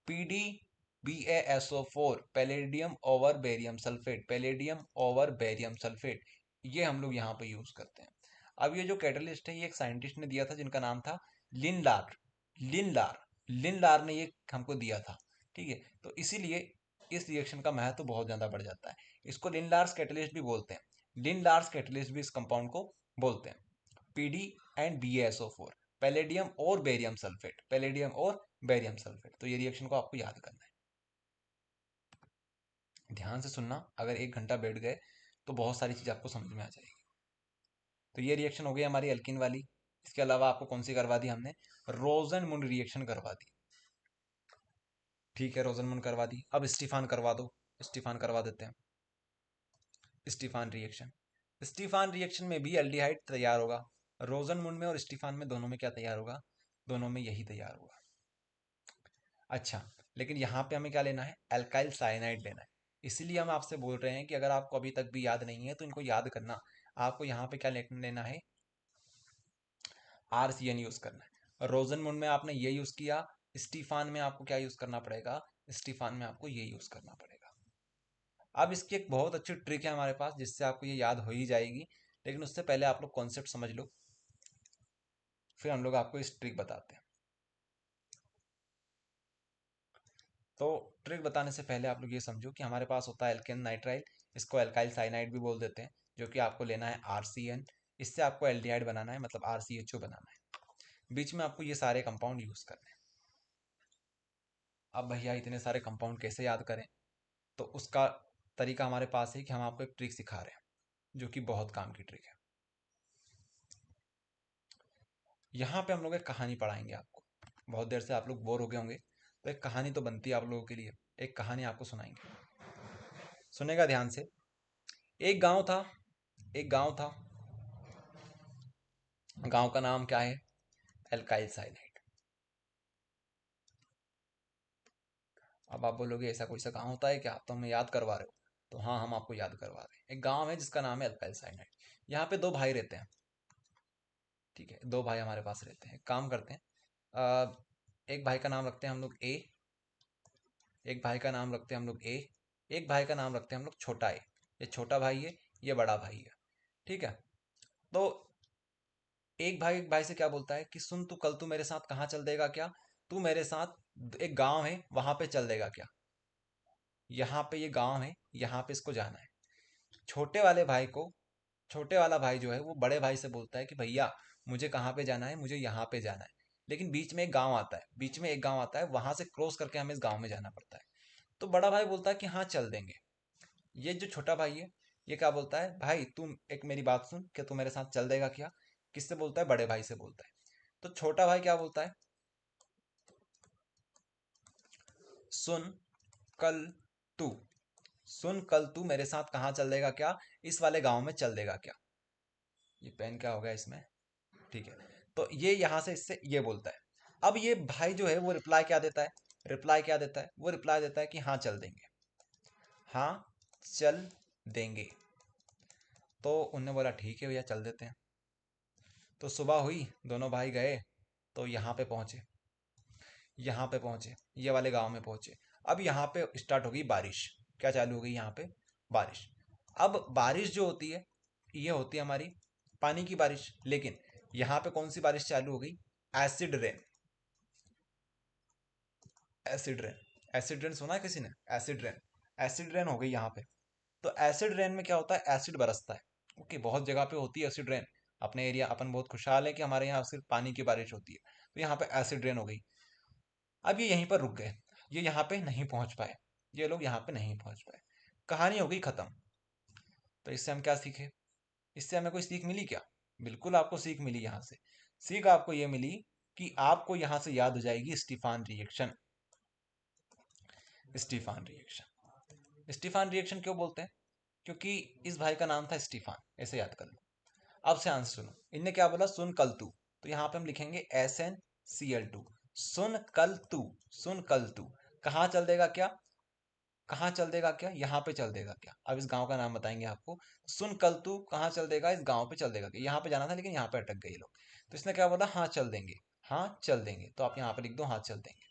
PDBaSO4, palladium over barium sulphate, palladium over barium sulphate, ये हम लोग यहाँ पे यूज करते हैं। अब ये जो कैटलिस्ट है ये एक साइंटिस्ट ने दिया था जिनका नाम था लिनलार, लिनलार, लिनलार ने ये हमको दिया था, ठीक है। तो इसीलिए इस रिएक्शन का महत्व तो बहुत ज्यादा बढ़ जाता है। इसको लिनलार्स कैटलिस्ट भी बोलते हैं, लिनलार्स कैटलिस्ट भी इस कंपाउंड को बोलते हैं, PD एंड BaSO4, पैलेडियम और बेरियम सल्फेट, पैलेडियम और बेरियम सल्फेट। तो ये रिएक्शन को आपको याद करना है, ध्यान से सुनना, अगर 1 घंटा बैठ गए तो बहुत सारी चीज आपको समझ में आ जाएगी। तो ये रिएक्शन हो गई हमारी एल्किन वाली। इसके अलावा आपको कौन सी करवा दी हमने, रोजनमुंड रिएक्शन करवा दी, ठीक है, रोजनमुंड करवा दी। अब स्टीफान करवा दो, स्टीफान करवा देते हैं, स्टीफान रिएक्शन। स्टीफान रिएक्शन में भी एल्डिहाइड तैयार होगा, रोजनमुंड में और स्टीफान में दोनों में क्या तैयार होगा, दोनों में यही तैयार होगा। अच्छा, लेकिन यहाँ पे हमें क्या लेना है, एल्काइल साइनाइड लेना है। इसीलिए हम आपसे बोल रहे हैं कि अगर आपको अभी तक भी याद नहीं है तो इनको याद करना। आपको यहाँ पे क्या लेना है, RCN यूज करना है। रोजनमुंड में आपने ये यूज किया, स्टीफान में आपको क्या यूज करना पड़ेगा, स्टीफान में आपको ये यूज करना पड़ेगा। अब इसकी एक बहुत अच्छी ट्रिक है हमारे पास जिससे आपको ये याद हो ही जाएगी, लेकिन उससे पहले आप लोग कॉन्सेप्ट समझ लो, फिर हम लोग आपको इस ट्रिक बताते हैं। तो ट्रिक बताने से पहले आप लोग ये समझो कि हमारे पास होता है एल्केन नाइट्राइल, इसको एल्काइल साइनाइड भी बोल देते हैं, जो कि आपको लेना है RCN। इससे आपको एल्डिहाइड बनाना है, मतलब RCHO बनाना है। बीच में आपको ये सारे कंपाउंड यूज करने हैं। अब भैया इतने सारे कंपाउंड कैसे याद करें, तो उसका तरीका हमारे पास है कि हम आपको एक ट्रिक सिखा रहे हैं जो कि बहुत काम की ट्रिक है। यहाँ पे हम लोग एक कहानी पढ़ाएंगे आपको। बहुत देर से आप लोग बोर हो गए होंगे, तो एक कहानी तो बनती है आप लोगों के लिए। एक कहानी आपको सुनाएंगे, सुनेगा ध्यान से। एक गांव था, एक गांव था। गांव का नाम क्या है? Alkyl cyanide. अब आप बोलोगे ऐसा कोई सा गांव होता है क्या, तो हमें याद करवा रहे हो? तो हाँ, हम आपको याद करवा रहे हैं। एक गांव है जिसका नाम है एल्काइल साइनाइड। यहाँ पे दो भाई रहते हैं, ठीक है, दो भाई हमारे पास रहते हैं। काम करते हैं, एक भाई का नाम रखते हैं हम लोग ए, एक भाई का नाम रखते हैं हम लोग ए, एक भाई का नाम रखते हैं हम लोग छोटा ए। ये छोटा भाई है, ये बड़ा भाई है, ठीक है। तो एक भाई से क्या बोलता है कि सुन, तू कल तू मेरे साथ कहाँ चल देगा क्या? तू मेरे साथ, एक गांव है वहां पे चल देगा क्या? यहाँ पे ये गांव है, यहाँ पे इसको जाना है। छोटे वाले भाई को, छोटे वाला भाई जो है वो बड़े भाई से बोलता है कि भैया मुझे कहाँ पे जाना है, मुझे यहाँ पे जाना है। लेकिन बीच में एक गांव आता है, बीच में एक गांव आता है, वहां से क्रॉस करके हमें इस गांव में जाना पड़ता है। तो बड़ा भाई बोलता है कि हाँ चल देंगे। ये जो छोटा भाई है, ये क्या बोलता है, भाई तुम एक मेरी बात सुन, क्या तू मेरे साथ चल देगा क्या? किससे बोलता है? बड़े भाई से बोलता है। तो छोटा भाई क्या बोलता है, सुन कल तू, सुन कल तू मेरे साथ कहाँ चल देगा क्या? इस वाले गांव में चल देगा क्या? ये पेन क्या हो गया इसमें, ठीक है। तो ये यहां से इससे ये बोलता है। अब ये भाई जो है वो रिप्लाई क्या देता है, रिप्लाई क्या देता है? वो रिप्लाई देता है कि हाँ चल देंगे, हाँ चल देंगे। तो उनने बोला ठीक है भैया चल देते हैं। तो सुबह हुई, दोनों भाई गए, तो यहाँ पे पहुंचे, यहाँ पे पहुंचे, ये वाले गांव में पहुंचे। अब यहाँ पे स्टार्ट हो गई बारिश। क्या चालू हो गई यहाँ पे? बारिश। अब बारिश जो होती है, ये होती है हमारी पानी की बारिश। लेकिन यहाँ पे कौन सी बारिश चालू हो गई? Acid rain. Acid rain, acid rain सुना है किसी ने? एसिड रेन, एसिड रेन हो गई यहाँ पे। तो एसिड रेन में क्या होता है, एसिड बरसता है। ओके, बहुत जगह पे होती है एसिड रेन। अपने एरिया अपन बहुत खुशहाल है कि हमारे यहाँ सिर्फ पानी की बारिश होती है। तो यहाँ पे एसिड रेन हो गई। अब ये यहीं पर रुक गए, ये यहाँ पे नहीं पहुंच पाए, ये लोग यहाँ पे नहीं पहुंच पाए। कहानी हो गई खत्म। तो इससे हम क्या सीखे? इससे हमें कोई सीख मिली क्या? बिल्कुल आपको सीख मिली। यहाँ से सीख आपको ये मिली कि आपको यहाँ से याद हो जाएगी Stefan reaction. Stefan reaction, Stefan reaction क्यों बोलते हैं? क्योंकि इस भाई का नाम था स्टीफान, ऐसे याद कर लो। अब से आंसर सुनो, इनने क्या बोला, सुन कल तू। तो यहाँ पे हम लिखेंगे SnCl2। सुन कल तू, सुन कल तू कहाँ चल देगा क्या? कहाँ चल देगा क्या? यहाँ पे चल देगा क्या? अब इस गांव का नाम बताएंगे आपको। सुन कल तू कहाँ चल देगा? इस गांव पे चल देगा क्या? यहाँ पे जाना था लेकिन यहाँ पे अटक गए ये लोग। तो इसने क्या बोला, हाँ चल देंगे, हाँ चल देंगे। तो आप यहाँ पे लिख दो हाँ चल देंगे,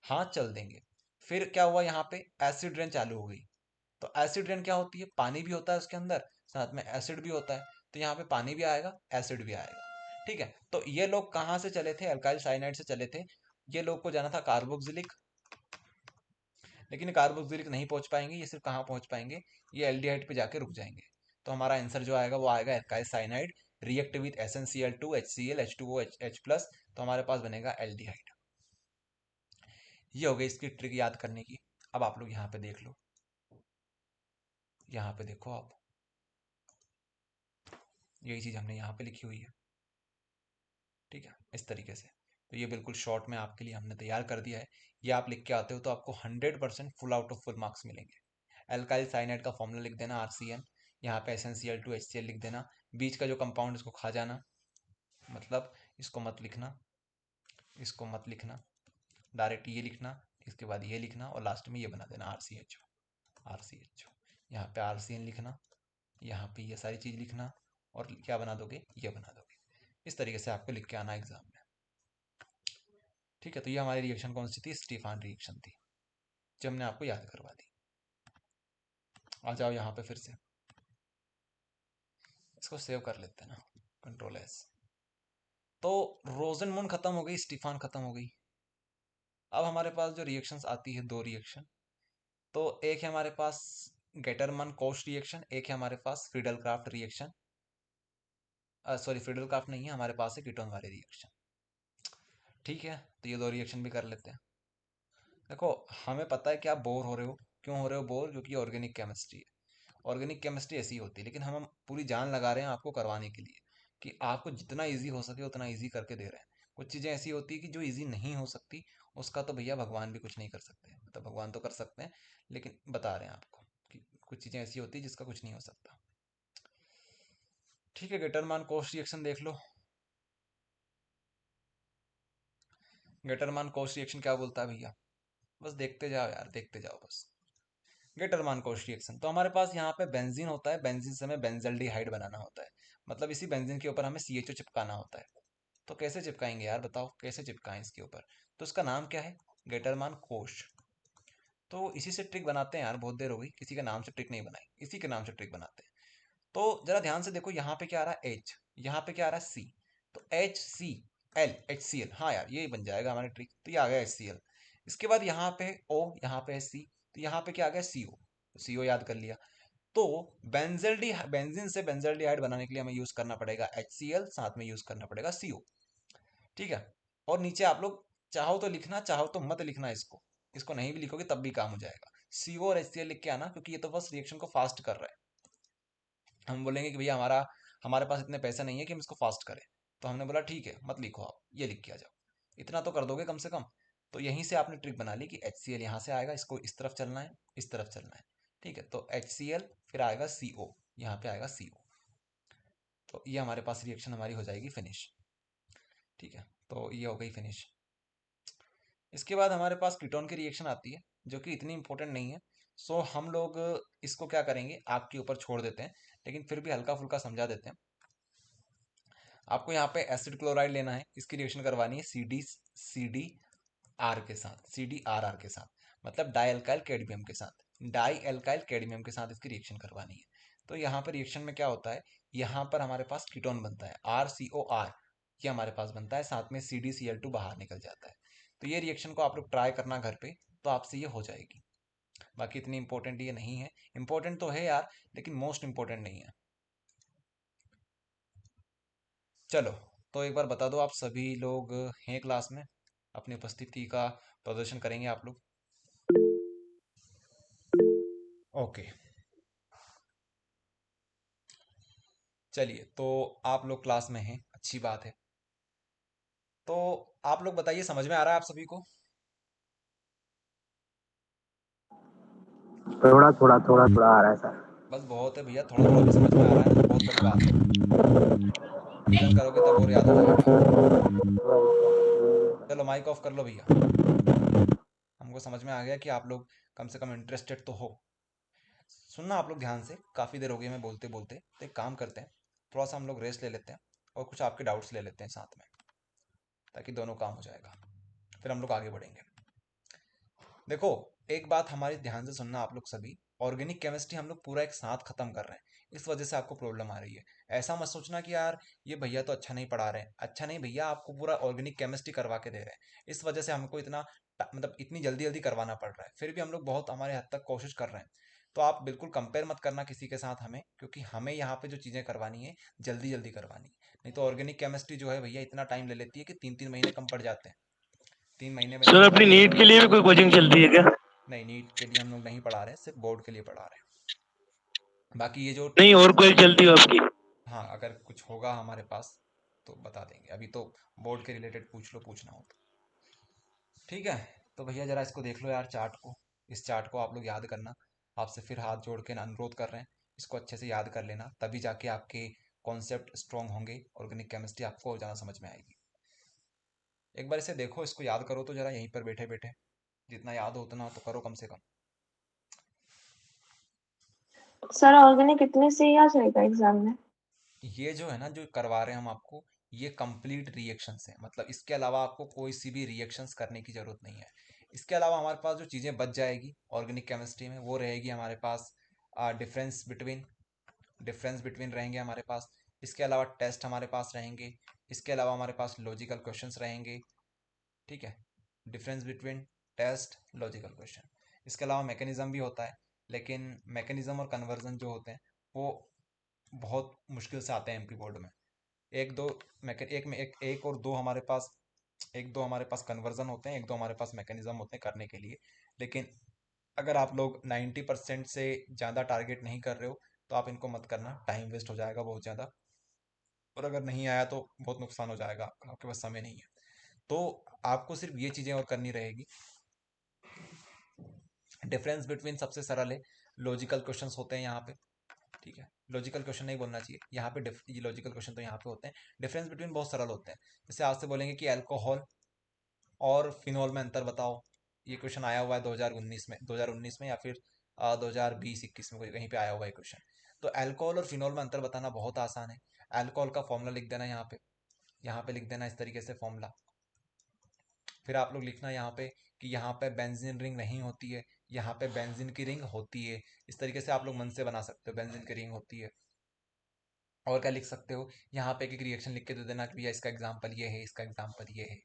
हाँ चल देंगे। फिर क्या हुआ, यहाँ पे एसिड रेन चालू हो गई। तो एसिड रेन क्या होती है? पानी भी होता है उसके अंदर, साथ में एसिड भी होता है। तो यहाँ पे पानी भी आएगा, एसिड भी आएगा, ठीक है। तो ये लोग कहाँ से चले थे? अल्काइल साइनाइड से चले थे। ये लोग को जाना था कार्बोक्सिलिक, लेकिन कार्बोक्सिलिक नहीं पहुंच पाएंगे। ये सिर्फ कहाँ पहुंच पाएंगे? ये एल्डिहाइड पे जाके रुक जाएंगे। तो हमारा आंसर जो आएगा वो आएगा alkyl cyanide react with SnCl2 HCl H2O H+। तो हमारे पास बनेगा एल्डिहाइड। ये हो गई इसकी ट्रिक याद करने की। अब आप लोग यहाँ पे देख लो, यहाँ पे देखो आप, यही चीज हमने यहाँ पे लिखी हुई है, ठीक है, इस तरीके से। तो ये बिल्कुल शॉर्ट में आपके लिए हमने तैयार कर दिया है। ये आप लिख के आते हो तो आपको 100% full out of full marks मिलेंगे। एल्काइल साइनाइड का फॉर्मूला लिख देना RCN, यहाँ पे SnCl2 HCl लिख देना। बीच का जो कंपाउंड इसको खा जाना, मतलब इसको मत लिखना, इसको मत लिखना, डायरेक्ट ये लिखना, इसके बाद ये लिखना और लास्ट में ये बना देना RCHO। RCHO, यहाँ पे RCN लिखना, यहाँ पे ये सारी चीज लिखना और क्या बना दोगे, ये बना दोगे। इस तरीके से आपको लिख के आना एग्जाम में, ठीक है। तो ये हमारी रिएक्शन कौन सी थी? स्टीफान रिएक्शन थी, जो हमने आपको याद करवा दी। आ जाओ यहाँ पे फिर से, इसको सेव कर लेते हैं ना, Ctrl+S। तो रोजनमुंड खत्म हो गई, स्टीफान खत्म हो गई। अब हमारे पास जो रिएक्शंस आती है, दो रिएक्शन। तो एक है हमारे पास गेटरमन कोश रिएक्शन, एक है हमारे पास Friedel craft reaction. Sorry Friedel-Crafts नहीं है, हमारे पास है कीटोन वाले रिएक्शन। ठीक है, तो ये दो रिएक्शन भी कर लेते हैं। देखो हमें पता है कि आप बोर हो रहे हो, क्यों हो रहे हो बोर, क्योंकि ऑर्गेनिक केमिस्ट्री है। ऑर्गेनिक केमिस्ट्री ऐसी होती है, लेकिन हम पूरी जान लगा रहे हैं आपको करवाने के लिए कि आपको जितना इजी हो सके उतना इजी करके दे रहे हैं। कुछ चीज़ें ऐसी होती है कि जो इजी नहीं हो सकती, उसका तो भैया भगवान भी कुछ नहीं कर सकते, मतलब भगवान तो कर सकते हैं, लेकिन बता रहे हैं आपको कि कुछ चीज़ें ऐसी होती है जिसका कुछ नहीं हो सकता। ठीक है, गेटरमान कोस्ट रिएक्शन देख लो। गेटरमान कोस्ट रिएक्शन क्या बोलता है भैया, बस देखते जाओ यार, देखते जाओ बस। गेटरमान कोस्ट रिएक्शन, तो हमारे पास यहाँ पे बेंजीन होता है, बेंजीन से हमें बेंजल्डिहाइड बनाना होता है, मतलब इसी बेंजीन के ऊपर हमें CHO चिपकाना होता है। तो कैसे चिपकाएंगे यार, बताओ कैसे चिपकाएं इसके ऊपर। तो इसका नाम क्या है, गेटरमान कोश। तो इसी से ट्रिक बनाते हैं यार, बहुत देर हो गई, किसी के नाम से ट्रिक नहीं बनाई, इसी के नाम से ट्रिक बनाते हैं। तो जरा ध्यान से देखो, यहाँ पे क्या आ रहा है H, यहाँ पे क्या आ रहा है C, तो HCl, हाँ यार ये बन जाएगा हमारी ट्रिक। तो ये आ गया HCl। इसके बाद यहाँ पे O, यहाँ पे है C, तो यहाँ पे क्या आ गया CO, तो CO याद कर लिया। तो बेंजीन से बेंजल्डिहाइड बनाने के लिए हमें यूज करना पड़ेगा HCl, साथ में यूज करना पड़ेगा CO। ठीक है, और नीचे आप लोग चाहो तो लिखना, चाहो तो मत लिखना, इसको इसको नहीं भी लिखोगे तब भी काम हो जाएगा। CO और HCl लिख के आना, क्योंकि ये तो बस रिएक्शन को फास्ट कर रहा है। हम बोलेंगे कि भैया हमारे पास इतने पैसे नहीं है कि हम इसको फास्ट करें, तो हमने बोला ठीक है मत लिखो, आप ये लिख के आ जाओ, इतना तो कर दोगे कम से कम। तो यहीं से आपने ट्रिक बना ली कि HCl यहाँ से आएगा, इसको इस तरफ चलना है, इस तरफ चलना है। ठीक है, तो HCl फिर आएगा CO, यहाँ पे आएगा CO। तो ये हमारे पास रिएक्शन हमारी हो जाएगी फिनिश। ठीक है, तो ये हो गई फिनिश। इसके बाद हमारे पास कीटोन की रिएक्शन आती है, जो कि इतनी इंपॉर्टेंट नहीं है। सो हम लोग इसको क्या करेंगे, आग के ऊपर छोड़ देते हैं, लेकिन फिर भी हल्का फुल्का समझा देते हैं। आपको यहाँ पे एसिड क्लोराइड लेना है, इसकी रिएक्शन करवानी है CDR के साथ, CDRR के साथ, मतलब डाई एल्काइल कैडमियम के साथ, डाई एल्काइल कैडमियम के साथ इसकी रिएक्शन करवानी है। तो यहाँ पर रिएक्शन में क्या होता है, यहाँ पर हमारे पास कीटोन बनता है RCOR, ये हमारे पास बनता है, साथ में CdCl2 बाहर निकल जाता है। तो ये रिएक्शन को आप लोग ट्राई करना घर पे, तो आपसे ये हो जाएगी। बाकी इतनी इंपॉर्टेंट ये नहीं है, इंपॉर्टेंट तो है यार, लेकिन मोस्ट इंपॉर्टेंट नहीं है। चलो, तो एक बार बता दो, आप सभी लोग हैं क्लास में, अपनी उपस्थिति का प्रदर्शन करेंगे आप लोग। ओके, चलिए, तो आप लोग क्लास में हैं, अच्छी बात है। तो आप लोग बताइए, समझ में आ रहा है आप सभी को? थोड़ा थोड़ा थोड़ा थोड़ा आ रहा है सर। बस बहुत है भैया, थोड़ा थोड़ा भी समझ में आ रहा है ना तो बहुत बड़ी बात है, मेहनत करोगे तब और याद हो जाएगा। चलो माइक ऑफ कर लो भैया, हमको समझ में आ गया कि आप लोग कम से कम इंटरेस्टेड तो हो। सुनना आप लोग ध्यान से, काफ़ी देर हो गई मैं बोलते बोलते, तो एक काम करते हैं, थोड़ा सा हम लोग रेस्ट ले लेते हैं और कुछ आपके डाउट्स ले लेते हैं साथ में, ताकि दोनों काम हो जाएगा, फिर हम लोग आगे बढ़ेंगे। देखो, एक बात हमारी ध्यान से सुनना आप लोग सभी, ऑर्गेनिक केमिस्ट्री हम लोग पूरा एक साथ खत्म कर रहे हैं, इस वजह से आपको प्रॉब्लम आ रही है। ऐसा मत सोचना कि यार ये भैया तो अच्छा नहीं पढ़ा रहे हैं, अच्छा नहीं भैया, आपको पूरा ऑर्गेनिक केमिस्ट्री करवा के दे रहे हैं, इस वजह से हमको इतना मतलब इतनी जल्दी जल्दी करवाना पड़ रहा है, फिर भी हम लोग बहुत हमारे हद तक कोशिश कर रहे हैं। तो आप बिल्कुल कंपेयर मत करना किसी के साथ हमें, क्योंकि हमें यहाँ पे जो चीज़ें करवानी है जल्दी जल्दी करवानी है, नहीं तो ऑर्गेनिक केमिस्ट्री जो है भैया इतना टाइम ले लेती है कि 3-3 महीने कम पड़ जाते हैं, 3 महीने में सर नहीं अपनी होगा। नीट के लिए भी कोई कोचिंग चलती है क्या? नहीं, नीट के लिए हम लोग नहीं पढ़ा रहे हैं, सिर्फ बोर्ड के लिए पढ़ा रहे हैं। बाकी ये जो नहीं और कोई चलती हो आपकी? हाँ, अगर कुछ होगा हमारे पास तो बता देंगे, अभी तो बोर्ड के रिलेटेड पूछ लो, पूछना हो तो। ठीक है, तो भैया ज़रा इसको देख लो यार, चार्ट को, इस चार्ट को आप लोग याद करना, आपसे फिर हाथ जोड़ के अनुरोध कर रहे हैं, इसको अच्छे से याद कर लेना, तभी जाके आपके कॉन्सेप्ट स्ट्रॉन्ग होंगे, ऑर्गेनिक केमिस्ट्री आपको और ज़्यादा समझ में आएगी। एक बार इसे देखो, इसको याद करो तो ज़रा, यहीं पर बैठे बैठे जितना याद हो उतना तो करो कम से कम। सर ऑर्गेनिक कितने से ही आ जाएगा एग्जाम में? ये जो है ना, जो करवा रहे हैं हम आपको, ये कंप्लीट रिएक्शंस है, मतलब इसके अलावा आपको कोई सी भी रिएक्शंस करने की ज़रूरत नहीं है। इसके अलावा हमारे पास जो चीज़ें बच जाएगी ऑर्गेनिक केमिस्ट्री में, वो रहेगी हमारे पास डिफरेंस बिटवीन, रहेंगे हमारे पास। इसके अलावा टेस्ट हमारे पास रहेंगे। इसके अलावा हमारे पास लॉजिकल क्वेश्चंस रहेंगे। ठीक है, difference between, test, logical question. इसके अलावा मैकेनिज्म भी होता है, लेकिन मैकेनिज्म और कन्वर्जन जो होते हैं वो बहुत मुश्किल से आते हैं MP बोर्ड में, एक दो एक और दो हमारे पास कन्वर्जन होते हैं, एक दो हमारे पास मैकेनिज्म होते हैं करने के लिए। लेकिन अगर आप लोग 90% से ज़्यादा टारगेट नहीं कर रहे हो तो आप इनको मत करना, टाइम वेस्ट हो जाएगा बहुत ज़्यादा, और अगर नहीं आया तो बहुत नुकसान हो जाएगा आपका, आपके पास समय नहीं है। तो आपको सिर्फ ये चीज़ें और करनी रहेगी। डिफरेंस बिटवीन सबसे सरल है, लॉजिकल क्वेश्चंस होते हैं यहाँ पे, ठीक है, लॉजिकल क्वेश्चन नहीं बोलना चाहिए यहाँ पे, ये लॉजिकल क्वेश्चन तो यहाँ पे होते हैं। डिफरेंस बिटवीन बहुत सरल होते हैं। जैसे आपसे बोलेंगे कि अल्कोहल और फिनॉल में अंतर बताओ, ये क्वेश्चन आया हुआ है 2019 में या फिर 2020-21 में कहीं पे आया हुआ है क्वेश्चन। तो अल्कोहल और फिनॉल में अंतर बताना बहुत आसान है। अल्कोहल का फॉर्मूला लिख देना यहाँ पे लिख देना इस तरीके से फॉर्मूला। फिर आप लोग लिखना यहाँ पे कि यहाँ पे बेंजीन रिंग नहीं होती है, यहाँ पे बेंजीन की रिंग होती है। इस तरीके से आप लोग मन से बना सकते हो, बेंजीन की रिंग होती है। और क्या लिख सकते हो, यहाँ पे एक रिएक्शन लिख के दे देना कि भैया इसका एग्जाम्पल ये है, इसका एग्जाम्पल ये है।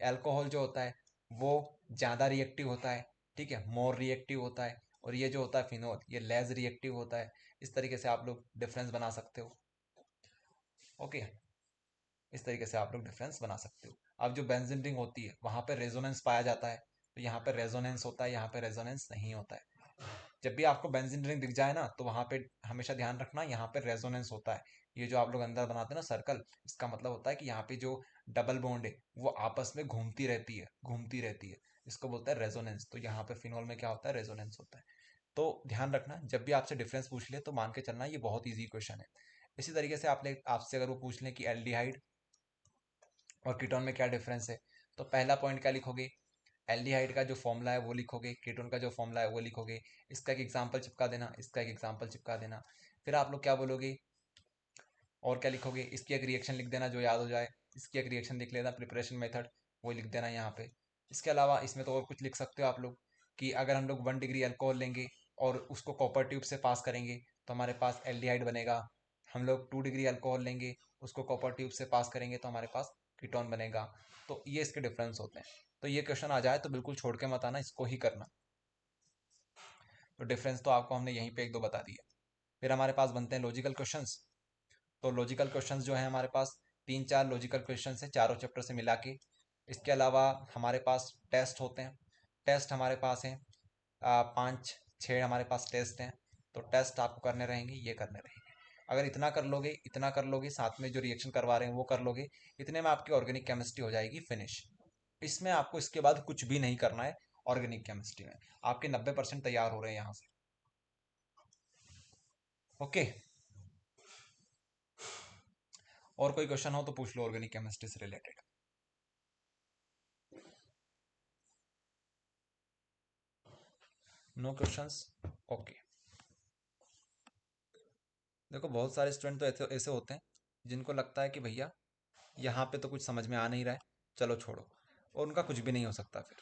अल्कोहल जो होता है वो ज़्यादा रिएक्टिव होता है, ठीक है, मोर रिएक्टिव होता है। और ये जो होता है फिनोल, ये लेस रिएक्टिव होता है। इस तरीके से आप लोग डिफरेंस बना सकते हो। ओके, इस तरीके से आप लोग डिफरेंस बना सकते हो। अब जो बेंजीन रिंग होती है वहाँ पे रेजोनेंस पाया जाता है, तो यहाँ पे रेजोनेंस होता है, यहाँ पे रेजोनेंस नहीं होता है। जब भी आपको बेंजीन रिंग दिख जाए ना तो वहां पे हमेशा ध्यान रखना, यहाँ पे रेजोनेंस होता है। ये जो आप लोग अंदर बनाते हैं ना सर्कल, इसका मतलब होता है कि यहाँ पे जो डबल बॉन्ड है वो आपस में घूमती रहती है, इसको बोलते हैं रेजोनेंस। तो यहाँ पे फिनॉल में क्या होता है, रेजोनेंस होता है। तो ध्यान रखना, जब भी आपसे डिफरेंस पूछ ले तो मान के चलना ये बहुत ईजी क्वेश्चन है। इसी तरीके से आपसे अगर वो पूछ लें कि एल्डिहाइड और कीटोन में क्या डिफरेंस है, तो पहला पॉइंट क्या लिखोगे, एल्डिहाइड का जो फॉर्मूला है वो लिखोगे, कीटोन का जो फॉर्मूला है वो लिखोगे, इसका एक एग्जांपल चिपका देना, इसका एक एग्जांपल चिपका देना। फिर आप लोग क्या बोलोगे और क्या लिखोगे, इसकी एक रिएक्शन लिख देना जो याद हो जाए, इसकी एक रिएक्शन लिख लेना, प्रिपरेशन मेथड वो लिख देना यहाँ पे। इसके अलावा इसमें तो और कुछ लिख सकते हो आप लोग कि अगर हम लोग 1 डिग्री अल्कोहल लेंगे और उसको कॉपर ट्यूब से पास करेंगे तो हमारे पास एल्डिहाइड बनेगा। हम लोग 2 डिग्री अल्कोहल लेंगे, उसको कॉपर ट्यूब से पास करेंगे तो हमारे पास कीटोन बनेगा। तो ये इसके डिफरेंस होते हैं। तो ये क्वेश्चन आ जाए तो बिल्कुल छोड़ के मत आना, इसको ही करना। तो डिफरेंस तो आपको हमने यहीं पे एक दो बता दिए। फिर हमारे पास बनते हैं लॉजिकल क्वेश्चंस। तो लॉजिकल क्वेश्चंस जो है हमारे पास 3-4 लॉजिकल क्वेश्चंस हैं चारों चैप्टर से मिला के। इसके अलावा हमारे पास टेस्ट होते हैं, टेस्ट हमारे पास हैं 5-6 हमारे पास टेस्ट हैं। तो टेस्ट आपको करने रहेंगे, ये करने रहेंगे। अगर इतना कर लोगे साथ में जो रिएक्शन करवा रहे हैं वो कर लोगे, इतने में आपकी ऑर्गेनिक केमिस्ट्री हो जाएगी फिनिश। इसमें आपको इसके बाद कुछ भी नहीं करना है। ऑर्गेनिक केमिस्ट्री में आपके 90% तैयार हो रहे हैं यहाँ से। ओके, और कोई क्वेश्चन हो तो पूछ लो ऑर्गेनिक केमिस्ट्री से रिलेटेड। No questions, okay. देखो बहुत सारे स्टूडेंट तो ऐसे ऐसे होते हैं जिनको लगता है कि भैया यहाँ पे तो कुछ समझ में आ नहीं रहा है, चलो छोड़ो, और उनका कुछ भी नहीं हो सकता फिर।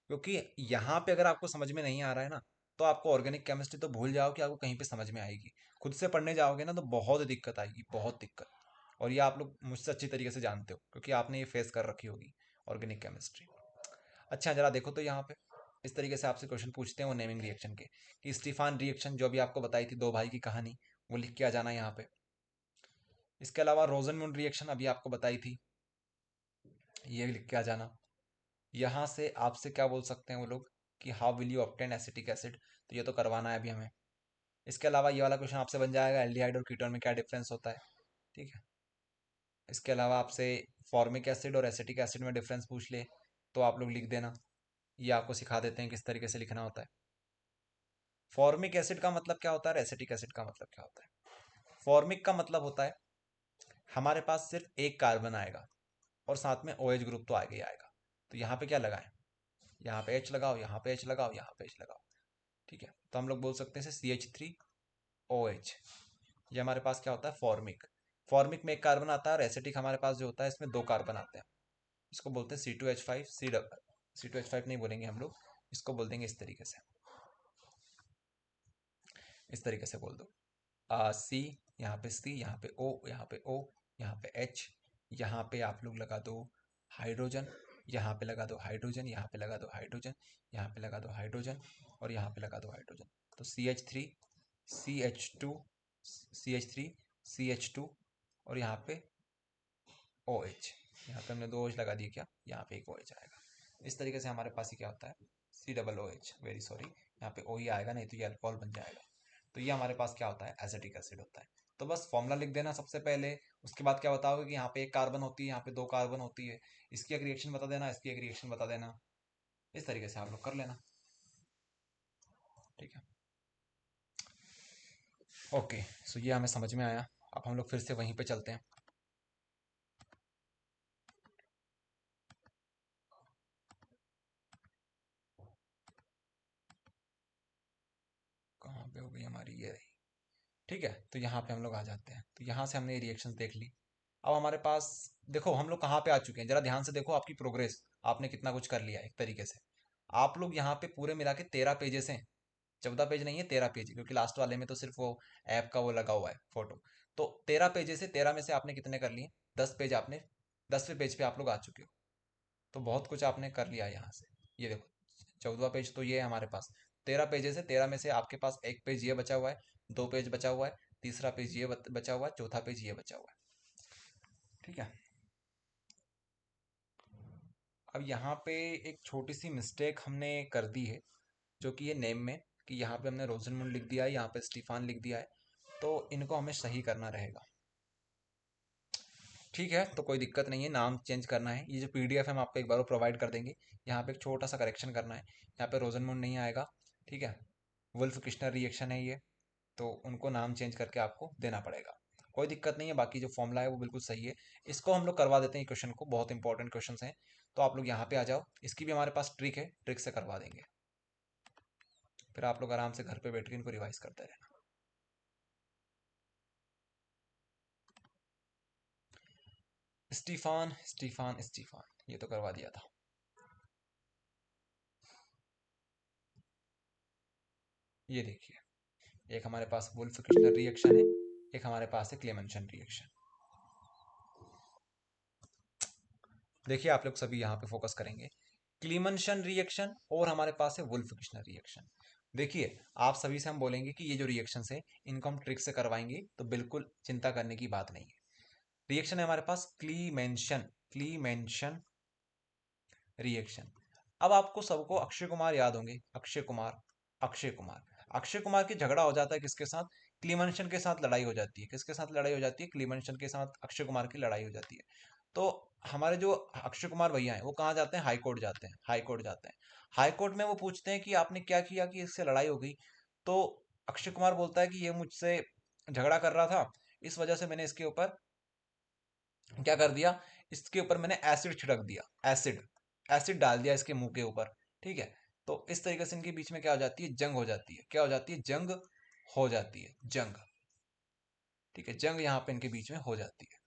क्योंकि यहाँ पे अगर आपको समझ में नहीं आ रहा है ना तो आपको ऑर्गेनिक केमिस्ट्री तो भूल जाओ कि आपको कहीं पे समझ में आएगी। खुद से पढ़ने जाओगे ना तो बहुत दिक्कत आएगी, बहुत दिक्कत। और ये आप लोग मुझसे अच्छी तरीके से जानते हो क्योंकि आपने ये फेस कर रखी होगी ऑर्गेनिक केमिस्ट्री। अच्छा जरा देखो तो यहाँ पे इस तरीके से आपसे क्वेश्चन पूछते हैं वो नेमिंग रिएक्शन के, कि स्टीफान रिएक्शन जो अभी आपको बताई थी दो भाई की कहानी, वो लिख के आ जाना यहाँ पे। इसके अलावा रोजनमून रिएक्शन अभी आपको बताई थी, ये लिख के आ जाना। यहाँ से आपसे क्या बोल सकते हैं वो लोग कि how will you obtain acetic acid, तो ये तो करवाना है अभी हमें। इसके अलावा ये वाला क्वेश्चन आपसे बन जाएगा, एल्डिहाइड और कीटोन में क्या डिफरेंस होता है, ठीक है। इसके अलावा आपसे फॉर्मिक एसिड और एसिटिक एसिड में डिफरेंस पूछ ले तो आप लोग लिख देना, ये आपको सिखा देते हैं किस तरीके से लिखना होता है। फॉर्मिक एसिड का मतलब क्या होता है, एसिटिक एसिड का मतलब क्या होता है। फॉर्मिक का मतलब होता है हमारे पास सिर्फ एक कार्बन आएगा और साथ में OH ग्रुप तो आएगा ही आएगा। तो यहाँ पे क्या लगाएं, यहाँ पे H लगाओ, यहाँ पे H लगाओ, यहाँ पे H लगाओ, ठीक है। तो हम लोग बोल सकते हैं CH3OH। ये हमारे पास क्या होता है, फॉर्मिक। फॉर्मिक में एक कार्बन आता है और एसिटिक हमारे पास जो होता है इसमें 2 कार्बन आते हैं। इसको बोलते हैं C2H5 C2H5 नहीं बोलेंगे हम लोग, इसको बोल देंगे इस तरीके से, इस तरीके से बोल दो सी, यहाँ पे सी, यहाँ पे O, यहाँ पे O, यहाँ पे H, यहाँ पे आप लोग लगा दो हाइड्रोजन, यहाँ पे लगा दो हाइड्रोजन, यहाँ पे लगा दो हाइड्रोजन, यहाँ पे लगा दो हाइड्रोजन और यहाँ पे लगा दो हाइड्रोजन। तो CH3 CH2 CH3 CH2 और यहाँ पे OH, यहाँ पे हमने 2 OH लगा दिए, क्या यहाँ पे एक OH आएगा। इस तरीके से हमारे पास ही क्या होता है COOH, वेरी सॉरी, यहाँ पे OE आएगा, नहीं तो ये अल्कोहल बन जाएगा। तो ये हमारे पास क्या होता है एसिटिक एसिड होता है। तो बस फॉर्मूला लिख देना सबसे पहले, उसके बाद क्या बताओगे कि यहाँ पे एक कार्बन होती है, यहाँ पे 2 कार्बन होती है, इसकी एक रिएक्शन बता देना, इसकी एक रिएक्शन बता देना। इस तरीके से आप लोग कर लेना, ठीक है। ओके, सो ये हमें समझ में आया। अब हम लोग फिर से वहीं पे चलते हैं। कहाँ पे हो गई हमारी, ये रही, ठीक है। तो यहाँ पे हम लोग आ जाते हैं। तो यहाँ से हमने रिएक्शंस देख ली। अब हमारे पास देखो हम लोग कहाँ पे आ चुके हैं, जरा ध्यान से देखो आपकी प्रोग्रेस, आपने कितना कुछ कर लिया एक तरीके से। आप लोग यहाँ पे पूरे मिला के 13 पेजेस हैं, 14 पेज नहीं है 13 पेज, क्योंकि लास्ट वाले में तो सिर्फ वो ऐप का वो लगा हुआ है फोटो। तो 13 पेजेस से 13 में से आपने कितने कर लिए, 10 पेज आपने, 10वें पेज पे आप लोग आ चुके हो। तो बहुत कुछ आपने कर लिया है यहाँ से। ये देखो 14वां पेज तो ये है हमारे पास, 13 पेजेस है, 13 में से आपके पास एक पेज ये बचा हुआ है, 2 पेज बचा हुआ है, तीसरा पेज ये बचा हुआ है, चौथा पेज ये बचा हुआ है, ठीक है। अब यहाँ पे एक छोटी सी मिस्टेक हमने कर दी है, जो कि ये नेम में, कि यहाँ पे हमने रोजनमुंड लिख दिया है, यहाँ पे स्टीफान लिख दिया है। तो इनको हमें सही करना रहेगा, ठीक है। तो कोई दिक्कत नहीं है, नाम चेंज करना है। ये जो PDF हम आपको एक बार प्रोवाइड कर देंगे, यहाँ पे एक छोटा सा करेक्शन करना है, यहाँ पे रोजनमुंड नहीं आएगा, ठीक है। वुल्फ किश्नर रिएक्शन है ये, तो उनको नाम चेंज करके आपको देना पड़ेगा। कोई दिक्कत नहीं है, बाकी जो फॉर्मूला है वो बिल्कुल सही है। इसको हम लोग करवा देते हैं, क्वेश्चन को, बहुत इंपॉर्टेंट क्वेश्चन हैं। तो आप लोग यहाँ पे आ जाओ, इसकी भी हमारे पास ट्रिक है, ट्रिक से करवा देंगे। फिर आप लोग आराम से घर पे बैठ के इनको रिवाइज करते रहना। स्टीफान स्टीफान स्टीफान, ये तो करवा दिया था। ये देखिए, एक हमारे पास वुल्फ किश्नर रिएक्शन है, एक हमारे पास है क्लेमेंशन रिएक्शन। देखिए आप लोग सभी यहाँ पे फोकस करेंगे, क्लीमेंशन रिएक्शन और हमारे पास है वुल्फ किश्नर रिएक्शन। देखिए आप सभी से हम बोलेंगे कि ये जो रिएक्शंस है इनको हम ट्रिक से करवाएंगे, तो बिल्कुल चिंता करने की बात नहीं है। रिएक्शन है हमारे पास क्लीमेंशन, क्लीमेंशन रिएक्शन। अब आपको सबको अक्षय कुमार याद होंगे, अक्षय कुमार, अक्षय कुमार, अक्षय कुमार की झगड़ा हो जाता है किसके साथ, क्लीमेंशन के साथ लड़ाई हो जाती है। किसके साथ लड़ाई हो जाती है, क्लीमेंशन के साथ अक्षय कुमार की लड़ाई हो जाती है। तो हमारे जो अक्षय कुमार भैया हैं वो कहाँ जाते हैं, हाई कोर्ट जाते हैं, हाई कोर्ट जाते हैं। हाई कोर्ट में वो पूछते हैं कि आपने क्या किया कि इससे लड़ाई हो गई। तो अक्षय कुमार बोलता है कि ये मुझसे झगड़ा कर रहा था, इस वजह से मैंने इसके ऊपर क्या कर दिया, इसके ऊपर मैंने एसिड छिड़क दिया, एसिड, एसिड डाल दिया इसके मुंह के ऊपर, ठीक है। तो इस तरीके से इनके बीच में क्या हो जाती है, जंग हो जाती है। क्या हो जाती है, जंग हो जाती है, जंग, ठीक है। जंग यहाँ पे इनके बीच में हो जाती है।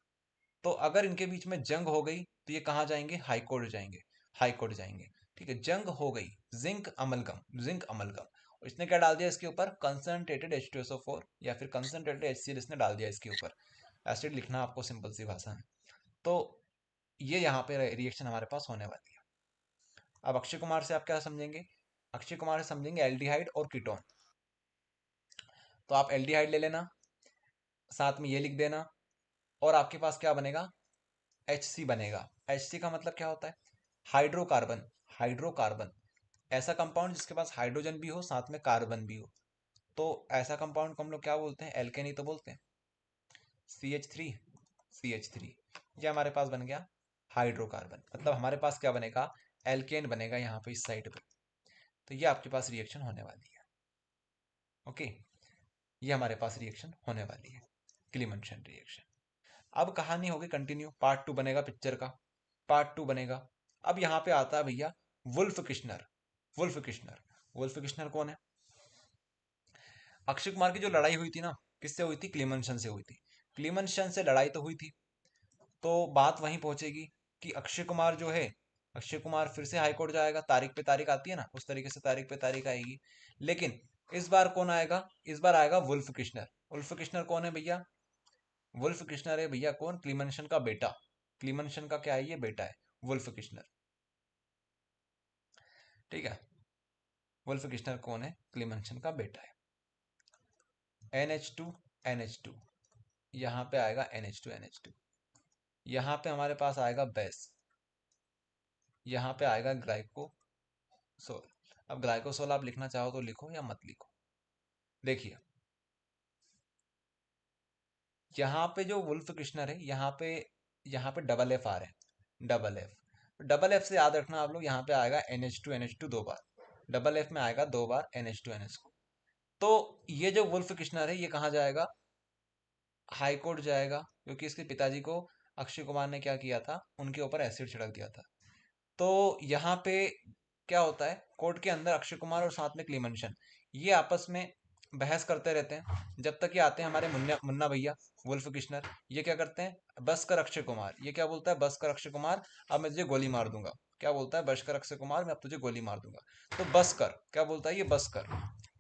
तो अगर इनके बीच में जंग हो गई तो ये कहाँ जाएंगे, हाई कोर्ट जाएंगे, हाई कोर्ट जाएंगे, ठीक है। जंग हो गई, जिंक अमलगम, जिंक अमलगम, इसने क्या डाल दिया इसके ऊपर, कंसंट्रेटेड H2SO4 या फिर कंसंट्रेटेड HCl इसने डाल दिया इसके ऊपर। एसिड लिखना आपको सिंपल सी भाषा है। तो ये यहाँ पे रिएक्शन हमारे पास होने वाली है। अब अक्षय कुमार से आप क्या समझेंगे, अक्षय कुमार से समझेंगे एल्डिहाइड और कीटोन। तो आप एल्डिहाइड ले लेना, साथ में ये लिख देना, और आपके पास क्या बनेगा, HC बनेगा। HC का मतलब क्या होता है, हाइड्रोकार्बन, हाइड्रोकार्बन, ऐसा कंपाउंड जिसके पास हाइड्रोजन भी हो साथ में कार्बन भी हो। तो ऐसा कंपाउंड को हम लोग क्या बोलते हैं, एल्केन ही तो बोलते हैं, CH3, CH3, ये हमारे पास बन गया हाइड्रोकार्बन। मतलब हमारे पास क्या बनेगा, एल्केन बनेगा यहाँ पे इस साइड पे। तो ये आपके पास रिएक्शन होने वाली है, ओके। ये हमारे पास रिएक्शन होने वाली है, क्लीमेंशन रिएक्शन। अब कहानी होगी कंटिन्यू, पार्ट 2 बनेगा पिक्चर का, पार्ट 2 बनेगा। अब यहाँ पे आता है भैया Wolff Kishner, Wolff Kishner, Wolff Kishner कौन है, अक्षय कुमार की जो लड़ाई हुई थी ना, किससे हुई थी, क्लीमेंशन से हुई थी। क्लीमेंशन से लड़ाई तो हुई थी, तो बात वहीं पहुंचेगी कि अक्षय कुमार जो है, अक्षय कुमार फिर से हाईकोर्ट जाएगा, तारीख पे तारीख आती है ना, उस तरीके से तारीख पे तारीख आएगी। लेकिन इस बार कौन आएगा, इस बार आएगा वुल्फ किश्नर। वुल्फ किश्नर कौन है भैया, वुल्फ किश्नर है भैया कौन, क्लीमेंशन का बेटा, क्लीमेंशन का क्या है, ये बेटा है वुल्फ किश्नर, ठीक है। वुल्फ किश्नर कौन है, क्लीमेंशन का बेटा है। NH2 NH2, यहाँ पे आएगा NH2 NH2, यहाँ पे हमारे पास आएगा बेस, यहाँ पे आएगा ग्लाइकोसोल। अब ग्लाइकोसोल आप लिखना चाहो तो लिखो या मत लिखो। देखिए यहाँ पे जो वुल्फ किश्नर है, यहाँ पे डबल एफ आ रहे हैं, डबल एफ से याद रखना आप लोग, यहाँ पे आएगा NH2 दो बार, डबल एफ में आएगा दो बार NH2 तो ये जो वुल्फ किश्नर है ये कहाँ जाएगा, हाई कोर्ट जाएगा, क्योंकि इसके पिताजी को अक्षय कुमार ने क्या किया था, उनके ऊपर एसिड छिड़क दिया था। तो यहाँ पे क्या होता है, कोर्ट के अंदर अक्षय कुमार और साथ में क्लीमेंशन ये आपस में बहस करते रहते हैं, जब तक ये आते हैं हमारे मुन्ना मुन्ना भैया वुल्फ किश्नर। ये क्या करते हैं, बस कर अक्षय कुमार, ये क्या बोलता है, बस कर अक्षय कुमार, अब मैं तुझे गोली मार दूंगा। क्या बोलता है, बस कर अक्षय कुमार, मैं अब तुझे गोली मार दूंगा। तो बस कर क्या बोलता है, ये बस कर,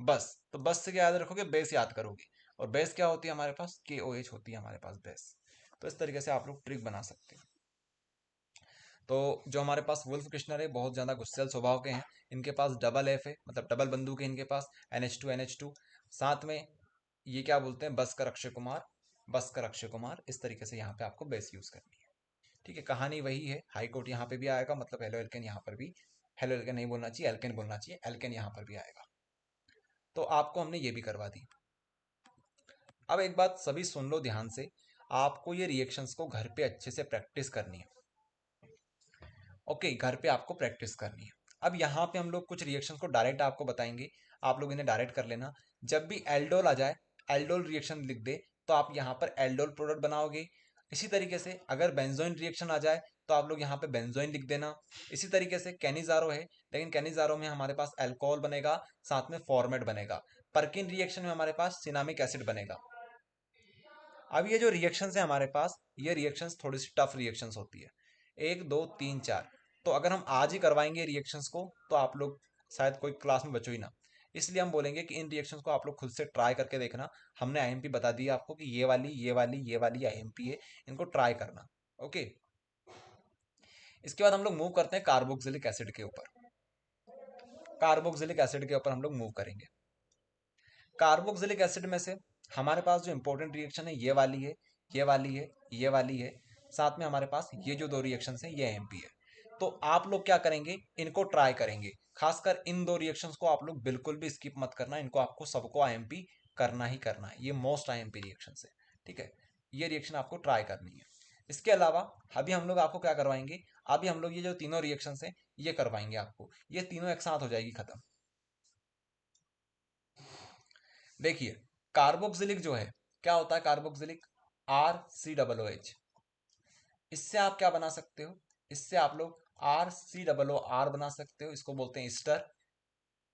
बस। तो बस से क्या याद रखोगे, बेस याद करोगे, और बेस क्या होती है हमारे पास, KOH होती है हमारे पास बेस। तो इस तरीके से आप लोग ट्रिक बना सकते हो। तो जो हमारे पास वुल्फ किश्नर है बहुत ज़्यादा गुस्सैल स्वभाव के हैं, इनके पास डबल एफ है, मतलब डबल बंदूक है इनके पास, NH2 साथ में ये क्या बोलते हैं, बस कर अक्षय कुमार, बस कर अक्षय कुमार। इस तरीके से यहाँ पे आपको बेस यूज करनी है। ठीक है, कहानी वही है, हाई कोर्ट यहाँ पे भी आएगा, मतलब हेलो एल्केन यहाँ पर भी, हेलो एल्केन नहीं बोलना चाहिए, एल्केन बोलना चाहिए, एल्केन यहाँ पर भी आएगा। तो आपको हमने ये भी करवा दी। अब एक बात सभी सुन लो ध्यान से, आपको ये रिएक्शंस को घर पे अच्छे से प्रैक्टिस करनी है। ओके, घर पे आपको प्रैक्टिस करनी है। अब यहाँ पे हम लोग कुछ रिएक्शंस को डायरेक्ट आपको बताएंगे, आप लोग इन्हें डायरेक्ट कर लेना। जब भी एल्डोल आ जाए, एल्डोल रिएक्शन लिख दे, तो आप यहाँ पर एल्डोल प्रोडक्ट बनाओगे। इसी तरीके से अगर बेंजोइन रिएक्शन आ जाए तो आप लोग यहाँ पे बेंजोइन लिख देना। इसी तरीके से कैनिजारो है, लेकिन कैनिजारो में हमारे पास अल्कोहल बनेगा, साथ में फॉर्मेट बनेगा। पर्किन रिएक्शन में हमारे पास सिनामिक एसिड बनेगा। अब ये जो रिएक्शंस है हमारे पास, ये रिएक्शंस थोड़ी सी टफ रिएक्शंस होती है, 1 2 3 4। तो अगर हम आज ही करवाएंगे रिएक्शंस को तो आप लोग शायद कोई क्लास में बचो ही ना। इसलिए हम बोलेंगे कि इन रिएक्शंस को आप लोग खुद से ट्राई करके देखना। हमने IMP बता दी आपको कि ये वाली IMP है, इनको ट्राई करना। ओके, इसके बाद हम लोग मूव करते हैं कार्बोक्सिलिक एसिड के ऊपर। कार्बोक्सिलिक एसिड के ऊपर हम लोग मूव करेंगे। कार्बोक्सिलिक एसिड में से हमारे पास जो इंपॉर्टेंट रिएक्शन है, ये वाली है, ये वाली है, ये वाली है, साथ में हमारे पास ये जो दो रिएक्शंस हैं ये IMP है। तो आप लोग क्या करेंगे, इनको ट्राई करेंगे। खासकर इन दो रिएक्शंस को आप लोग बिल्कुल भी स्किप मत करना, इनको आपको सबको IMP करना ही करना है। ये मोस्ट IMP रिएक्शन है, ठीक है, ये रिएक्शन आपको ट्राई करनी है। इसके अलावा अभी हम लोग आपको क्या करवाएंगे, अभी हम लोग ये जो तीनों रिएक्शंस हैं ये करवाएंगे आपको, ये तीनों एक साथ हो जाएगी खत्म। देखिए कार्बोक्सिलिक जो है, क्या होता है कार्बोक्सिलिक, RCOOH। इससे आप क्या बना सकते हो, इससे आप लोग RCOOR बना सकते हो, इसको बोलते हैं ईस्टर।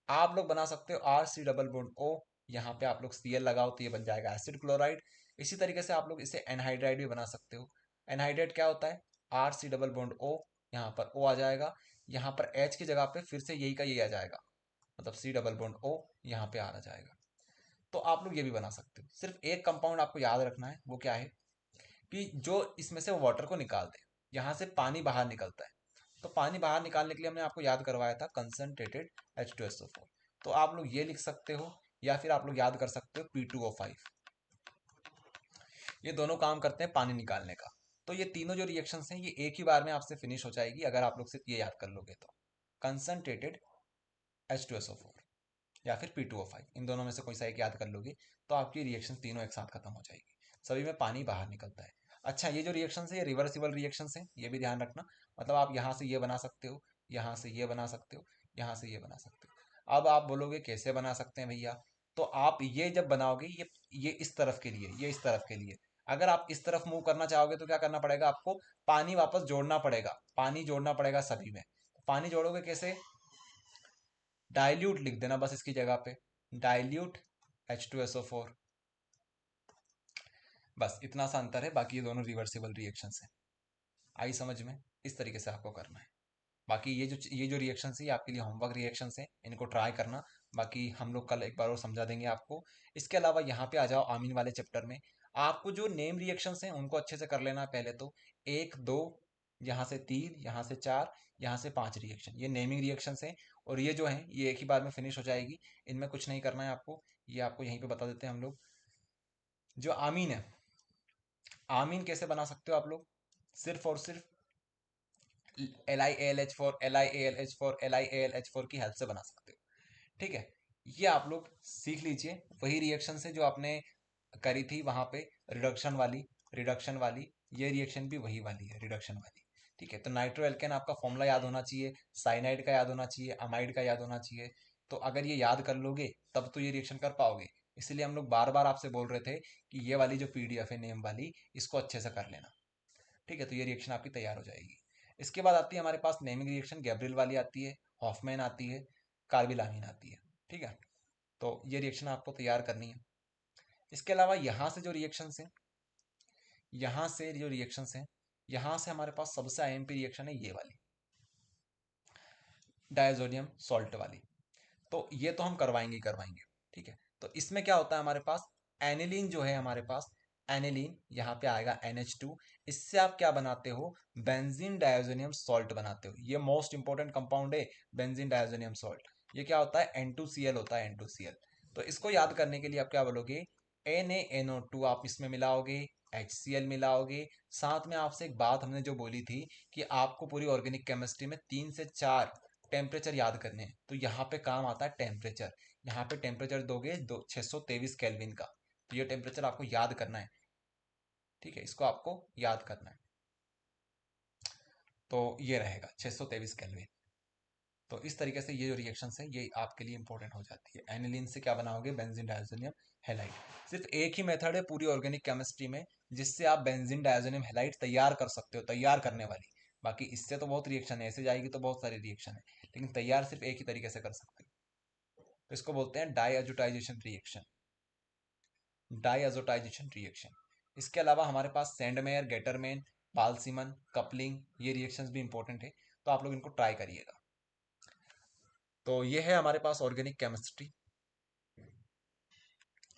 आप लोग बना सकते हो RC डबल बॉन्ड O, यहाँ पे आप लोग Cl लगाओ तो ये बन जाएगा एसिड क्लोराइड। इसी तरीके से आप लोग इसे एनहाइड्राइड भी बना सकते हो। एनहाइड्राइड क्या होता है, RC डबल बॉन्ड O, यहाँ पर O आ जाएगा, यहाँ पर H की जगह पे फिर से यही का यही आ जाएगा, मतलब C डबल बॉन्ड O, यहाँ पे R आ जाएगा। तो आप लोग ये भी बना सकते हो। सिर्फ एक कंपाउंड आपको याद रखना है, वो क्या है कि जो इसमें से वाटर को निकाल दे, यहाँ से पानी बाहर निकलता है। तो पानी बाहर निकालने के लिए हमने आपको याद करवाया था कंसंट्रेटेड H2SO4। तो आप लोग ये लिख सकते हो, या फिर आप लोग याद कर सकते हो P2O5। ये दोनों काम करते हैं पानी निकालने का। तो ये तीनों जो रिएक्शंस हैं ये एक ही बार में आपसे फिनिश हो जाएगी अगर आप लोग सिर्फ ये याद कर लोगे तो, कंसंट्रेटेड H2SO4 या फिर P2O5, इन दोनों में से कोई सा एक याद कर लोगे तो आपकी रिएक्शन तीनों एक साथ खत्म हो जाएगी। सभी में पानी बाहर निकलता है। अच्छा, ये जो रिएक्शन है ये रिवर्सिबल रिएक्शन है, ये भी ध्यान रखना। मतलब आप यहाँ से ये बना सकते हो, यहाँ से ये बना सकते हो, यहाँ से ये बना सकते हो। अब आप बोलोगे कैसे बना सकते हैं भैया, तो आप ये जब बनाओगे, ये इस तरफ के लिए, ये इस तरफ के लिए, अगर आप इस तरफ मूव करना चाहोगे तो क्या करना पड़ेगा आपको, पानी वापस जोड़ना पड़ेगा, पानी जोड़ना पड़ेगा सभी में। पानी जोड़ोगे कैसे, डाइल्यूट लिख देना बस इसकी जगह पे, डाइल्यूट H2SO4। बस इतना सा अंतर है, बाकी ये दोनों रिवर्सिबल रिएक्शंस हैं। आई समझ में, इस तरीके से आपको करना है। बाकी ये जो रिएक्शंस है ये आपके लिए होमवर्क रिएक्शंस हैं, इनको ट्राई करना। बाकी हम लोग कल एक बार और समझा देंगे आपको। इसके अलावा यहाँ पे आ जाओ आमीन वाले चैप्टर में। आपको जो नेम रिएक्शंस हैं उनको अच्छे से कर लेना है पहले तो। 1 2, यहाँ से 3, यहाँ से 4, यहाँ से 5 रिएक्शन, ये नेमिंग रिएक्शंस हैं। और ये जो हैं ये एक ही बार में फिनिश हो जाएगी, इनमें कुछ नहीं करना है आपको। ये आपको यहीं पे बता देते हैं हम लोग। जो आमीन है, आमीन कैसे बना सकते हो आप लोग, सिर्फ और सिर्फ LiAlH4 LiAlH4 LiAlH4 की हेल्प से बना सकते हो। ठीक है, ये आप लोग सीख लीजिए। वही रिएक्शन से जो आपने करी थी वहां पे रिडक्शन वाली ये रिएक्शन भी वही वाली है, रिडक्शन वाली। ठीक है, तो नाइट्रो एल्केन आपका फॉर्मूला याद होना चाहिए, साइनाइड का याद होना चाहिए, अमाइड का याद होना चाहिए। तो अगर ये याद कर लोगे तब तो ये रिएक्शन कर पाओगे। इसलिए हम लोग बार बार आपसे बोल रहे थे कि ये वाली जो पीडीएफ है नेम वाली, इसको अच्छे से कर लेना। ठीक है, तो ये रिएक्शन आपकी तैयार हो जाएगी। इसके बाद आती है हमारे पास नेमिंग रिएक्शन, गैब्रियल वाली आती है, हॉफमैन आती है, कार्बिलामीन आती है। ठीक है, तो ये रिएक्शन आपको तैयार करनी है। इसके अलावा यहाँ से हमारे पास सबसे आईएमपी रिएक्शन है ये वाली, डायजोनियम सॉल्ट वाली। तो ये तो हम करवाएंगे ही करवाएंगे। ठीक है, तो इसमें क्या होता है हमारे पास, एनिलीन जो है हमारे पास, एनिलीन यहाँ पे आएगा NH2। इससे आप क्या बनाते हो, बेंजीन डायजोनियम सॉल्ट बनाते हो। ये मोस्ट इंपॉर्टेंट कंपाउंड है बेंजीन डायजोनियम सॉल्ट। ये क्या होता है, N2Cl होता है, N2Cl। तो इसको याद करने के लिए आप क्या बोलोगे, NaNO2 आप इसमें मिलाओगे, HCl मिलाओगे। साथ में आपसे एक बात हमने जो बोली थी कि आपको पूरी ऑर्गेनिक केमिस्ट्री में 3 से 4 टेम्परेचर याद करने हैं, तो यहाँ पे काम आता है टेम्परेचर। यहाँ पे टेम्परेचर दोगे 623 केल्विन का, तो ये टेम्परेचर आपको याद करना है। ठीक है, इसको आपको याद करना है। तो ये रहेगा 623 केल्विन। तो इस तरीके से ये जो रिएक्शन है ये आपके लिए इंपॉर्टेंट हो जाती है। एनिलीन से क्या बनाओगे, बेंजीन डायजोनियम हैलाइड। सिर्फ एक ही मेथड है पूरी ऑर्गेनिक केमिस्ट्री में जिससे आप बेंजीन डायजोनियम हैलाइड तैयार कर सकते हो, तैयार करने वाली। बाकी इससे तो बहुत रिएक्शन है, ऐसे जाएगी तो बहुत सारी रिएक्शन है, लेकिन तैयार सिर्फ एक ही तरीके से कर सकते हो। तो इसको बोलते हैं डाईएजोटाइजेशन रिएक्शन, डाईएजोटाइजेशन रिएक्शन। इसके अलावा हमारे पास सैंडमेयर, गेटरमैन, पालसीमन, कपलिंग, ये रिएक्शंस भी इंपॉर्टेंट है, तो आप लोग इनको ट्राई करिएगा। तो ये है हमारे पास ऑर्गेनिक केमिस्ट्री।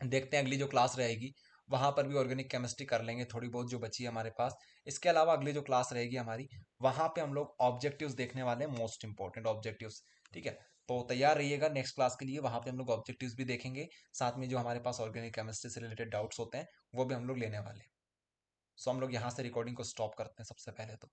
देखते हैं अगली जो क्लास रहेगी वहां पर भी ऑर्गेनिक केमिस्ट्री कर लेंगे, थोड़ी बहुत जो बची है हमारे पास। इसके अलावा अगली जो क्लास रहेगी हमारी, वहां पे हम लोग ऑब्जेक्टिव्स देखने वाले हैं, मोस्ट इंपॉर्टेंट ऑब्जेक्टिव्स। ठीक है, तो तैयार रहिएगा नेक्स्ट क्लास के लिए, वहां पे हम लोग ऑब्जेक्टिव्स भी देखेंगे। साथ में जो हमारे पास ऑर्गेनिक केमिस्ट्री से रिलेटेड डाउट्स होते हैं वो भी हम लोग लेने वाले हैं। सो हम लोग यहाँ से रिकॉर्डिंग को स्टॉप करते हैं सबसे पहले तो।